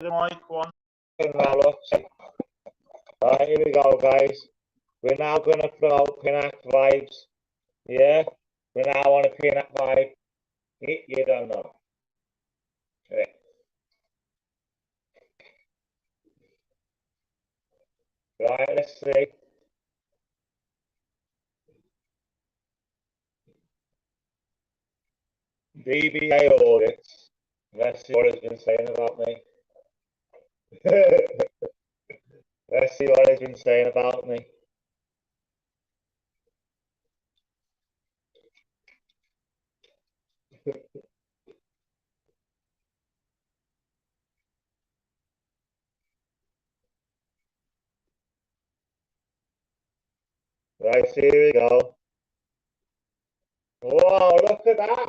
the mic one. Right, here we go, guys. We're now going to promote Pinac Vibes. Yeah, we're now on a Pinac Vibe. You don't know. Right. Right, let's see. BBA audits. Let's see what he's been saying about me. Let's see what he's been saying about me. Right, here we go. Wow, look at that.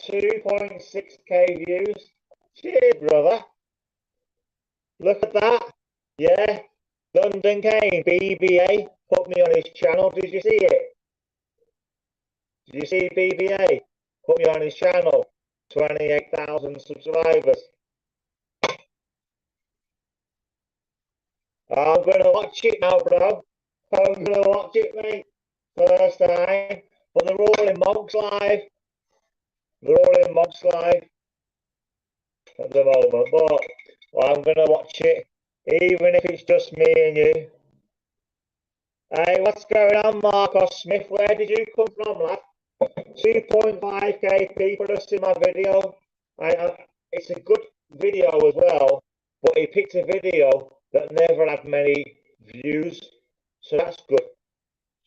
2.6k views. Cheers, brother. Look at that. Yeah. London Kane, BBA, put me on his channel. Did you see it? Did you see BBA? Put me on his channel. 28,000 subscribers. I'm going to watch it now, bro. I'm going to watch it, mate. First time. But they're all in Monks Live. They're all in Monks Live at the moment. But well, I'm going to watch it, even if it's just me and you. Hey, what's going on, Marcos Smith? Where did you come from, lad? 2.5k people have seen my video. It's a good video as well, but he picked a video that never had many views, so that's good.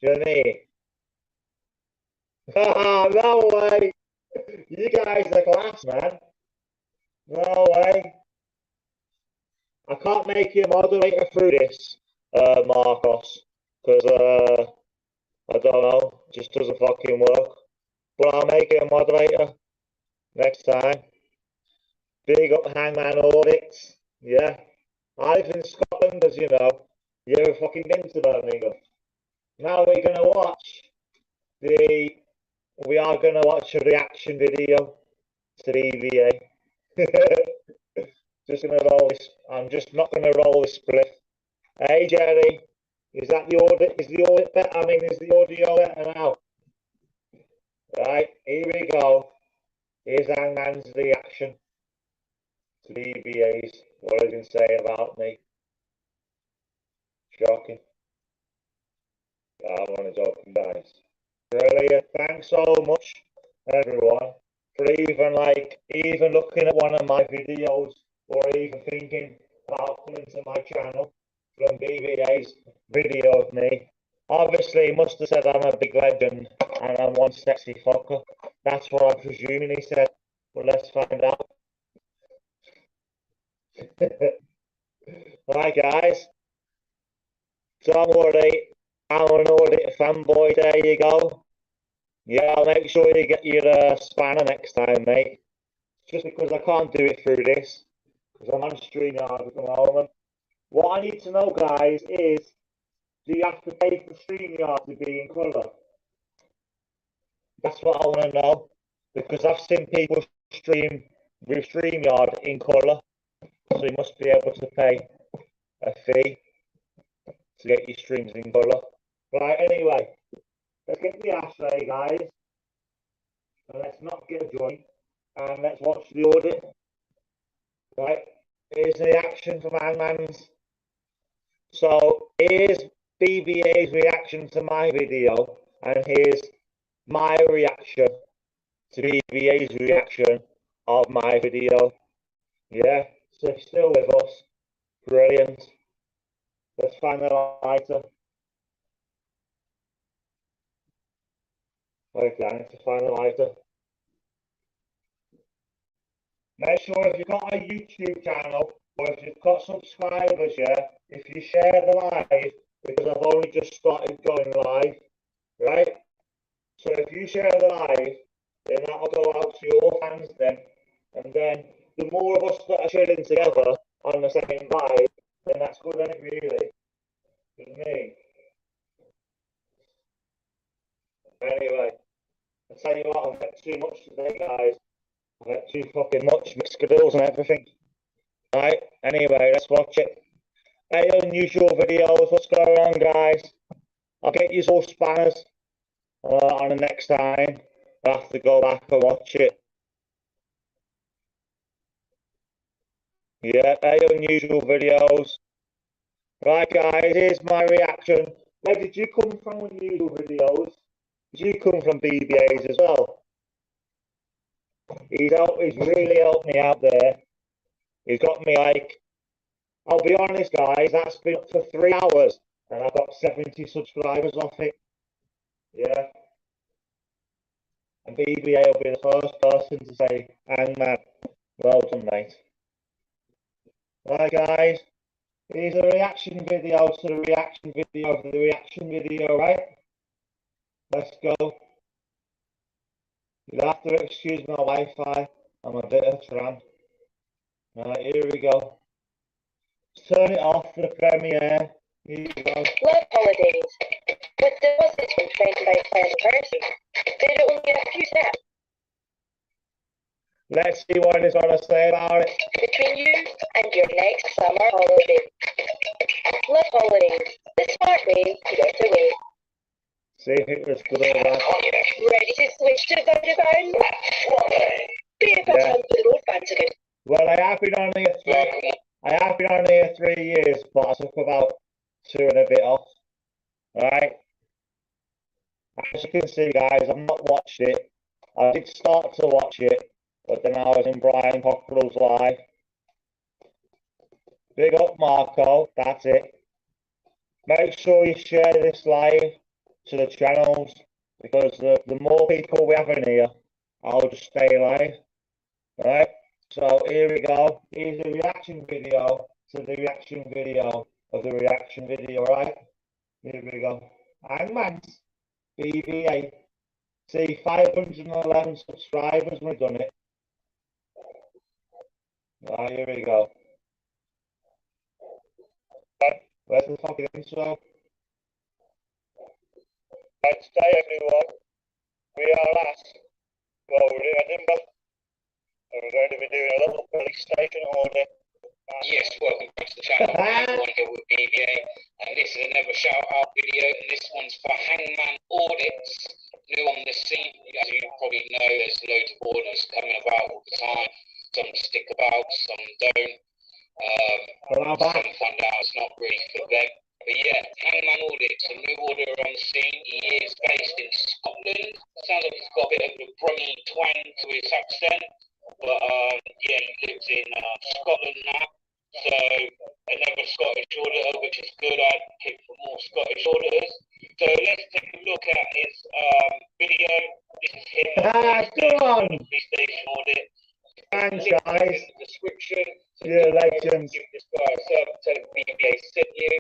Do you know what I mean? Oh, no way! You guys are class, man. No way. I can't make you a moderator through this, Marcos, because I don't know, it just doesn't fucking work. But I'll make it a moderator next time. Big up Hangman Audits. Yeah. I live in Scotland, as you know. You ever fucking been to Birmingham? Now we're gonna watch we are gonna watch a reaction video to the EVA. Just gonna roll this. I'm just not gonna roll this split. Hey Jerry, is that the audio? Is the audio better? I mean, is the audio better now? Right, here we go. Here's Hangman's reaction to the EVAs. What has been saying about me? Shocking. I'm only joking, guys. Brilliant. Thanks so much, everyone, for even looking at one of my videos or even thinking about coming to my channel from BBA's video of me. Obviously, he must have said I'm a big legend and I'm one sexy fucker. That's what I'm presuming he said. But let's find out. Hi, guys. Don't worry, I'm an audit fanboy. There you go. Yeah, I'll make sure you get your spanner next time, mate. Just because I can't do it through this, because I'm on StreamYard at the moment. What I need to know, guys, is do you have to pay for StreamYard to be in colour? That's what I want to know, because I've seen people stream with StreamYard in colour, so you must be able to pay a fee to get your streams in colour. Right, anyway, let's get the ashtray, guys, and let's not get a joint, and let's watch the audit. Right, here's the action from Hangman's. So here's BBA's reaction to my video, and here's my reaction to BBA's reaction of my video. Yeah, so still with us. Brilliant. Let's find the lighter. Okay, I need to find the lighter. Make sure if you've got a YouTube channel or if you've got subscribers, yeah, if you share the live, because I've only just started going live, right? So if you share the live, then that'll go out to your fans then. And then the more of us that are sharing together on the same live, then that's good, isn't it, really? With me. Anyway, I'll tell you what, I've got too much today, guys. I get too fucking much mixed grills and everything. Right, anyway, let's watch it. Hey, unusual videos, what's going on, guys? I'll get you all spanners on the next time. I'll have to go back and watch it. Yeah, hey, unusual videos. Right, guys, here's my reaction. Where did you come from, unusual videos? Did you come from BBAs as well? He's really helped me out there. He's got me like, I'll be honest, guys, that's been up for 3 hours and I've got 70 subscribers off it. Yeah. And BBA will be the first person to say, Hangman, well done, mate. Right, guys, here's a reaction video to the reaction video to the reaction video, right? Let's go. You'll have to excuse my Wi-Fi. I'm a bit of a tramp. Right, here we go. Let's turn it off for the premiere. Here you go. Love holidays. With deposits from trained by planned person, they only get a few steps. Let's see what he's going to say about it. Between you and your next summer holiday. Love holidays. The smart way to get away. See if it was good or bad. Ready to switch to Vodafone? Be a bit on the road fans again. Well, I have been on here 3 years, but I took about 2 and a bit off. Right. As you can see, guys, I've not watched it. I did start to watch it, but then I was in Brian Cockrell's live. Big up, Marco. That's it. Make sure you share this live to the channels, because the more people we have in here, I'll just stay live. Right. So here we go. Here's a reaction video to the reaction video of the reaction video, right? Here we go. Hangman's BBA. See, 511 subscribers, we've done it. Right, here we go. Where's the fucking intro? Right, today, everyone, we are at, well, we're in Edinburgh, and we're going to be doing a little police station audit. Yes, welcome back to the channel. Everyone here with BBA, and this is another shout out video, and this one's for Hangman Audits, new on the scene. As you probably know, there's loads of audits coming about all the time. Some stick about, some don't. Some find out it's not really for them. But yeah, Hangman Audits, a new auditor on the scene. He is based in Scotland. Sounds like he's got a bit of a Brummy twang to his accent. But yeah, he lives in Scotland now. So another Scottish auditor, which is good. I'd pick for more Scottish auditors. So let's take a look at his video. This is him on the police station audit. Thanks, guys. In the description. So yeah, legends. Give this guy a sub, tell him BBA sent you.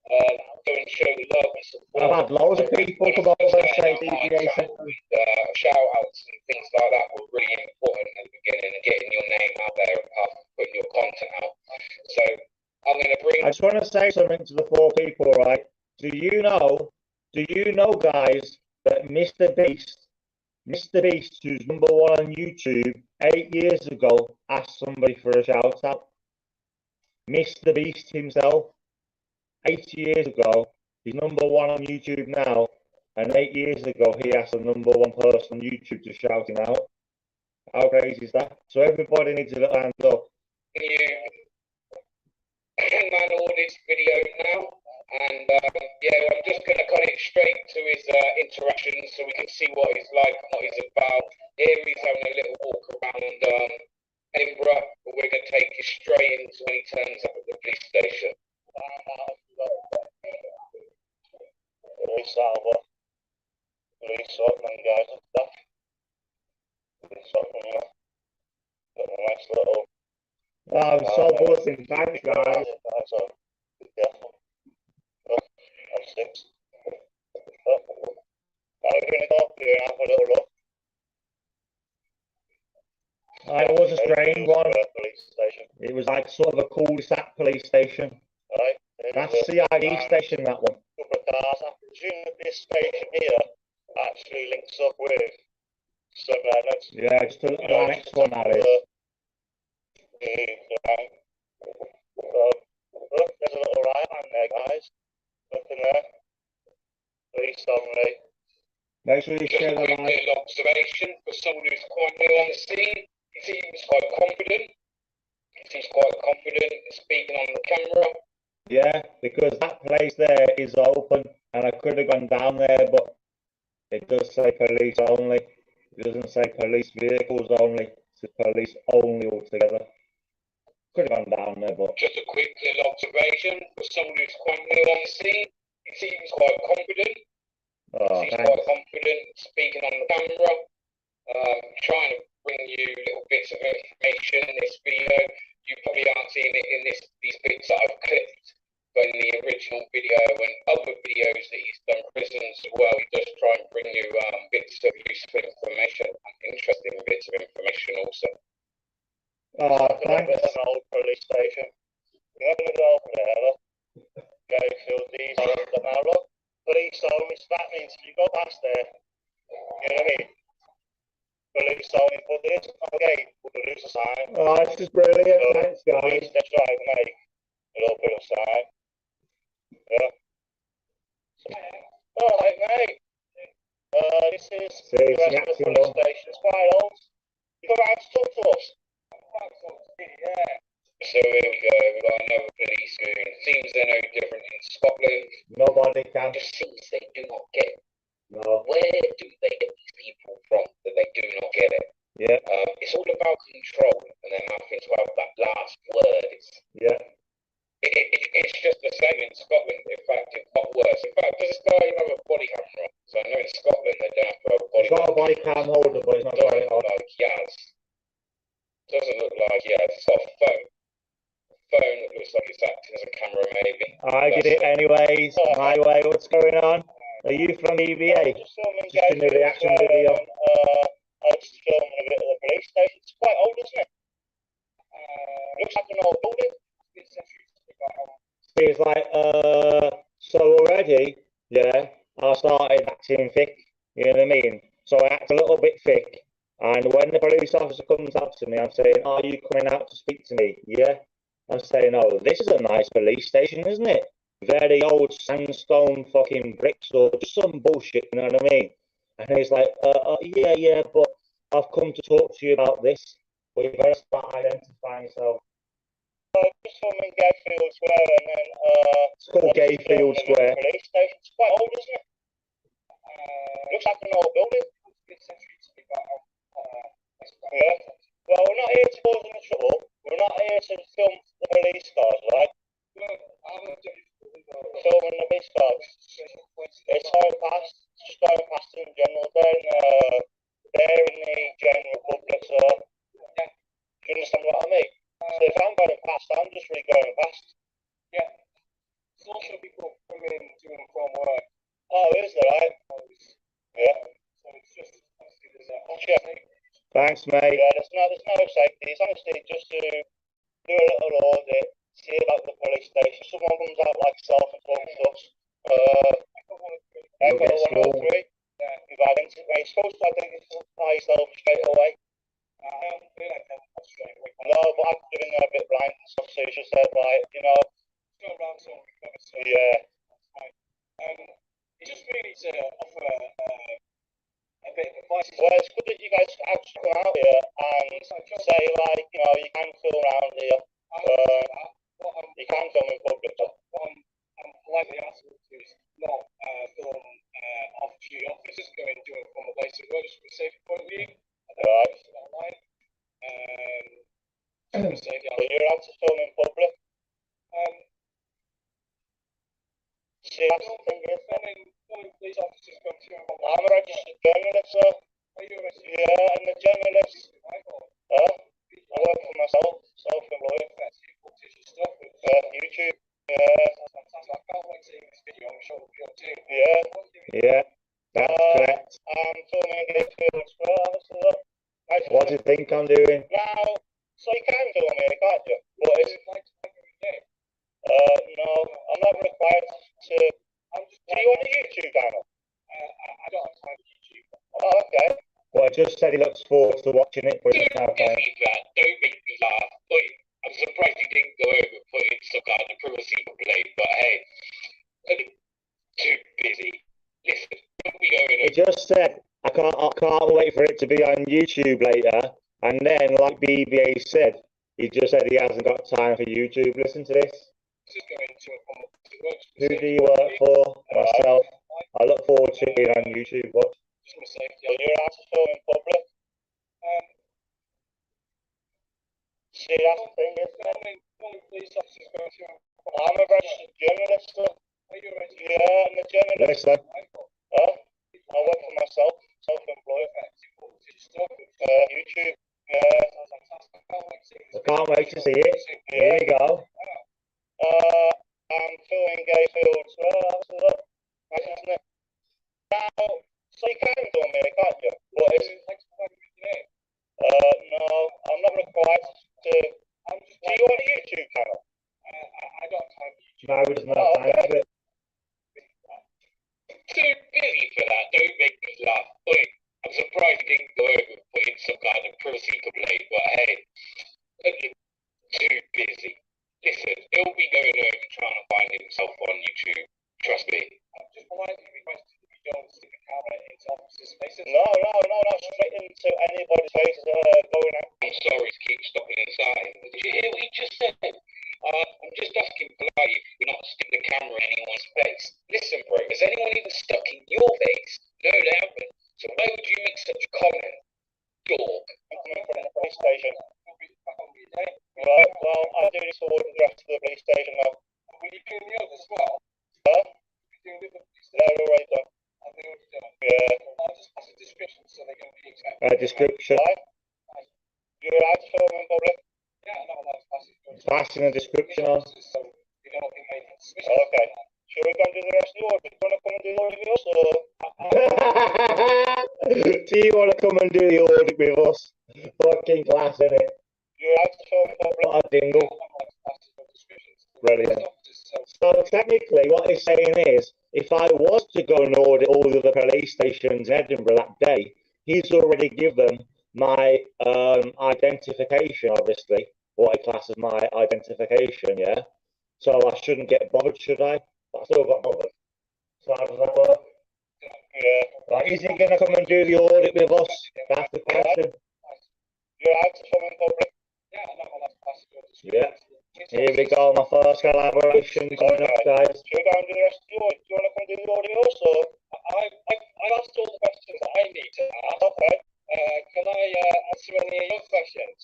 Go and show the love and support. I've had loads of people come over and say BBA sent them. Shout outs and things like that were really important at the beginning, and getting your name out there and putting your content out. So I'm going to bring. I just want to say something to the 4 people, right? Do you know, guys, that Mr. Beast, who's #1 on YouTube, 8 years ago, asked somebody for a shout out? Mr. Beast himself, 8 years ago, he's #1 on YouTube now, and 8 years ago, he asked the #1 person on YouTube to shout him out. How crazy is that? So everybody needs a little hand up. Hangman Audits video now, and yeah, I'm just going to cut it straight to his interactions so we can see what he's like and what he's about. Here he's having a little walk around Edinburgh, but we're going to take you straight into when he turns up at the police station. Police Alba, police Scotland guys and stuff. Police Scotland, yeah. Got a nice little. I'm so buzzing, thanks guys. So, be careful. I'm 6. I'm going to go up here and have a little look. It was a strange one. It was like sort of a cul-de-sac police station. Right. That's CID station, that one. I presume that this station here actually links up with So let's just look at the next one, that is. Look, there's a little right hand there, guys. Look in there. Police summary. Make sure you share the quick light. little observation for someone who's quite new on the scene. He seems quite confident. Speaking on the camera. Yeah, because that place there is open, and I could have gone down there, but it does say police only. It doesn't say police vehicles only. It says police only altogether. Could have gone down there, but just a quick little observation for someone who's quite new on the scene. He seems quite confident. Speaking on the camera. Trying to bring you little bits of information in this video. You probably aren't seeing it in these bits that I've clipped, but in the original video and other videos that he's done prisons as well, he does try and bring you bits of useful information, interesting bits of information also. Thanks. There's an old police station. You're not going to go over there, look. Go through these. Now look, police only. So that means if you go past there, you know what I mean? Police only, but there is no gate, but there is a sign. Oh, this is brilliant. So, thanks, guys. Let's try and make a little bit of sign. Yeah. All right, mate. This is the rest of the police station. It's quite old. You go around to talk to us. Yeah. So here we go. We've got another police goon. Seems they're no different in Scotland. Nobody can. It just seems they do not get it. No. Where do they get these people from that they do not get it? Yeah. It's all about control, and then having to have that last word. It's just the same in Scotland. In fact, if not worse. In fact, does this guy have a body camera? So I know in Scotland they don't have to have a body camera. He's got a body cam holder, but it's not very old. Doesn't look like he has. It's got a phone. Phone that looks like it's acting as a camera, maybe. I did it anyways. My way. What's going on? Are you from EVA? Just a new reaction video. I was just filming a bit of the police station. It's quite old, isn't it? Looks like an old building. It's like, so already, yeah, I started acting thick, you know what I mean? So I act a little bit thick, and when the police officer comes up to me, I'm saying, are you coming out to speak to me? Yeah. I'm saying, oh, this is a nice police station, isn't it? Very old sandstone fucking bricks or just some bullshit, you know what I mean? And he's like, yeah, but I've come to talk to you about this. But you better start identifying yourself. Just from in Gayfield Square, and then it's called Gayfield Square. Police station. It's quite old, isn't it? Looks like an old building. Yeah. Well, we're not here to cause any trouble. We're not here to film the police cars, right? No, I'm not filming the police cars. It's going past, just going past in general. They're in the general public, so yeah. Do you understand what I mean? So if I'm going past, I'm just really going past. Yeah. There's also people coming to and from work. Oh, is there, right? Yeah. So it's just, thanks, mate. Yeah, there's no safety. It's honestly just to do a little audit, see about the police station. Someone comes out like yourself and talks to us. I've got 103. Yeah. You've identified. You're supposed to identify yourself straight away. I don't feel like that straight away. No, but I've been there a bit blind and stuff, so you just said, like, you know. Go around so yeah. It's just really to offer a bit of advice. Well, it's good that you guys actually come out here and say, like, you know, you can film around here. You can film in public. What I'm politely asking to is not film off-duty officers going to and from a place of work, just from a safety point of view. Right. So you're allowed to film in public? See, that's the thing, you're filming police officers going to and from. I'm a registered journalist, sir. Are you a registered? Yeah, I'm a journalist. I work for myself, self-employed. Stuff with YouTube. Yeah. That's fantastic. I can't wait to see this video. I'm sure you'll too. Yeah. That's correct. I'm filming Gayfield Square. What do you think I'm doing? Now, so you can film here, can't you? But it's no, I'm not required to. Do you want a YouTube channel? I don't have time for YouTube. Oh, okay. Well, just just said he looks forward to watching it, but it's now Don't time. make me laugh. Oi, I'm surprised he didn't go over and put in some kind of privacy complaint, but hey, I'm too busy. Listen, don't be going He just said, I can't wait for it to be on YouTube later. And then, like BBA said, he just said he hasn't got time for YouTube. Listen to this. Who do you work for? Myself. I look forward to it being on YouTube. What? Are you allowed to film in public? See, that's the thing, isn't it? I'm a registered journalist. Yeah, I'm a journalist. Listen. Huh? I work for myself, self-employed. YouTube. I can't wait to see it. Here we go. I'm filming Gay Fields. Look. Isn't it? Now, so you can film me, can't you? What is it? No, I'm not required to. Do you want a YouTube channel? I don't have YouTube. No, he doesn't have time for it. too busy for that. Don't make me laugh. Oi, I'm surprised he didn't go over and put in some kind of privacy complaint, but hey, too busy. Listen, he'll be going over trying to find himself on YouTube. Trust me. I'm just politely requesting that you don't stick a camera into officers' faces. No, not straight into anybody's face going out. I'm sorry to keep stopping and starting. Did you hear what he just said? I'm just asking politely if you're not stick the camera in anyone's face. Listen, bro, has anyone even stuck in your face? No, they haven't. So why would you make such a comment? Dog. I'm coming from the police station. Right, well, I do this all the rest of the police station now. Will you do the others as well? Huh? They're already done. Yeah. I'll just pass a description so they can be expected. A description. Right? You're allowed to film in public? Yeah, I'm not allowed to pass it. Passing a description on. So you don't be made suspicious. Okay. Should we go and do the rest of the audit? Do you want to come and do the audit with us, or? Do you want to come and do the audit with us? Fucking class, isn't it? You're allowed to film in public? What a dingle. Brilliant. So technically, what he's saying is, if I was to go and audit all of the police stations in Edinburgh that day, he's already given my identification, obviously, what he classes my identification, yeah? So I shouldn't get bothered, should I? But I still got bothered. So how does that work? Yeah. Like, is he going to come and do the audit with us? That's the question. You're allowed to come in public? Yeah. Here we go, my first collaboration coming up, guys. Should we go and do the rest of the audit? Do you want to come and do the audit also? I've asked all the questions that I need to ask. Okay. Can I answer any of your questions?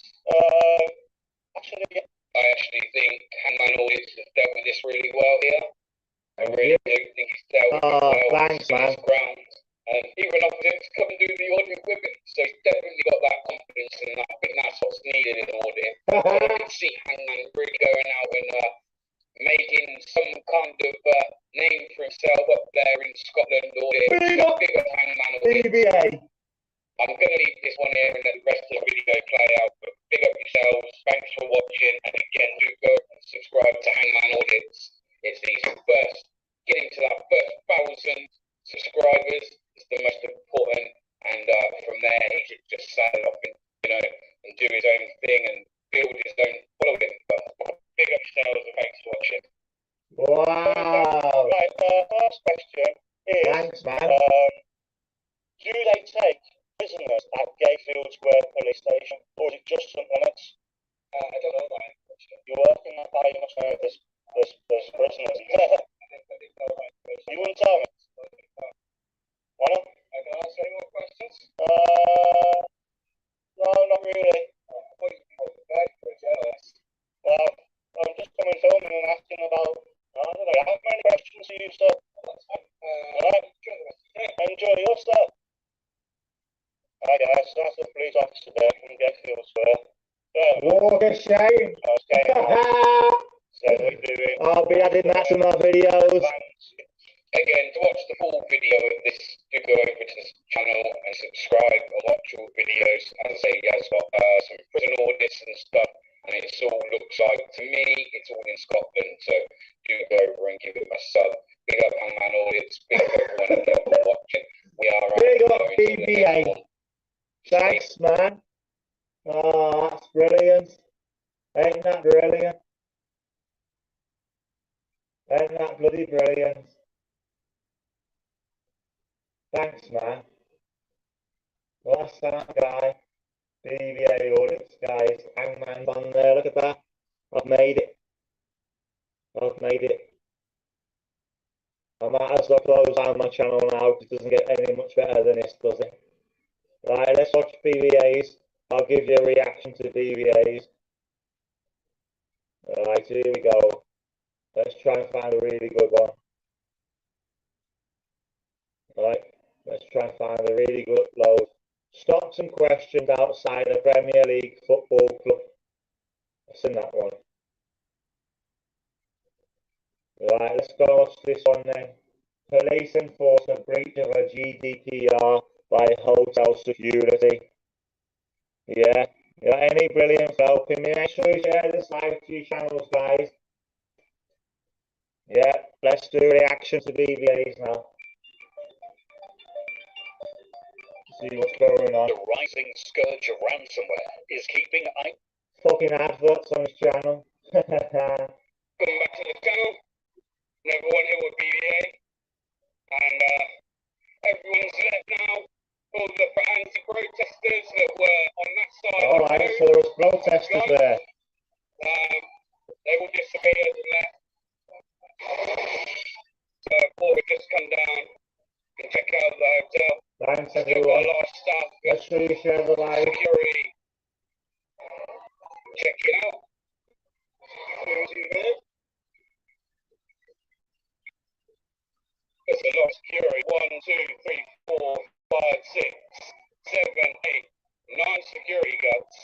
I actually think Hangman Audits has dealt with this really well here. I really do think he's dealt with it well. Thanks, man. Even offered him to come and do the audit with him. So he's definitely got that confidence, and I think that's what's needed in audit. I can see Hangman really going out and making some kind of name for himself up there in Scotland audit. Big up Hangman Audit. BBA. I'm going to leave this one here and let the rest of the video play out. But big up yourselves. Thanks for watching. And again, do go and subscribe to Hangman Audits. It's his first, getting to that first 1,000 subscribers is the most important. And from there, he should just sail off and, and do his own thing and build his own following. But big up yourselves and thanks for watching. Wow. Right, first question is, thanks, man. Do they take prisoners at Gayfield Square Police Station, or is it just something else? I don't know that. You work in that bar, you must know there's prisoners. You wouldn't tell me? Why not? I can answer any more questions? No, not really. Well, I'm just coming filming and asking about, I don't know, how many questions do you, sir? Alright, enjoy your stuff. Hi guys, that's the police officer there from Gayfield Square. Walk of shame. I'll be adding that to my videos. Again, to watch the full video of this, do go over to this channel and subscribe and watch all videos. As I say, he has got some prison audits and stuff, and it all looks like, to me, it's all in Scotland. So do go over and give him a sub. Big up Hangman Audits. Big up everyone for watching. We are Big up BBA. Thanks, man. Oh, that's brilliant. Ain't that brilliant? Ain't that bloody brilliant? Thanks, man. Last time, guy. BVA audits, guys. Hangman's on there. Look at that. I've made it. I've made it. I might as well close down my channel now because it doesn't get any much better than this, does it? Right, let's watch BVAs. I'll give you a reaction to BVAs. Right, here we go. Let's try and find a really good one. Right, let's try and find a really good load. Stocks and questions outside a Premier League football club. I've seen that one. Right, let's go watch this one then. Police enforce a breach of a GDPR by hotel security. Yeah, any brilliant helping me. Make sure you share this live to your channels, guys. Yeah, let's do reaction to BVAs now. See what's going on. The rising scourge of ransomware is keeping fucking adverts on his channel. Welcome back to the channel. Another one here with BVA. And everyone's left now. All the anti-protesters that were on that side. Alright, so there was protesters there. They all disappeared and left. So I thought we'd just come down and check out the hotel. Thanks Still got everyone. a lot of stuff. Make sure you share the live. Security. Check it out. There's a lot of security. 1, 2, 3, 4, 5, 6, 7, 8, 9 security guards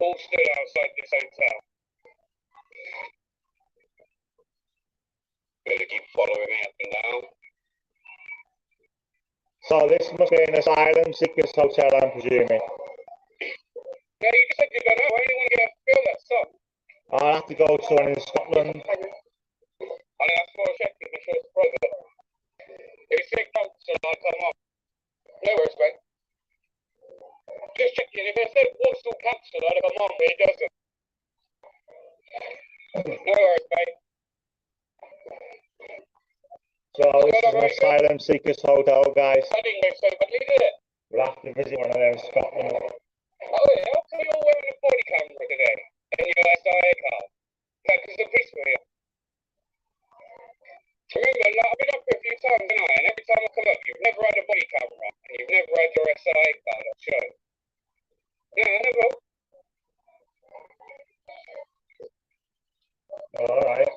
all stood outside this hotel. Gonna keep following me up and down. So this must be an asylum seekers hotel, I'm presuming. Yeah, you just said you're gonna. Why do you want to get a feel that stuff? I'll have to go to one in Scotland. I mean, that's what I checked to make sure it's private. If you say council, I'll come on. No worries, mate. Just checking. If it said Warsaw Council, I'd come on, but it doesn't. No worries, mate. So this is an asylum seekers hotel, guys. I didn't go so badly, did it? We'll have to visit one of them in Scotland. Oh, yeah, how come you're wearing a body camera today? And your SIA card? Like, because the police were here. Remember, like, I've been up here a few times, haven't I? And every time I come up, you've never had a body camera, and you've never had your SIA card, I'll show. No, I never. Alright.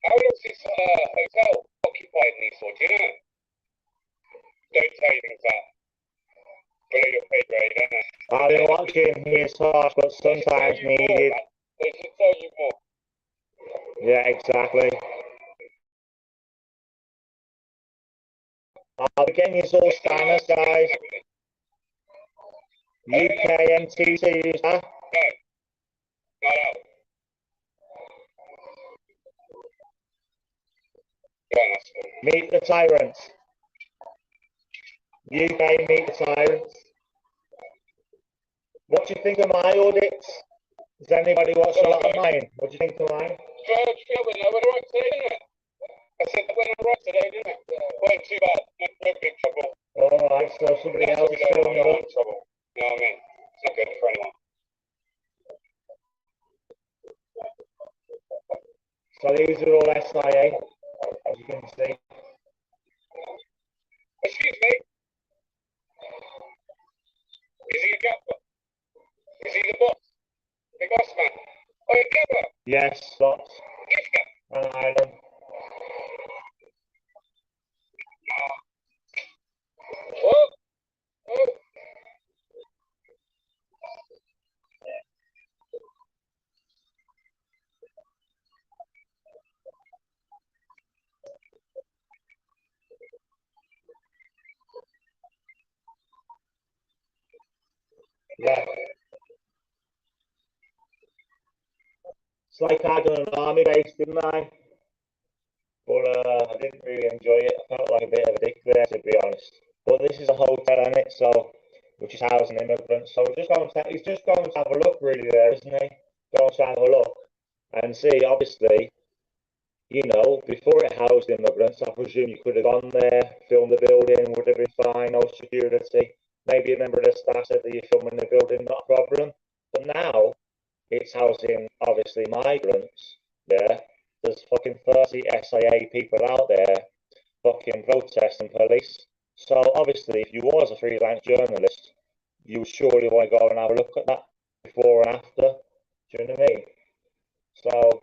How long is this hotel occupied these for? Do you know? Don't tell you things that. Below your pay grade, don't it? I've been watching his horse, but sometimes needed. They should tell you more. Yeah, exactly. I'll be getting his all scanners, guys. UKMTC, is that? No. Not out. Yeah, that's good. Meet the Tyrants. UK Meet the Tyrants. What do you think of my audits? Does anybody watch a lot of mine? What do you think of mine? Yeah, we know we're right today, didn't it? I said that we're right today, didn't it? Weren't too bad. No big trouble. Alright, so somebody else is filming it up. Trouble. You know what I mean? It's not good for anyone. So these are all SIA, as you can see. Excuse me. Is he a gaffer? Is he the boss? The boss man? Oh, a gaffer? Yes, lots. Gifter? An island. Oh. Oh. Yeah. It's like I done an army base, didn't I? But I didn't really enjoy it. I felt like a bit of a dick there, to be honest. But this is a hotel, isn't it? So, which is housing immigrants. So he's just going to have a look, really, there, isn't he? Going to have a look and see. Obviously, you know, before it housed immigrants, I presume you could have gone there, filmed the building, would have been fine, no security. Maybe a member of the staff said that you're filming the building, not a problem. But now it's housing, obviously, migrants. Yeah, there's fucking 30 SIA people out there fucking protesting police. So obviously, if you was a freelance journalist, you surely want to go and have a look at that before and after. Do you know what I mean? So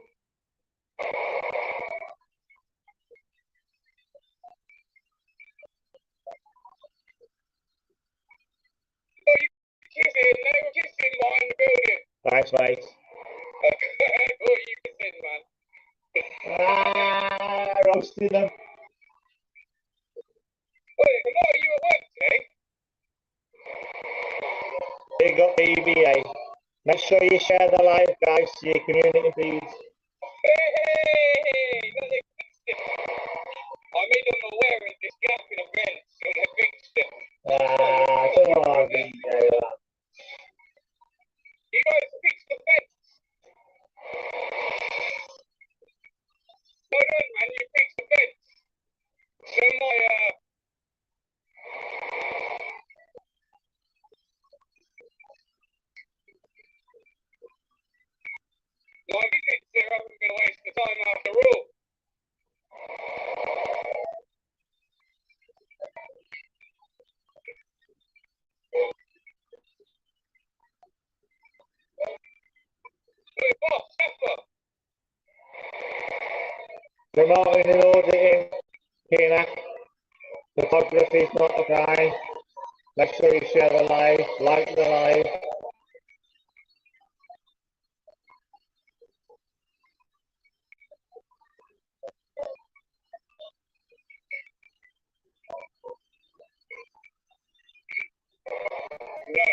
kissing behind the building. thanks, mate. What are you kissing, man? Roasted them. Wait, what are you at work today? Big up BBA. Make sure you share the live, guys, to your community feeds. Hey, got they fixed it. I made them aware of this gap in the fence, so they fixed it. Come on, BBA. You guys fixed the fence. Well done, man, you fixed the fence. So my visits there haven't been a waste of time after all. Hey, boss, Pepper. Promoting and auditing, Pinac. Photography is not a crime. Make sure you share the live, like the live. No.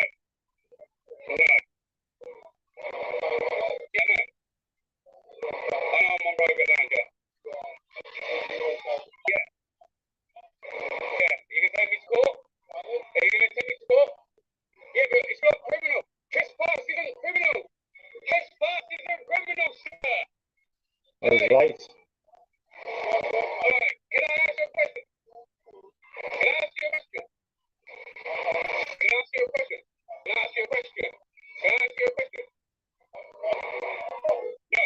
Yeah, no. I know I'm on Robert Langer. Yeah. Yeah. You can take me to court? Are you going to take me to court? Yeah, but it's not criminal. Trespass isn't criminal. Trespass isn't criminal, sir. That's right. Alright, can I ask you a question? Can I ask you a question? Can I ask you a question? Can I ask you a question? Can I ask you a question? No.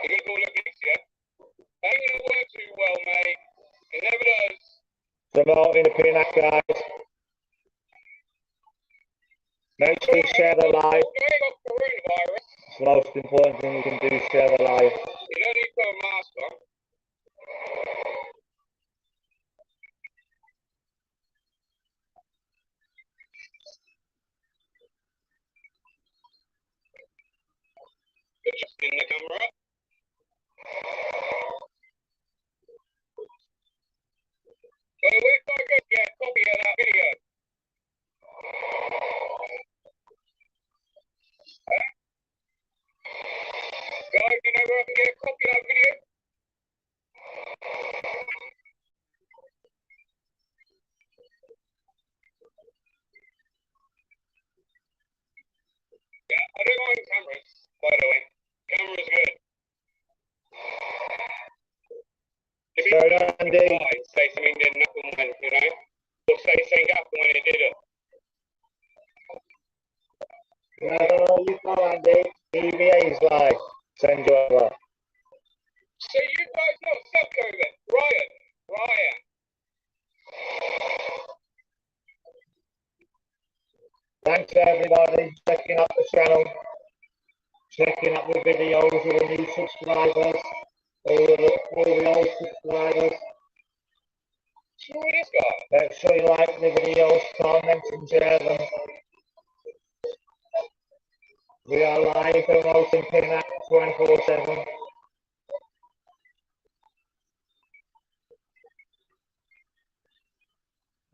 You're going to go look next, yeah? Ain't going to work too well, mate. It never does. Promoting the Pinac, guys. Make sure you share the live. It's the most important thing you can do, share the live. You don't need to put a mask on. Adjusting the camera. So where can I go get a copy of that video? Guys, you know where I can get a copy of that video? Yeah, I don't mind cameras, by the way. Camera's good. If you say something didn't happen when, you know, or say something happened when it didn't. No, you go, Andy. BBA is live. Send you over. So you guys not suck over Ryan. Ryan. Thanks everybody checking out the channel, checking out the videos of the new subscribers, all the old subscribers. Who is this guy? Make sure you like the videos, comment and share them. We are live promoting Pinac 24/7.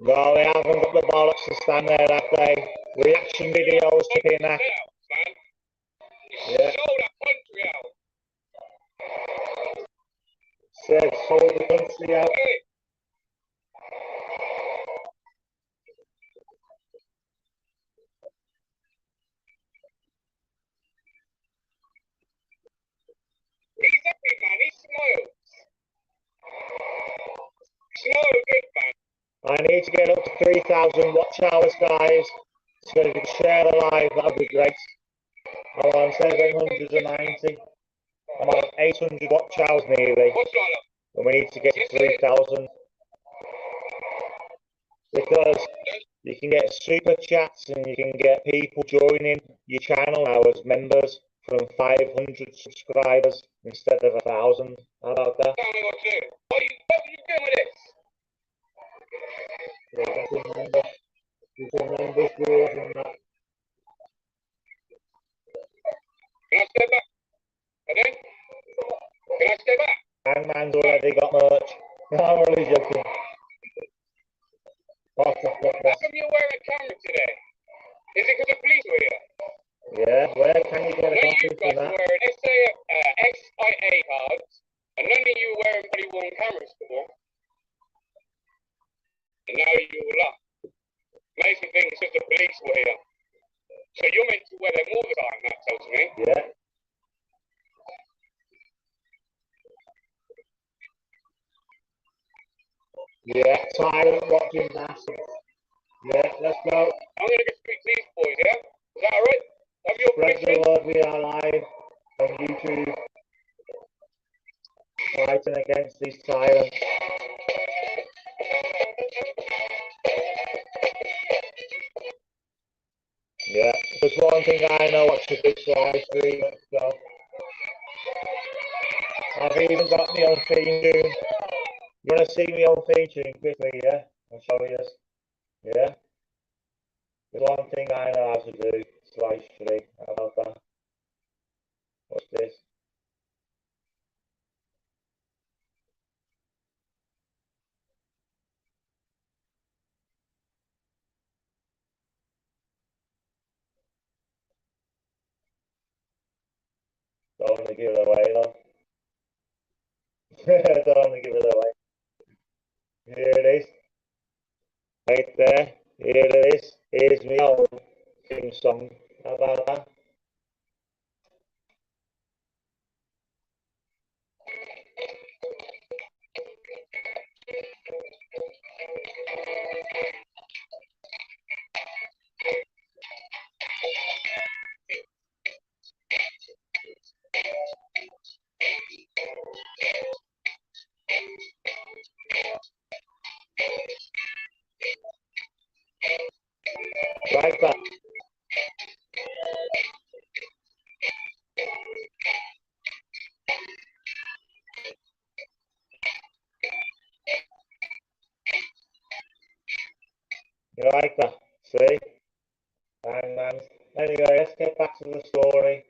No, they haven't got the bollocks to stand there that day. Reaction videos to Pinac. Yeah. Sold that country out. Said sold the country out. Hey. He's happy, man. He smiles. Smile good, man. I need to get up to 3,000 watch hours, guys. So if you can share the live, that'd be great. I'm on 790. I'm on 800 watch hours nearly. What's that? And we need to get to 3,000. Because you can get super chats and you can get people joining your channel now as members from 500 subscribers instead of 1,000. How about that? Tell me what to do. What are you doing with this? Yeah, you can members board and that. Can I step back? Okay? Can I step back? Hangman's already got merch. No, I'm only joking. How come you're wearing a camera today? Is it because the police were here? Yeah, where can you get a None of copy you for guys that? were wearing SIA cards, and none of you were wearing body-worn cameras before. And now you all are. Makes me think it's just the police were here. So you're meant to wear them all the time, that tells me. Yeah. Yeah, silent watching bastards. Yeah, let's go. I'm going to go speak to these boys, yeah? Is that alright? Have your Spread permission? the word, we are live on YouTube. Fighting against these tyrants. Yeah, there's one thing I know, watch the big live stream. Let's go. I've even got me on theme tune. You want to see me on theme tune quickly, yeah? I'll show you. Yeah? There's one thing I know how to do. It's live stream. How about that? What's this? Don't want to give it away though. Don't want to give it away. Here it is. Right there. Here it is. Here's my own theme song. How about that? Like that. You like that? See? And anyway, let's get back to the story.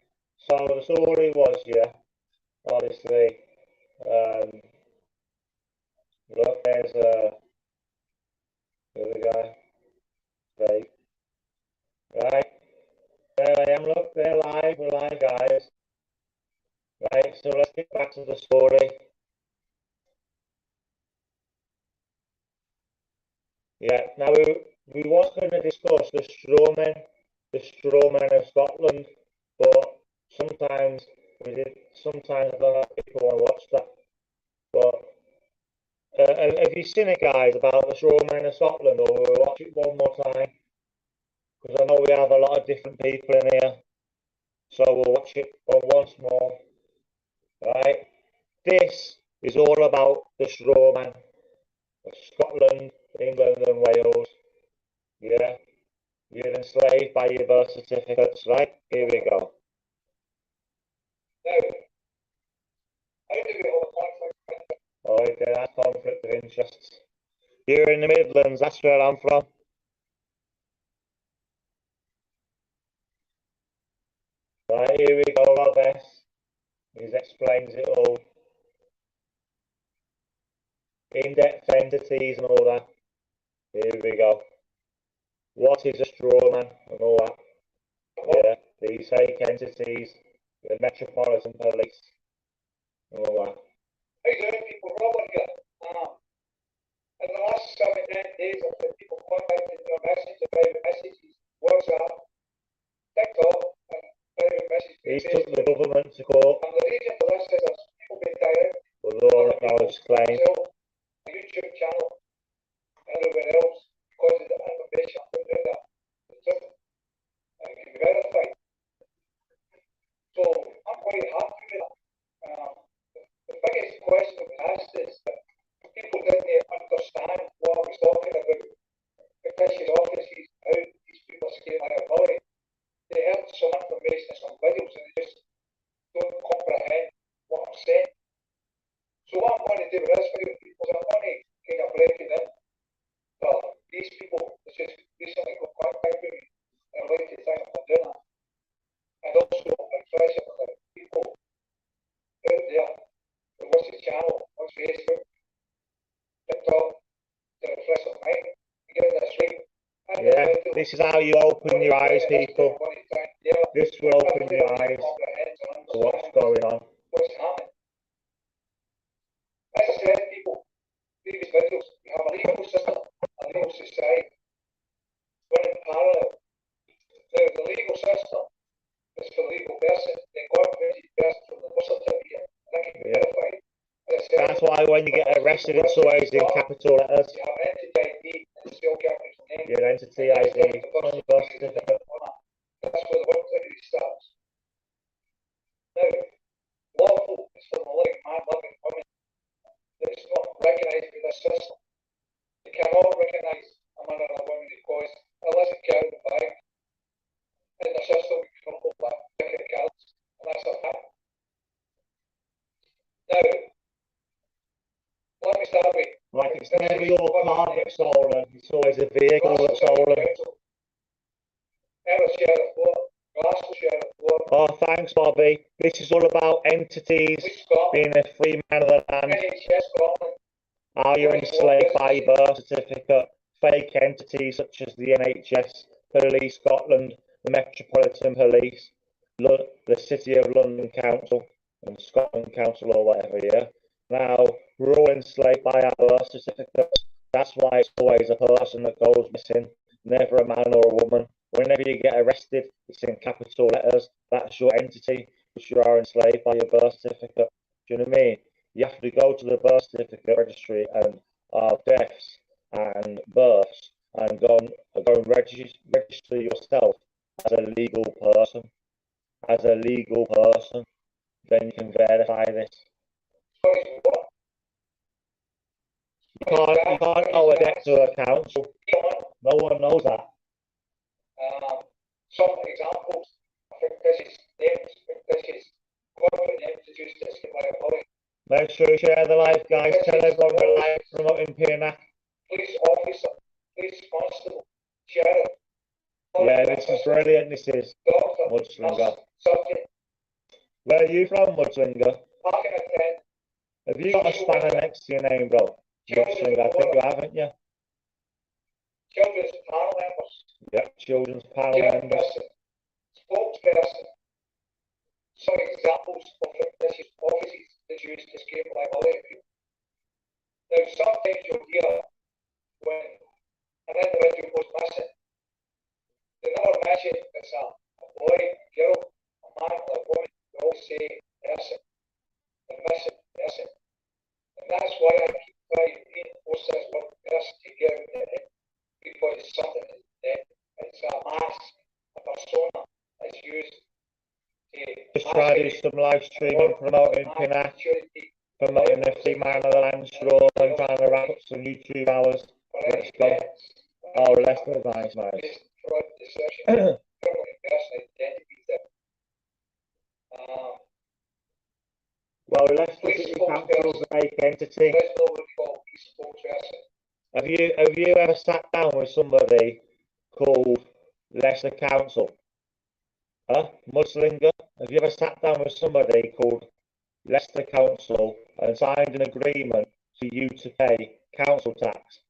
So the story was, yeah, obviously, look, there's a, there we go, right, right, there I am, look, we're live, guys, right, so let's get back to the story. Yeah, now we was going to discuss the strawmen of Scotland, but sometimes sometimes I don't know if people want to watch that, but have you seen it, guys, about the strawmen of Scotland, or we'll watch it one more time? Because I know we have a lot of different people in here, so we'll watch it once more. Right? This is all about the strawman of Scotland, England, and Wales. Yeah, you're enslaved by your birth certificates, right? Here we go. Oh, okay, that's conflict of interests. You're in the Midlands, that's where I'm from. Right, here we go, Rob S. He explains it all. In-depth entities and all that. Here we go. What is a strawman and all that? Yeah, these fake entities, the Metropolitan Police, and all that. How you doing, people? Robert here. In the last 7 to 10 days, I've had people contacting me on Messenger, private messages, WhatsApp, TikTok, and private messages. He's took the government to court, And the reason for this is there's people being direct, although unacknowledged claim. myself, a YouTube channel, and everyone else, because of the information I'm putting out there. The truth, and it can be verified. So I'm quite happy with that. The biggest question that was asked is that people didn't understand what I was talking about. Because his offices, how these people escape liability. They heard some information, some videos, and they just don't comprehend what I'm saying. So what I'm going to do with this video, people, is I'm going to kind of break it in. Well, these people that just recently got contact with me, and I'd like to thank them for doing that. And also express it for the people out there that watch the channel, watch Facebook, TikTok, to refresh their mind, and get this right. Yeah, this is how you open your eyes, people. This will open your eyes to what's going on. What's happening? As I said, people, previous videos, we have a legal system, a legal society, running parallel. Now, the legal system is for the legal person, the incorporated person from the birth certificate, and that can be verified. As I said, That's why when you get arrested, it's always in capital letters. you have entity ID and still capital name. Your entity ID on your birth certificate. That's where the work activity starts. Now, lawful is for the living man, living woman that's not recognised by this system. They cannot recognise a man or a woman because unless it carried the bag in the system, we can hold that ticket cards, and that's a fact. Now, let me start with. Like it's never your car that's stolen, it's always a vehicle that's stolen. Ever Sheriff Court, Glasgow Sheriff Court, Oh, thanks, Bobby. This is all about entities Police Scotland, being a free man of the land. NHS Scotland, How you're enslaved by your birth certificate. Fake entities such as the NHS, Police Scotland, the Metropolitan Police, the City of London Council, and Scotland Council or whatever, yeah. Now, we're all enslaved by our birth certificates. That's why it's always a person that goes missing, never a man or a woman. Whenever you get arrested, it's in capital letters. That's your entity, which you are enslaved by your birth certificate. Do you know what I mean? You have to go to the birth certificate registry and deaths and births and go and register yourself as a legal person. As a legal person, then you can verify this. You can't owe a debt to a council. No one knows that. Some examples of fictitious names, fictitious corporate names is used to escape liability. Make sure you share the live, guys. Tell everyone we're live promoting PNAC. Police officer, police constable, sheriff. Yeah, this is brilliant. This is Doctor, Mudslinger. sergeant, Where are you from, Mudslinger? parking attendant, Have you got a spanner next to your name, bro? Mudslinger, I think you haven't you? children's panel members, Yep, children's panel members. chairperson, spokesperson. Some examples of fictitious offices that's used to escape liability. Now, sometimes you'll hear when an individual goes missing, they never mention it's a boy, girl, a man, or a woman. They always say person, the missing person. And that's why I keep trying to reinforce this word person to get out there, because it's something that it's a mask, a persona that's used to Just try to do some live streaming, promoting PNAC, promoting the free man of the land straw, and trying to wrap up some YouTube hours. Let's go. Oh, less than nice. fraud, deception, personal identity theft. Well, let's look at your council's fake entity. Let's know what we call a spokesperson. Have you ever sat down with somebody called Leicester Council? Huh? Mudslinger? Have you ever sat down with somebody called Leicester Council and signed an agreement for you to pay council tax?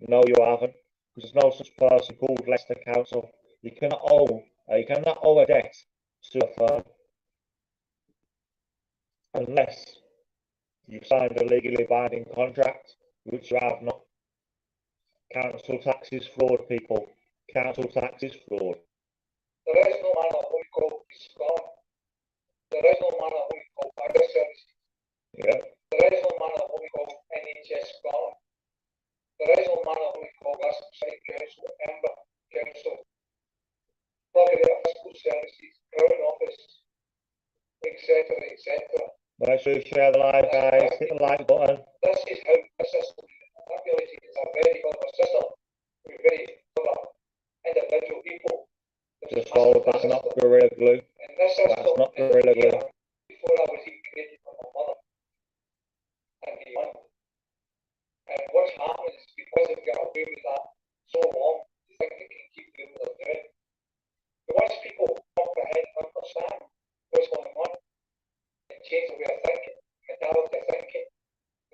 No, you haven't, because there's no such person called Leicester Council. You cannot owe a debt to a firm unless you've signed a legally binding contract, which you have not. Council tax is fraud, people. Council tax is fraud. There is no manner what we call Scotland. There is no manner what we call fire services. Yeah. There is no manner what we call NHS Scotland. There is no manner what we call Glasgow City Council, Edinburgh Council, Brigadier Fiscal Services, Crown Office, etc., etc. Make sure you share the live, guys. Hit the like button. This is how the system manipulated. It's a very clever system with very clever individual people. Just follow that, not Gorilla Glue. And this That's system not Gorilla Glue. before I was even created by my mother and my mum. And what's happened is because they've got away with that so long, they think they can keep doing what they're doing. But once people comprehend and understand what's going on and change the way of thinking, mentality of thinking,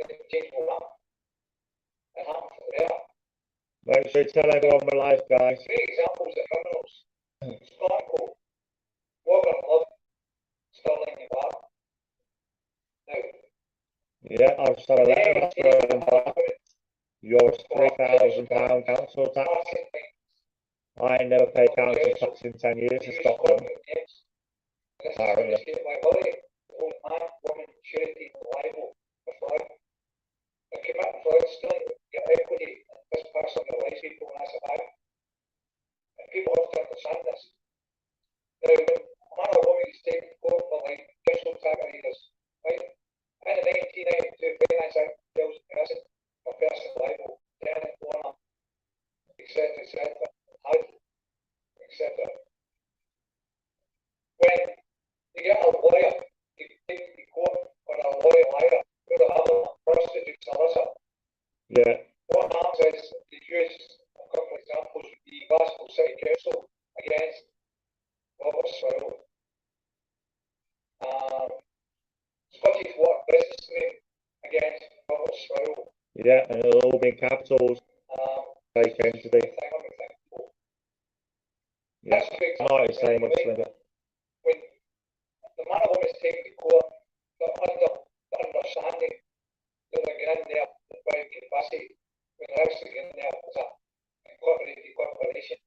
then the change will happen. It happens from there. Make sure you tell everyone we're live, guys. Three examples of criminals. Scott Cole, Walker Love, Sterling and Bar. Now, Yeah, I've just had a letter back. Yours £3,000 council tax. I ain't never paid council tax in 10 years in Scotland. Apparently. Man, woman, charity, liable for fraud. They commit fraud, stealing your equity, this person, their life, people, and that's about it. And people have to understand this. Now, when a man or woman is taken to court for like council tax arrears, right? In the 1992 Finance Act tells the person or person liable, tenant, owner, etc., etc. When you get a lawyer, you take to court or a lawyer liar, or a prostitute solicitor. Yeah. What happens is they use a couple of examples of the Glasgow City Council against Robert Swirl. Scottish Water Businessman against Robert Swirl. Yeah, and it'll all be in capitals. Fake entity. Yeah, I know what you're saying, Slinger. When the man or woman is taken to court, the understanding that they're getting there by capacity, when they're actually getting there as a incorporated corporation.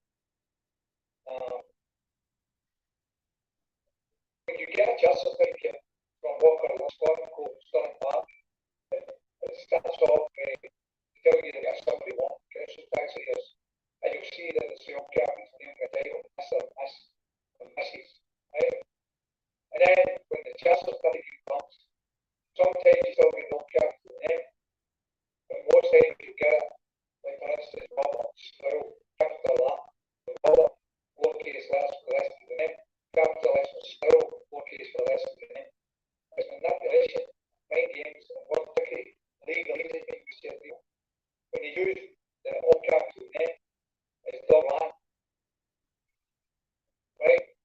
When you get a just certificate from Walker or Scotland Court, Scotland Bar, it starts off to tell you that somebody wants council tax arrears, and you'll see that the sale captain's name and title, Mr. and Mrs. Right? And then when the just certificate comes, sometimes you still get no capital name, but most times you get it, like for instance, Robert Squirrel, capital R, Robert, lowercase letters for the rest of the name, capital S for Squirrel, lowercase for the rest of the name. It's manipulation, mind games, and word trickery, legally being used here. When you use the all capital name, it's dog land. Right?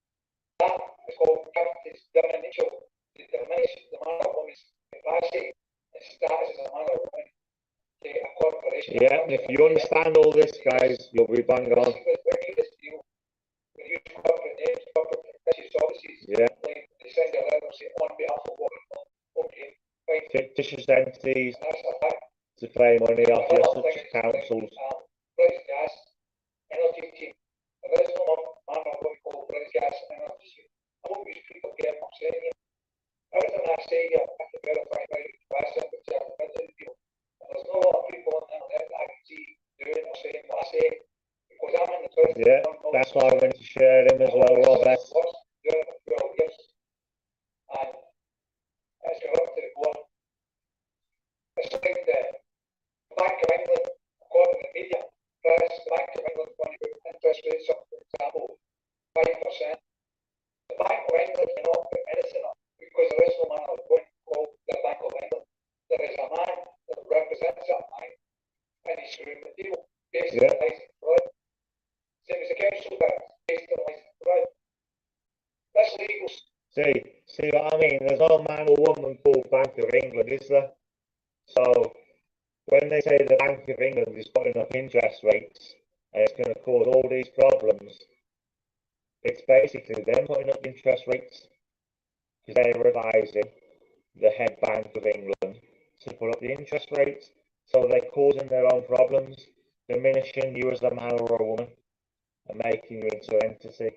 That is called captain's diminution. It diminishes the man or woman's capacity and status as a man or woman to a corporation. Yeah, and if you understand all this, guys, you'll be bang on. When you use corporate names, corporate services, yeah. Like they send a letter saying on behalf of what? Okay, fine. Fictitious entities And that's a fact. to pay money off your such as councils. British Gas Energy Team. There is no man or what we call British Gas Energy Team. I hope these people get upset here. Everything I say here, I have to verify by Western people. And there's not a lot of people on the internet that I can see doing or saying what I say. Because I'm in the first. Yeah, that's why I wanted to share him as well, Robert. And as you're up to the board, it's like the Bank of England, according to the media, press, the Bank of England going to put interest rates up, for example, 5%. The Bank of England cannot put anything up because there is no man or going to call the Bank of England. There is a man that represents that bank and he's screwing the deal based on licensed fraud. Same as the council tax based on licensed fraud. That's legal. See what I mean? There's no man or woman called Bank of England, is there? So when they say the Bank of England is putting up interest rates and it's going to cause all these problems, it's basically them putting up interest rates because they're advising the head Bank of England to put up the interest rates. So they're causing their own problems, diminishing you as a man or a woman, and making you into an entity.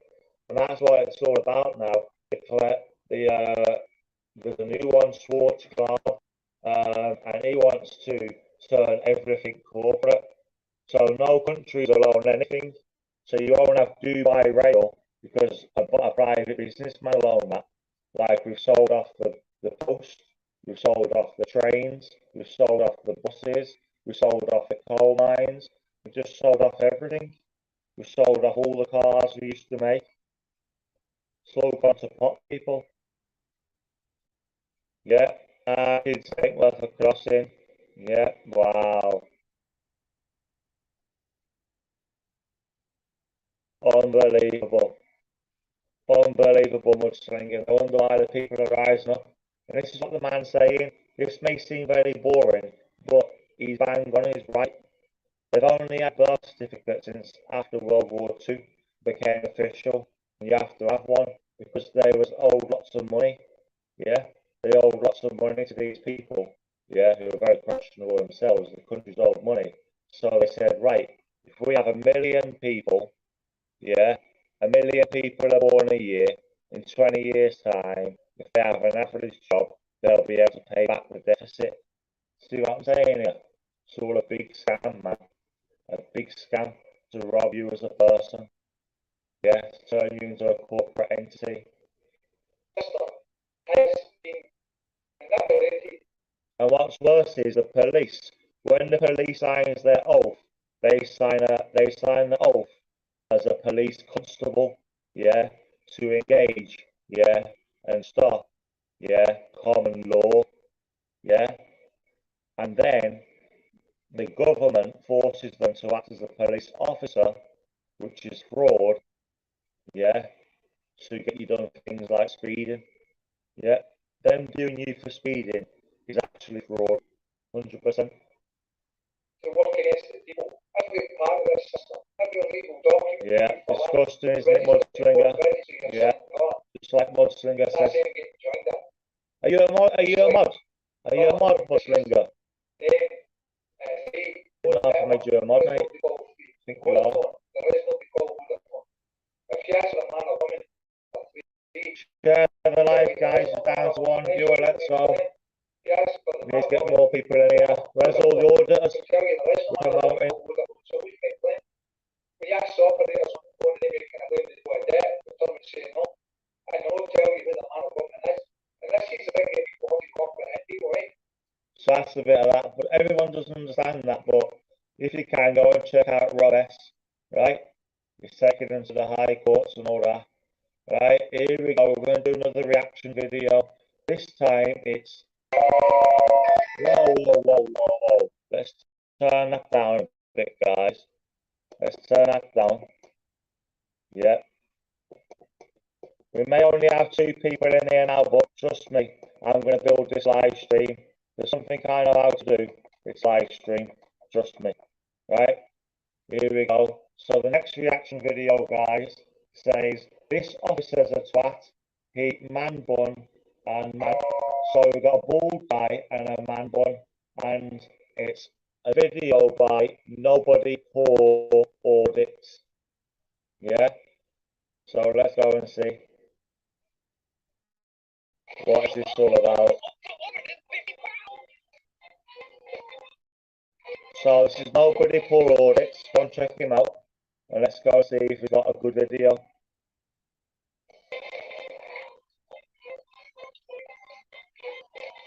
And that's what it's all about now. There's a new one, Schwarzkopf, and he wants to turn everything corporate. So no countries will own anything. So you won't have Dubai Rail because a private businessman will own that. Like we've sold off the post, we've sold off the trains, we've sold off the buses, we've sold off the coal mines, we've just sold off everything. We've sold off all the cars we used to make. Slow on to pot people. Yeah, kids ain't worth a crossing. Yeah, wow. Unbelievable. Unbelievable mudslinging. I wonder why the people are rising up. And this is what the man's saying. This may seem very boring, but he's bang on, he's right. They've only had birth certificates since after World War II became official. And you have to have one because they was owed lots of money. Yeah, they owed lots of money to these people. Yeah, who were very questionable themselves. The country's owed money. So they said, right, if we have 1,000,000 people, yeah, 1,000,000 people are born a year. In 20 years' time, if they have an average job, they'll be able to pay back the deficit. See what I'm saying here? It's all a big scam, man. A big scam to rob you as a person. Yeah, to turn you into a corporate entity. And what's worse is the police. When the police signs their oath, they sign the oath as a police constable, yeah, to engage, yeah, and stop, yeah, common law, yeah, and then the government forces them to act as a police officer, which is fraud, yeah, to get you done for things like speeding, yeah, them doing you for speeding is actually fraud, 100%. To work against the people. Every part of this system, every legal document. Yeah, disgusting, isn't it, Mudslinger? Yeah, just like Mudslinger says. Are you a mod? Are you a mod? Are you a mod, Mudslinger? Well, I've made you a mod, mate. I think we are. Share the live, guys. We're down to one viewer. Let's go. We need to get more people in here. Where's all the auditors? We're promoting. We asked operators what they can do to do a debt, but some would say no. I know tell you who the man of government is. And this is a big people corporate people, right? So that's a bit of that, but everyone doesn't understand that. But if you can, go and check out Rob S, right? He's taking them to the high courts and all that. Right, here we go. We're going to do another reaction video. This time it's... Whoa. Let's turn that down a bit, guys. Let's turn that down. Yeah. We may only have 2 people in here now, but trust me, I'm going to build this live stream. There's something I know how to do. It's live stream. Trust me. Right? Here we go. So the next reaction video, guys, says, this officer's a twat. He man bun and man. So we've got a bald guy and a man bun. And it's a video by Nobody Poor Audits. Yeah? So let's go and see. What is this all about? So this is Nobody Poor Audits. Go and check him out. And let's go and see if he's got a good video.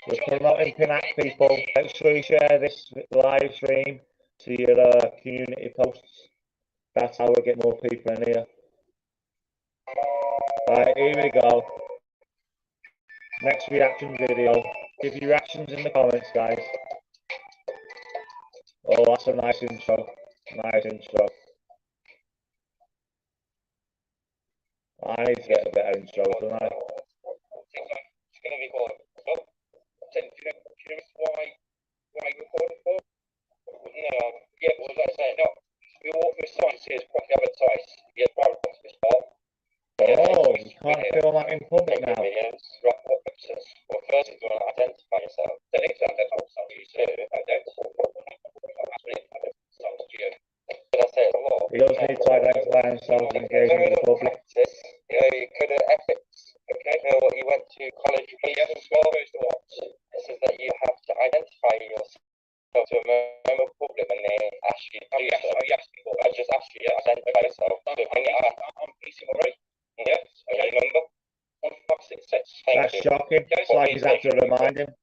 We're promoting Pinac, people. Make sure you share this live stream to your community posts. That's how we get more people in here. Right, here we go. Next reaction video. Give your reactions in the comments, guys. Oh, that's a nice intro. Nice intro. I need to get a better intro, don't I? It's going to be called. Do you know why you recorded for? No, yeah, well, as I say, no. We're starting to see us properly advertised. Yeah, private box this part. Oh, you can't film that in public now. Well, first, you want to identify yourself. Then it's identify yourself. college videos as well. It says that you have to identify yourself to a member of the public when they ask you. Oh, yes, I just asked you to identify yourself. So when you are, I'm PC already. Yeah, so you remember? 1566. That's shocking. It's like he's had to remind him.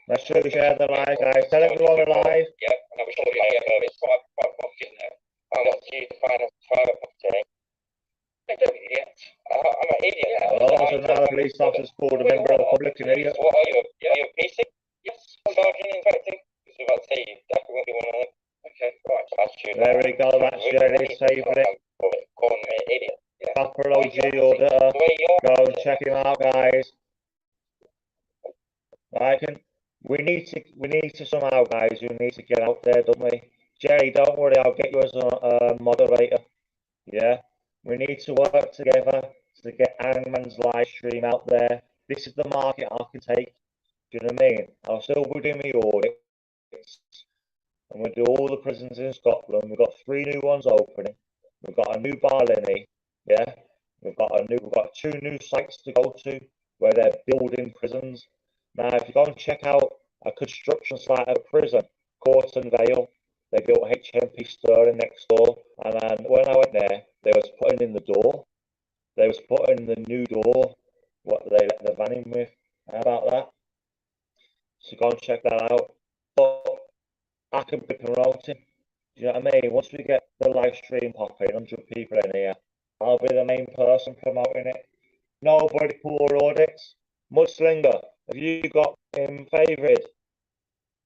Let's show share the live, guys. Tell everyone we're live. Yeah, and I was sure it's private property, isn't it? I want you to find a private property. I don't idiot. I'm an idiot. Oh, so now the police officer's called a member of the public an idiot. What are you? Are you a PC? Yes. Sergeant inspecting? Because we're about to say you definitely won't be one of them. Okay, right. That's true. There we go. That's Jerry's favourite. Calling me an idiot. Proper OG auditor. Go and check him out, guys. We need to somehow, guys. We need to get out there, don't we? Jerry, don't worry. I'll get you as a moderator. Yeah. We need to work together to get Hangman's live stream out there. This is the market I can take. Do you know what I mean? I'll still be doing my audits. I'm going to do all the prisons in Scotland. We've got 3 new ones opening. We've got a new Barlinnie. Yeah. We've got 2 new sites to go to where they're building prisons. Now, if you go and check out a construction site of a prison, Corton Vale, they built HMP Stirling next door. And then when I went there, they was putting in the door. They was putting the new door, what they let the van in with. How about that? So go and check that out. But I can be promoting. Do you know what I mean? Once we get the live stream popping, 100 people in here, I'll be the main person promoting it. Nobody poor audits. Mudslinger, have you got him favoured?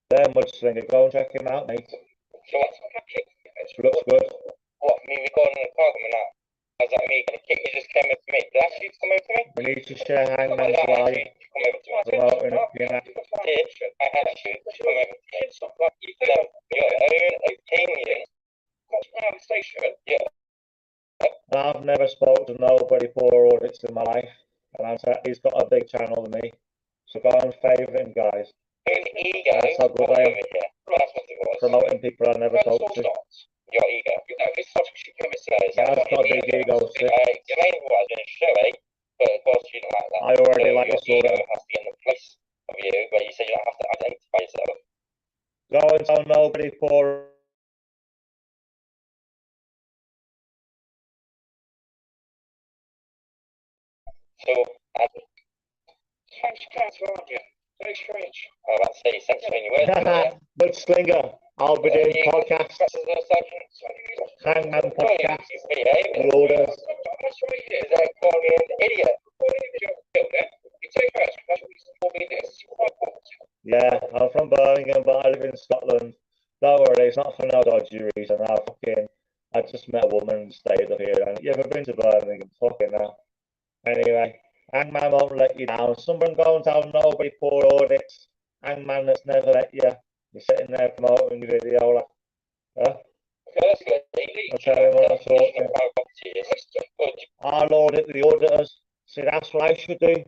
There, Mudslinger, go and check him out, mate. So what's happening? Looks good. What, me recording the program now? Is that me gonna kick? You just came over to me. Did I ask you to come over to me? We need to share Hangman's live. Promoting it, you know. I asked you to come over to me. You can have your own opinion. Conversation. Yeah. I've never spoken to nobody poor audits in my life. And he's got a big channel than me. So go and favour him, guys. Ego. That's how good I am. That's what it was. Promoting people I never spoke to. Your ego. You know, this is what you come and say. I've got a big ego, too. Your main was in a show, but of course you don't like that. I already like this ego order. has to be in the place of you where you say you don't have to identify yourself. Go and tell nobody poor. So, strange cats around you. Very strange. Oh, that's the censoring your words. Mudslinger, I'll be doing podcasts. Hangman podcast. The orders. That's right here. Is that calling me an idiot? Yeah, I'm from Birmingham, but I live in Scotland. Don't worry, it's not for no dodgy reason. I just met a woman and stayed up here. And you ever been to Birmingham? Fucking hell. Anyway, Hangman won't let you down. Someone go and tell nobody poor audits. Hangman that's never let you. You're sitting there promoting your video. Like, huh? I'll tell you what I'm talking. I'll audit the auditors. See, that's what I should do.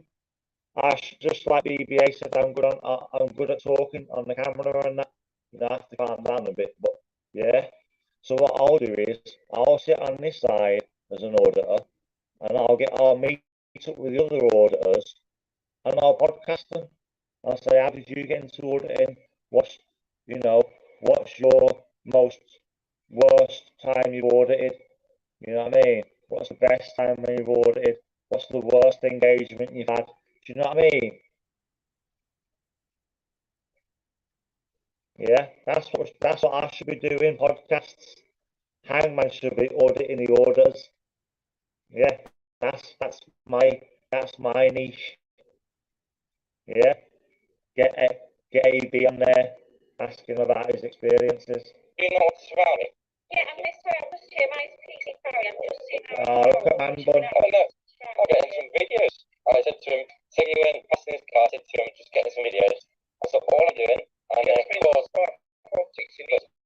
I should, just like BBA said, I'm good at talking on the camera and that. You know, I have to calm down a bit, but yeah. So what I'll do is I'll sit on this side as an auditor, and I'll meet up with the other auditors, and I'll podcast them. I'll say, how did you get into auditing? What's your most worst time you've audited? You know what I mean? What's the best time when you've audited? What's the worst engagement you've had? Do you know what I mean? Yeah, that's what I should be doing. Podcasts. Hangman should be auditing the orders. Yeah, that's my niche. Yeah, get AB on there, ask him about his experiences. You know what's about it? Yeah, I'm just here. My PC Barry. I'm just seeing Oh, look at man bun. Oh, look, I'm getting some videos. I said to him, so you went passing his car, I said to him, just getting some videos. That's all I'm doing. And then, of course,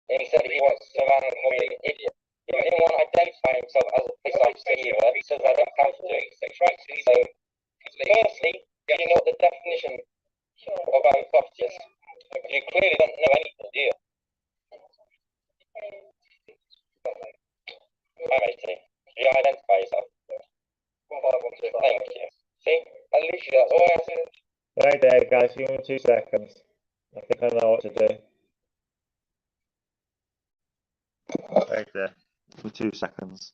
and he said he wants to man call me an idiot. He didn't want to identify himself as a police officer either. He says I don't have to do it. So, firstly, you know what the definition of our property is? You clearly don't know anything, do you? Hi, matey. You identify yourself. Thank you. See, at least that's all I have to. Right there, guys. Give me 2 seconds. I think I know what to do. Right there. For 2 seconds.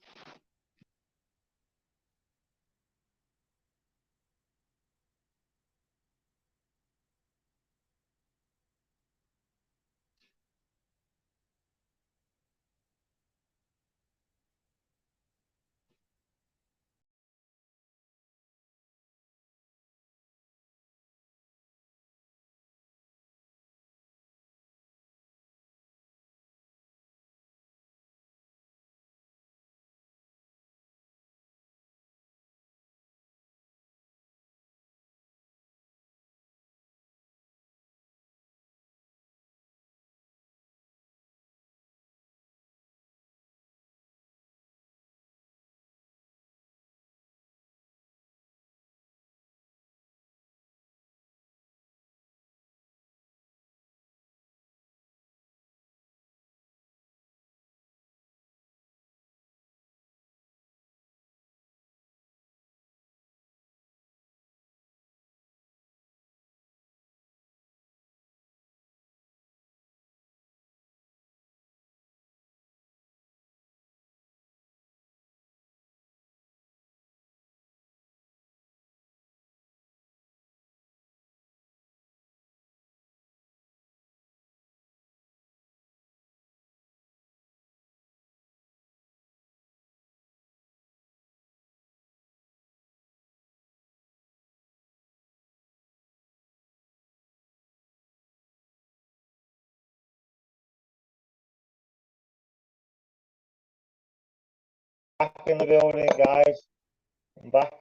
Back in the building, guys. I'm back.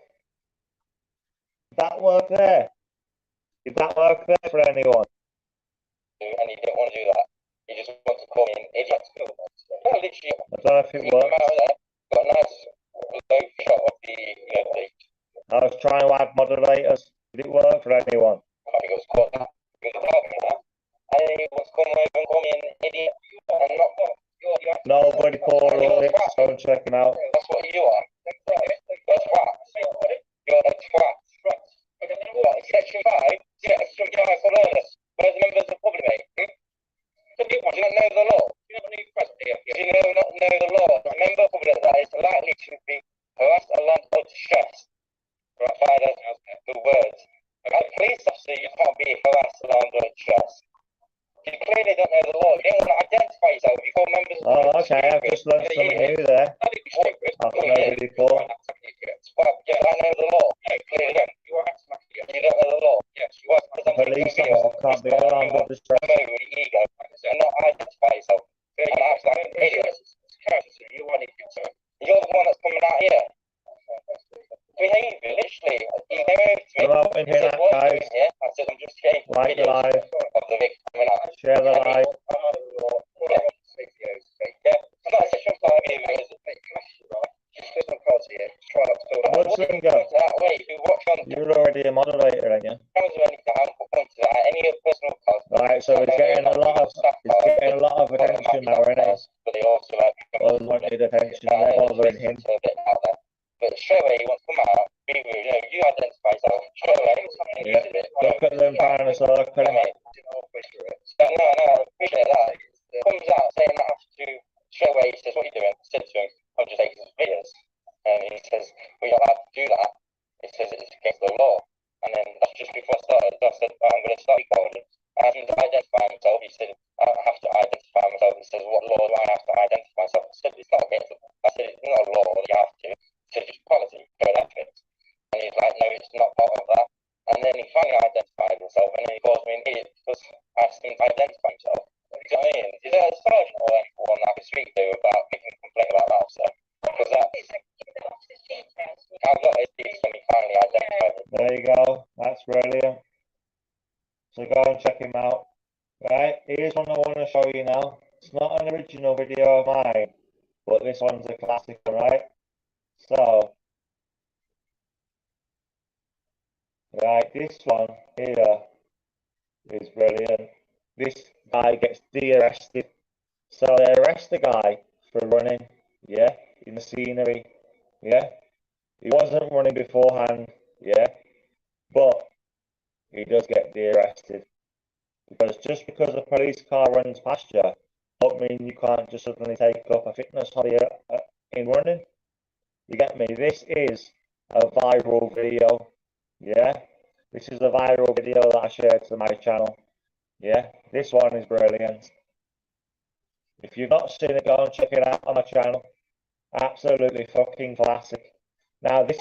Did that work there? Did that work there for anyone? And he didn't want to do that. He just wanted to call me an idiot. No, literally. I don't know if it works. Got a nice low shot of the I was trying to add moderators. Did it work for anyone? I think it was called that. And he was coming over and call me an idiot. And not Nobody called it, so I'm checking out. That's what you are. You're a twat. You're a twat. What, section 5? Yeah, some guy called Ernest. Where's the members of public, mate? Do you not know the law? Do you not know the law? A member of public that is likely to be harassed, alarmed, or distressed. Right, by the words. A police officer, you can't be harassed, alarmed, or distressed. You clearly don't know the law. You don't want to identify yourself. You call members of Oh, okay, I've just learned something new there. I've never before. Well, yeah, I know the law. Yeah, clearly don't. You are you don't know the law. Yes, you are. Police officer can't be alarmed or distressed. Ego and not identify yourself. And act like an idiot. You're the one that's coming out here. Behaviour, literally. He came over to me. Come out and hear that, guys. I said, I'm just getting Like the live. of the Vic coming out. Share the live. Yeah. It's not a section 5 either, is it? Muslim girl. That way, if you watch on You're already a moderator, aren't you? any personal post. Right, so it's getting a lot of attention now, isn't it? But they also like Well, wanted attention, they're bothering him. But straight away, he wants to come out, be rude, you identify yourself, straight away, Yeah. Look at them trying to circle him. No, I appreciate that. He comes out saying that after straight away, he says, what are you doing? I said to him, I'm just taking some videos. And he says, well, you're not allowed to do that. He says it's against the law. And then that's just before I started. I said, I'm going to start recording. I asked him to identify himself. He said, I don't have to identify myself. He says, what law do I have to identify myself? I said, it's not against the law. I said, it's not a law that you have to. He said, it's policy, code ethics. And he's like, no, it's not part of that. And then he finally identified himself, and then he calls me an idiot because I asked him to identify himself. Do you know what I mean? Is there a sergeant or anyone I can speak to about making a complaint about that officer? Because that I've got his deeds when he finally identified him. There you go. That's brilliant. So go and check him out. Right, here's one I want to show you now. It's not an original video of mine, but this one's a classic, right? So, right, this one here is brilliant. This guy gets de-arrested. So they arrest the guy for running, yeah, in the scenery, yeah. He wasn't running beforehand, yeah, but he does get de-arrested. Because just because a police car runs past you, don't mean you can't just suddenly take up a fitness hobby in running. You get me? This is a viral video, yeah? This is a viral video that I shared to my channel, yeah? This one is brilliant. If you've not seen it, go and check it out on my channel. Absolutely fucking classic. Now, this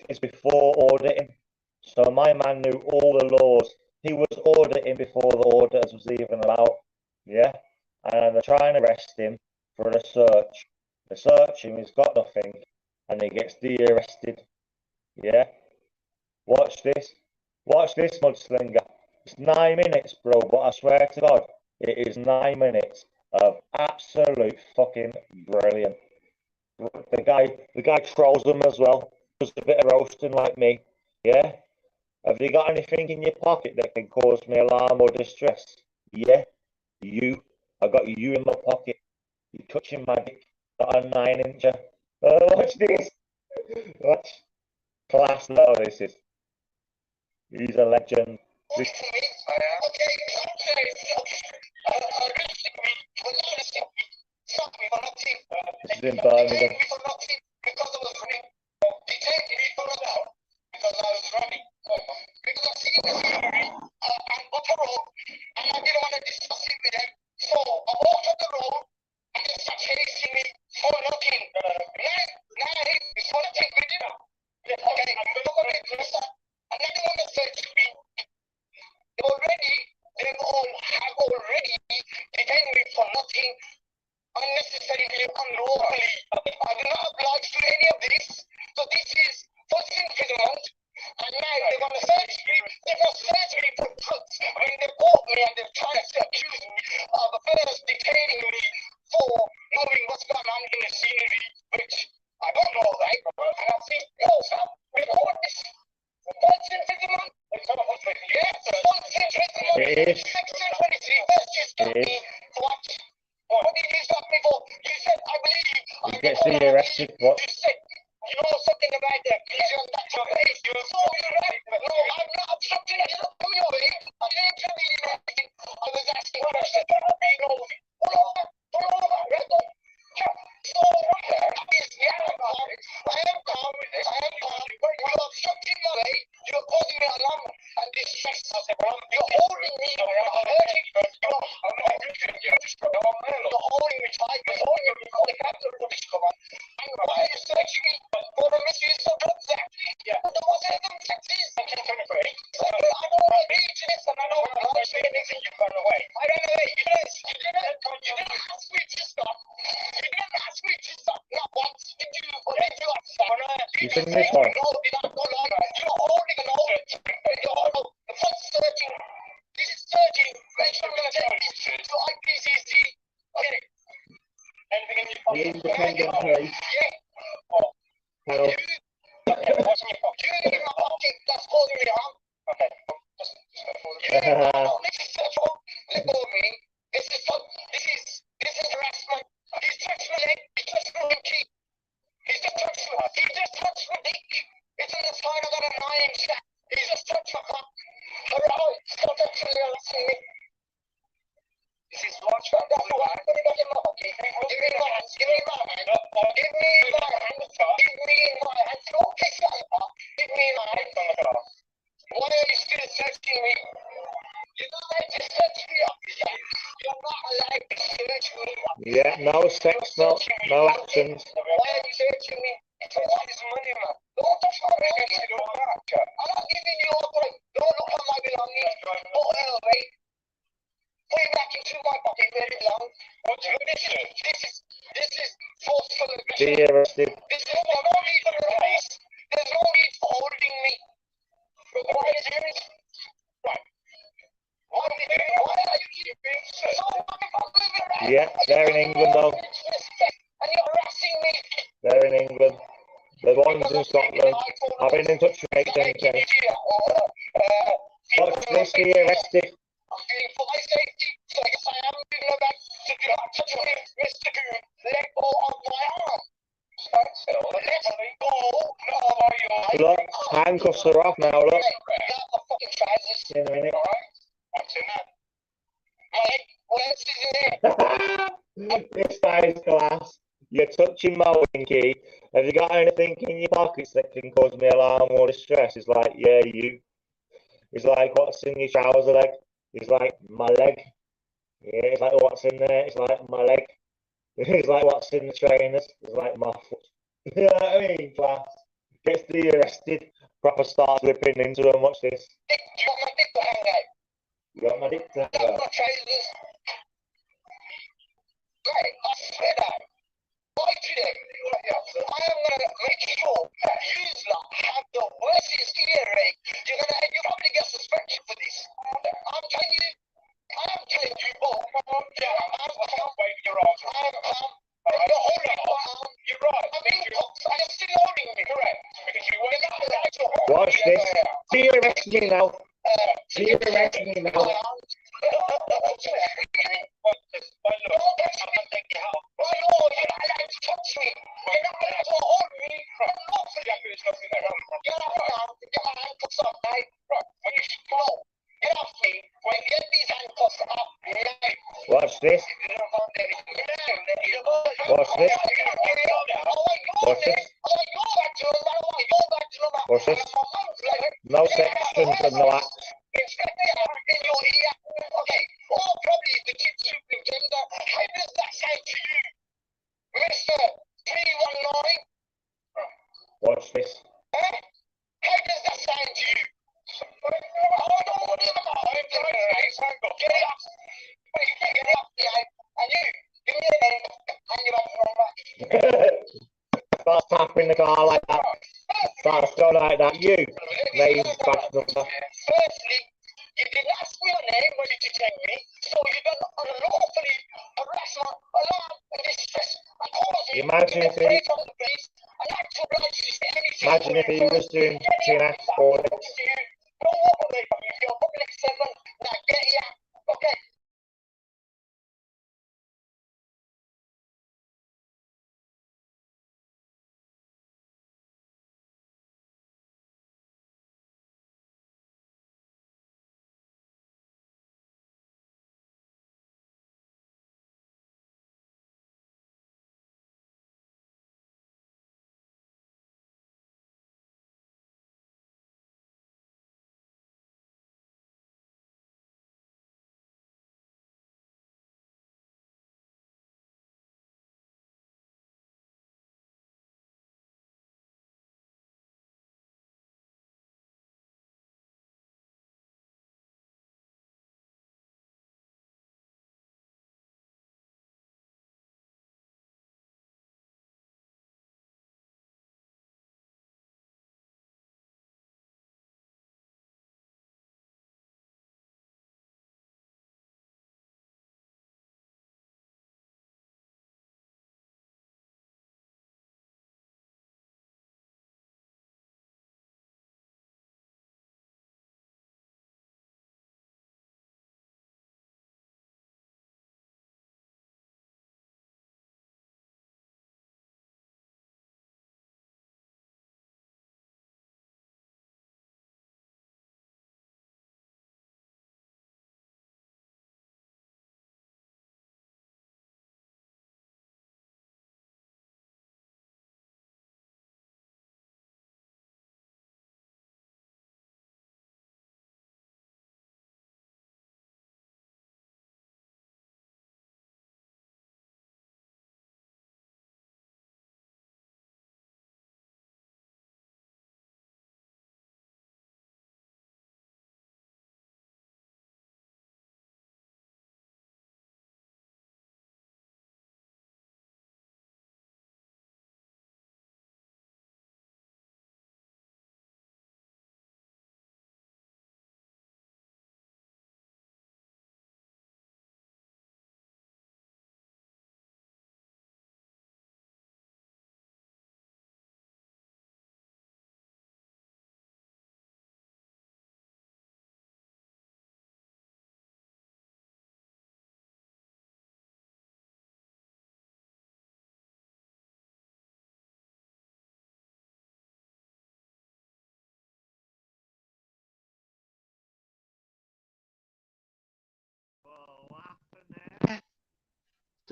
is before auditing. So my man knew all the laws. He was auditing before the auditors was even about, yeah? And they're trying to arrest him for a search. They search him, he's got nothing, and he gets de-arrested, yeah? Watch this. Watch this, mudslinger. It's 9 minutes, bro, but I swear to God, it is 9 minutes of absolute fucking brilliant. The guy trolls them as well. Does a bit of roasting like me, yeah? Have you got anything in your pocket that can cause me alarm or distress? Yeah, you. I got you in my pocket. You're touching my dick. Got a 9-incher. Watch this. Watch. Class now, this is. He's a legend. This is in Birmingham. It is. He gets de-arrested. What? You sing this one? The independent police. Hello. Yeah, no sex, no actions. De-arrested. Yeah, they're in England though. They're in England. The ones in Scotland. I've been in touch with HMK. Watch this, de-arrested. Stand still. Let's go. Look, handcuffs are off now, look. Get the fucking trousers. In a minute. Alright? What's in there? Mate, what else is in there? This guy's class. You're touching my winky. Have you got anything in your pockets that can cause me alarm or distress? He's like, yeah, you. He's like, what's in your trouser leg? He's like, my leg. Yeah, he's like, what's in there? He's like, my leg. He's like, what's in the trainers? He's like, my foot. You know what I mean, class? Gets the arrested. Proper starts whipping into him. Watch this. Dick, do you want my dick to hang out? You got my dick to I've got trousers. Right, I swear that. Why today? I am gonna make sure that you lot have the worstest earache. You probably get suspected for this. I'm telling you, both. Yeah, I'm calm, wave your arms. I'm calm. You're holding on. You're right. I'm being cops. You're still holding me, correct? Because you were not to hold Watch me. this. Do you arrest me now? Do you arrest me now? Watch this. Watch this. Watch this. Watch this. No sections and no acts. Okay, or probably the chief superintendent. How does that sound to you, Mr. 319? Watch this. Huh? How does that sound to you? I don't want to know. Get it up. Wait, get it up, yeah. And you, give me a name and you're up for that. Start tapping the car like that. Start going like that. You, name, badge number. Firstly, you didn't ask me your name when you detained me, so you done unlawfully harassment, alarm, and distress, and cause me Imagine to if be he- afraid of the police, and not to oblige to say anything. Imagine if he was doing TNF audits. Don't walk away from me. If you're a public servant, now get here. Okay.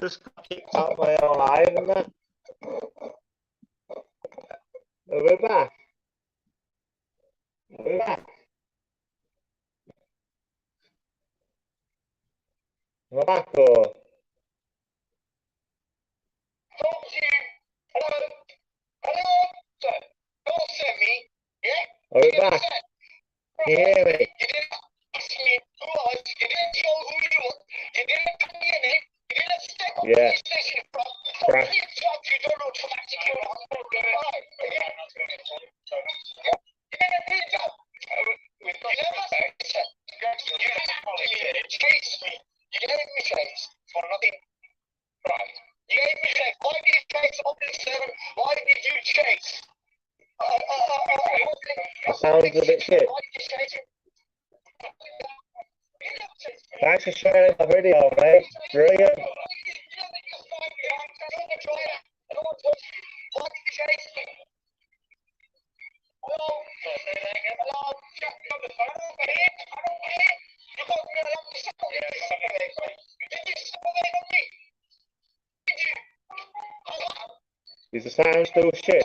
Just got kicked out of my own live and that. We're back. We're back. We're back, or? Told you. Hello. Hello. Don't send me. Yeah? Are we back? Can you hear me? You didn't ask me who I was. You didn't show who you were. You didn't tell me your name. You didn't step up Yeah. the station from. Right. You talk, you don't know traumatic you are. Right. Yeah. You did a good job. You never said. You didn't chase me. You gave me chase for nothing. Right. You gave me chase. Why did you chase up the 7? Why did you chase? That sounds a bit shit. Why did you chase him? Thanks for sharing the video, mate. Brilliant. Is the sound still shit?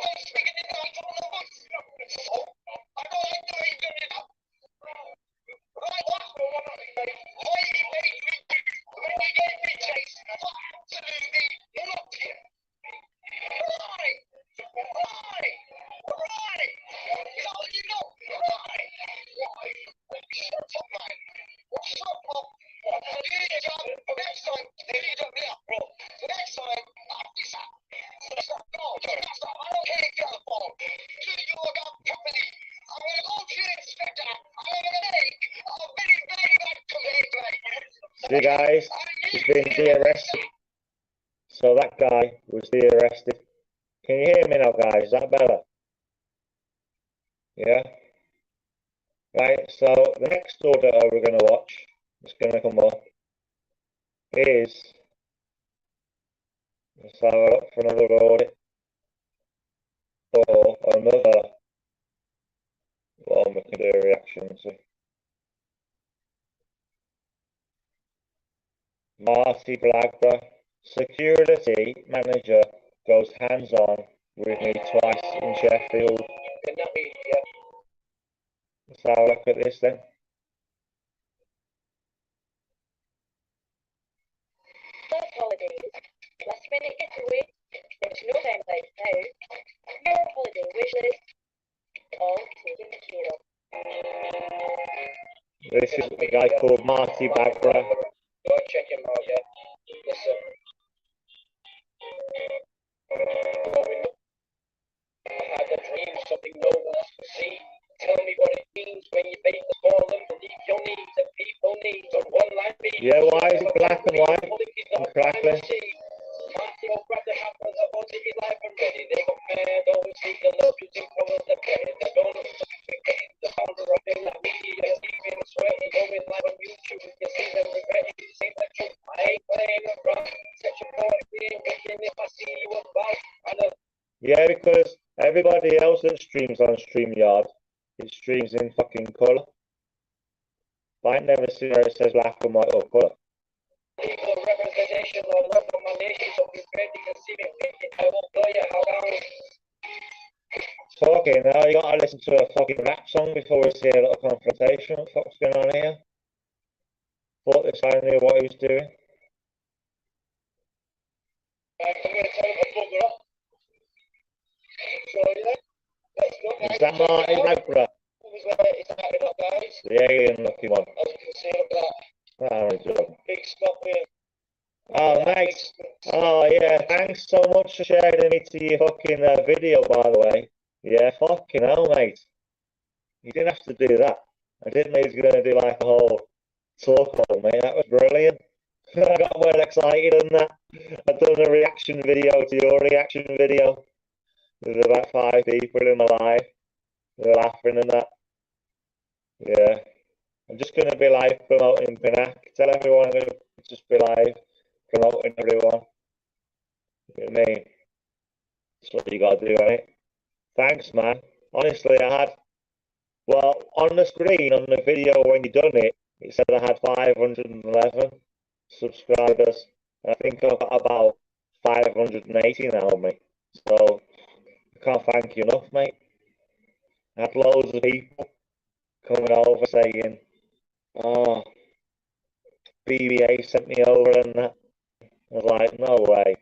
See, guys, he's been de-arrested. So that guy was de-arrested. Can you hear me now, guys? Is that better? Yeah? Right, so the next auditor we're going to watch, it's going to come up, is, let's have a look for another audit, or another one we can do a reaction to. Marty Blagba, security manager, goes hands-on with me twice in Sheffield. Let's have a look at this then. Love holidays. Last minute getaway. There's no time like now. Your holiday wish list. All taken care of. This is a guy called Marty Blagba. Go and check him out, yeah. Listen. I had a dream, something no one else could see. Tell me what it means when you make the call and believe your needs and people needs on one line. Yeah, why is it black and white and crackling? Marty will grab the hammers up onto his life and ready. They got mad, always see the love you think powers the better. They're gonna the founder of the media, even sweating, going live on YouTube. You see them regretting, you see the truth. I ain't playing around. Such a point being wicked if I see you about. I know. Yeah, because everybody else that streams on StreamYard, it streams in fucking colour. I ain't never seen where it says black and white or colour. Equal representation or love for my nation, so be ready to see me wicked. I won't blow you around. Fucking hell, you gotta listen to a fucking rap song before we see a little confrontation. What the fuck's going on here? Thought this guy knew what he was doing. I'm going to tell him to bugger off. So, yeah, let's go, guys. Is that Marty Blagba? Who's started up, guys? The alien looking one. As you can see, look at that. Oh, joke. Big spot there. Oh, mate. Oh, yeah. Thanks so much for sharing me to your fucking video, by the way. Yeah, fucking hell, mate. You didn't have to do that. I didn't know he was going to do like a whole talk on me. That was brilliant. I got well excited on that. I've done a reaction video to your reaction video. There's about 5 people in the live. They're laughing and that. Yeah. I'm just going to be live promoting Pinac. Tell everyone I'm going to just be live promoting everyone. You know what I mean? That's what you got to do, right? Thanks, man. Honestly, I had, well, on the screen, on the video when you done it, it said I had 511 subscribers. I think I've got about 580 now, mate. So I can't thank you enough, mate. I had loads of people coming over saying, "Oh, BBA sent me over," and that. I was like, "No way."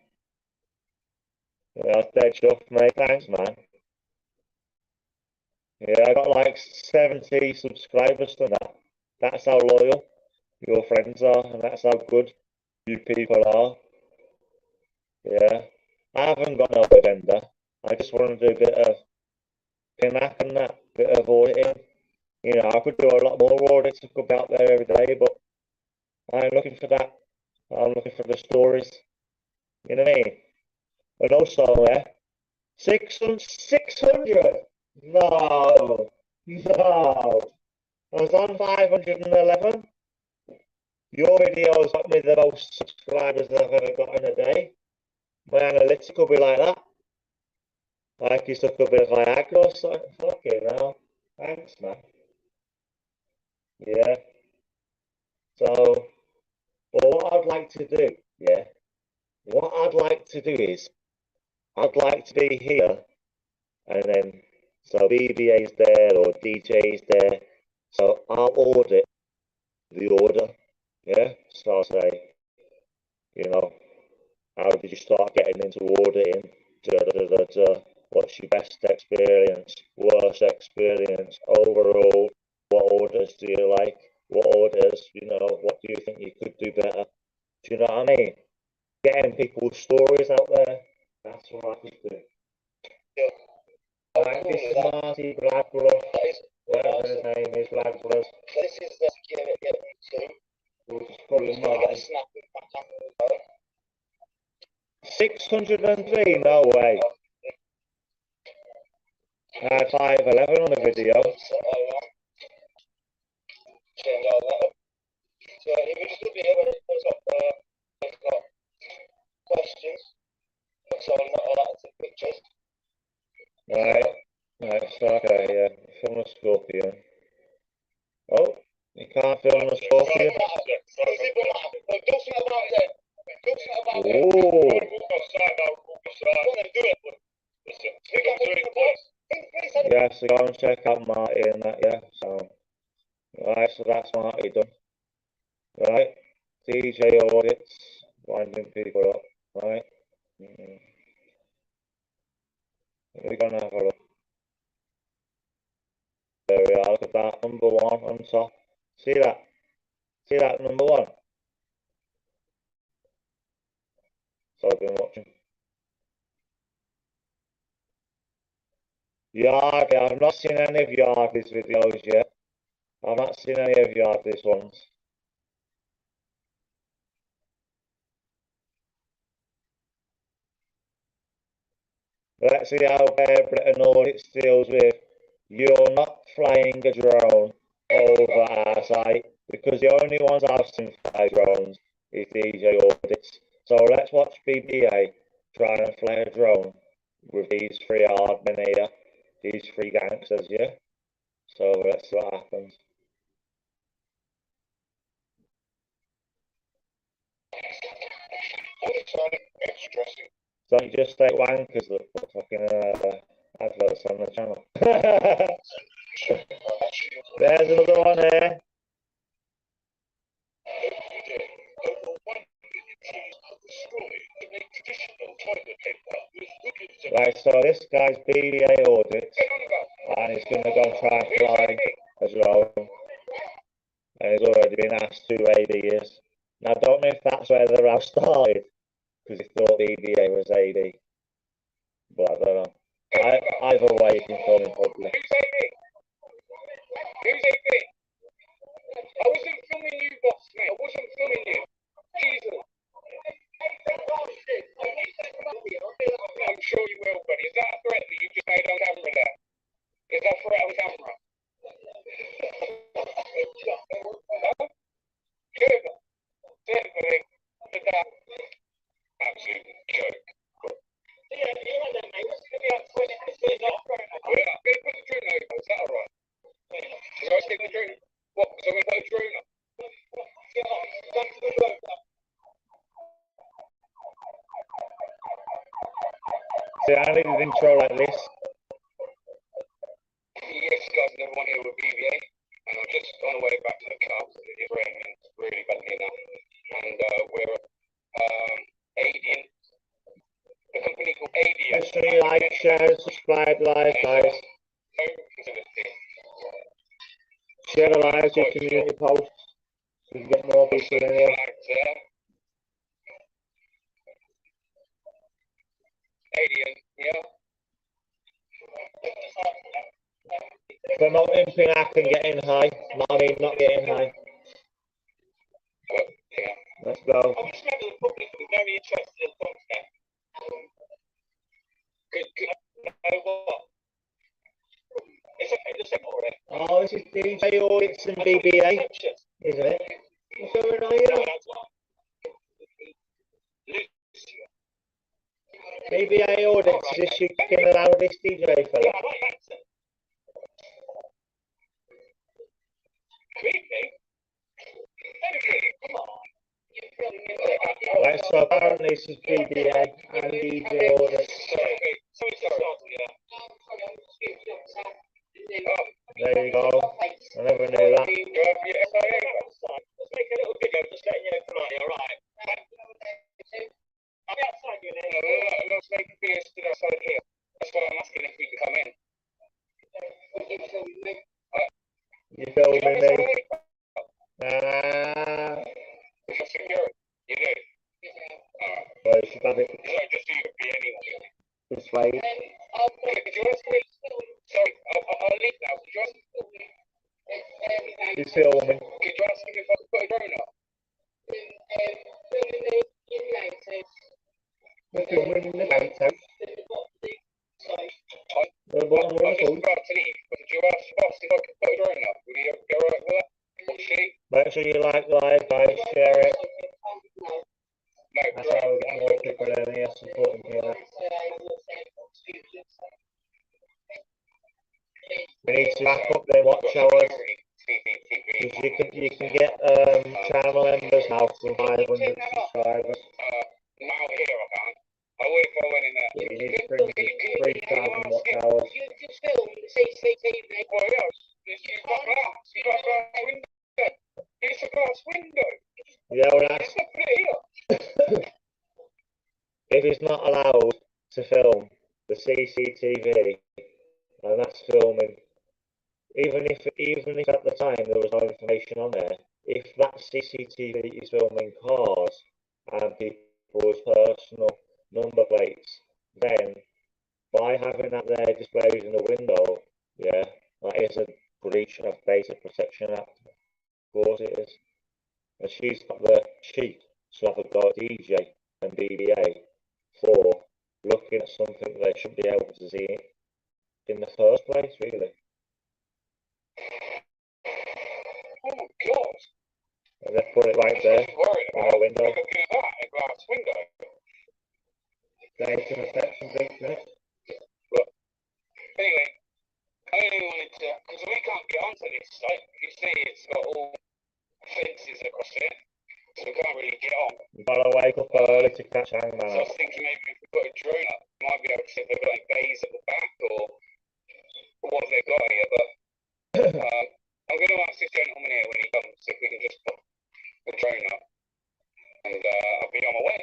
Yeah, I was dead chuffed, mate. Thanks, man. Yeah, I got like 70 subscribers to that. That's how loyal your friends are, and that's how good you people are. Yeah. I haven't got no agenda. I just want to do a bit of pinnack and that, bit of auditing. You know, I could do a lot more audits. I could be out there every day, but I'm looking for that. I'm looking for the stories. You know what I mean? And also, 600, 600? No, no. I was on 511. Your videos got me the most subscribers I've ever got in a day. My analytics could be like that. Like you took a bit of Viagra or something. Fucking hell. Thanks, man. Yeah. So, but what I'd like to do, yeah, what I'd like to do is, I'd like to be here, and then, so BBA's there, or DJ's there, so I'll audit the order, yeah? So I'll say, you know, how did you start getting into auditing? Da, da, da, da, da. What's your best experience, worst experience, overall? What orders do you like? What orders, you know, what do you think you could do better? Do you know what I mean? Getting people's stories out there. That's what I could do. Yeah. Like this is Marty Bradborough. Whatever his name is, Bradborough. This is the security. We'll just call him Marty. 603? No way. I had 511 on the video. So if you just look here when it comes up, I've got questions. So I'm not allowed to pictures. Right. Right, so okay, yeah. Film a scorpion. Oh, you can't film a scorpion. Oh. Yeah, so go and check out Marty and that, yeah. So, right, so that's Marty done. Right, DJ audits, winding people up, right? We're gonna have a look. There we are, look at that, number one on top. See that? See that number one? So I've been watching. Yardy, I've not seen any of Yardy's videos yet. I've not seen any of Yardy's ones. Let's see how Bear Britain audits deals with you're not flying a drone over our site, because the only ones I've seen fly drones is DJ audits. So let's watch BBA try and fly a drone with these three hard men here, these three gangsters, yeah? So let's see what happens. So you just take wankers that put fucking adverts on the channel. There's another one here. Right, so this guy's BBA audits, and he's going to go and try and fly a drone, and he's already been asked 2 ADs. Now, I don't know if that's where the row started, because he thought BBA was AD, but I don't know. Either way, you can film in public. Who's AD? I wasn't filming you, boss, mate. I wasn't filming you. Jesus. I'm sure you will, buddy. Is that a threat that you just made on camera there? Is that a threat on camera? Good. Good, buddy. Look at that. Absolute joke. Yeah, you're on there, mate. What's going to be up? We're going to put the drone over. Is that alright? Should I stick the drone? What? So I'm going to put a drone up? did an intro like this. Yes, guys, everyone here with BBA, and I'm just on the way back to the car because it is raining really badly now. And we're Adian, a company called Adian. Make sure you like, share, and subscribe live, guys. Share the live to your community posts. We can get more people in here. Adian, yeah. Promoting Pinnack and getting high. I mean, not getting high. Yeah. Let's go. I'm just making the public very interested in things now. Could know what? It's okay, just say more. Oh, this is DJ Audits and BBA, isn't it? What's going on here? BBA Audits, is this you can allow this DJ fella? Right, so apparently this is BBA and DJ Audits. There you go. I never knew that. Let's make a little video just letting you know tonight, alright? I'll be outside you now. Let's make a video stood outside here. That's why I'm asking if we can come in. You filming me? You do? Well, you should have it Just so you can be anyone. this way. Could you ask me? Sorry, I'll leave now. Could you ask me? He's filming. Could you ask me if I could put a drone up? We're filming in the lighthouse. The bottom of I was the just post. about to leave, but could you ask boss if I could put a drone up? Would he be alright with that? Or she? Make sure you like live, guys, share it. No, That's how we get more people in here supporting here. We need to back up their watch hours. You can get channel members now from 500 subscribers. Now here I can't. I would if I went in there. You need to bring 3,000 watch hours. You film CCTV. Well, yeah, you've got glass. You've got a glass window. It's a glass window. Yeah, well, that's, It's not put it here. if it's not allowed to film the CCTV, and that's filming, even if at the time there was no information on there, if that CCTV is filming cars and people's personal number plates, then by having that there displayed in the window, yeah, that is a breach of Data Protection Act. Of course it is. And she's got the cheek to have a go at DJ and BBA for looking at something they should be able to see in the first place, really. Oh my god. And they put it right there I'm worried in about our window. looking at that, a glass window. Data protection breach, isn't it? But anyway, I only wanted to, because we can't get onto this site. You see, it's got all fences across it, so we can't really get on. You've got to wake up early to catch So I Hangman. was thinking maybe if we put a drone up, we might be able to see if they've got any bays at the back or what have they got here. But I'm going to ask this gentleman here when he comes if we can just put the drone up, and I'll be on my way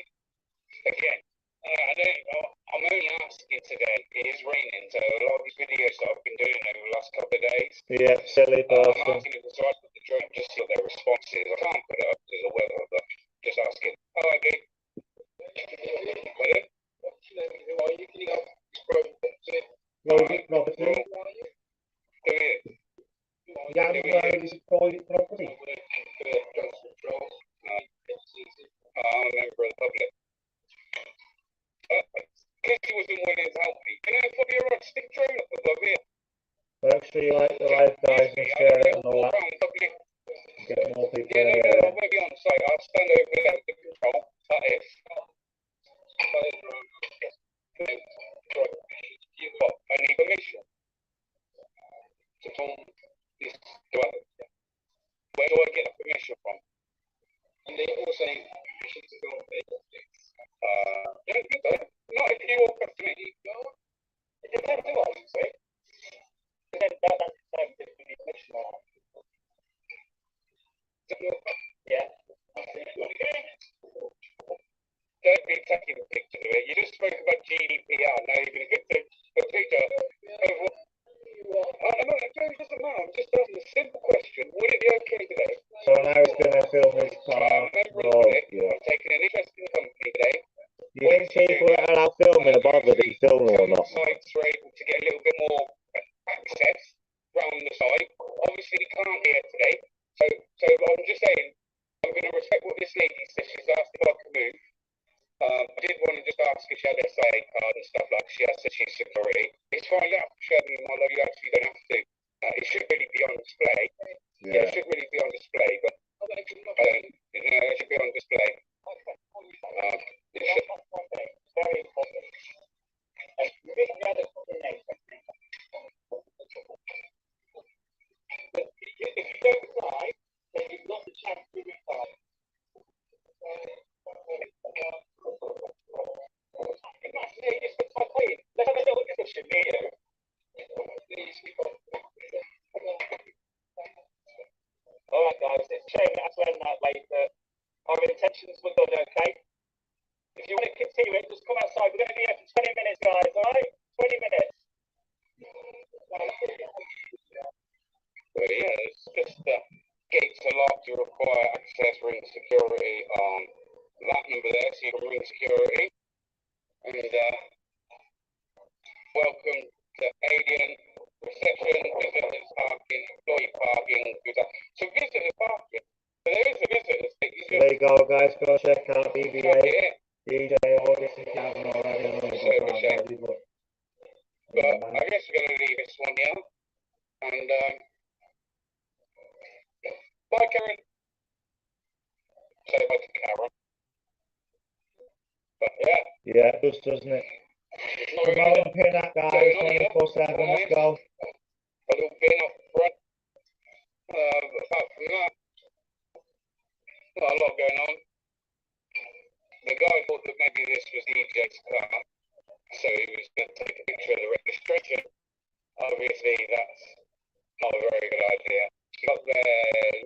again. I'm only asking today. It is raining, so a lot of these videos that I've been doing over the last couple of days. Yeah, silly I'm person. asking if it's right to put the drone just see what their response is. I can't put it up because of the weather, but just asking. Oh, I do. Pardon? Robert, Who are you? yeah, it's private property. I'm a member of the public. Casey wasn't willing to help me. Can I put your stick drone up above here? Make sure you like the live, guys, and share it and all that. Get more people Yeah, in no, here. I won't be on site. I'll stand over there with the control. That is. What? I need permission to film this. Where do I get the permission from? And they also need permission to film it. Not if you walk up to me. tend to obviously. That's the same thing with the mission. Yeah. Don't be taking a picture of it. You just spoke about GDPR. Now you're going to get a picture of what. It doesn't matter. I'm just asking a simple question. Would it be okay today? So now he's going to film his car. I'm taking an interest in the company today. You think people that are out filming are bothered if you film them or not? Sites are able to get a little bit more access around the site. Obviously, we can't hear today. So I'm just saying, I'm going to respect what this lady said. She's asked if I can move. I did want to just ask if she had a SA card and stuff like she has said she's security. It's fine, let her show me, my love, you actually don't have to. It should really be on display. Yeah, it should really be on display, but it should be on display. It should. Very important. If you don't reply, then you've got the chance to reply. Let's have a little discussion here. Alright guys, it's a shame that I to end that way, but our intentions were good, okay? If you want to continue it, just come outside. We're going to be here for 20 minutes, guys, alright? 20 minutes. Well, yeah, it's just gates are locked. You require access ring security on that number there, so you can ring security. And welcome to Alien reception, visitors parking, employee parking. So visitor parking. So there is a visitor. There you go, guys. Go check out BBA. DJ Auditors if you haven't already. But I guess we're going to leave this one here. And bye, Karen. Say bye to Karen. But yeah. Yeah, it does, doesn't it? Come on, pin that, guys. 24/7. Let's go. A little bin up front. Apart from that, not a lot going on. The guy thought that maybe this was DJ's car, so he was going to take a picture of the registration. Obviously, that's not a very good idea. Got the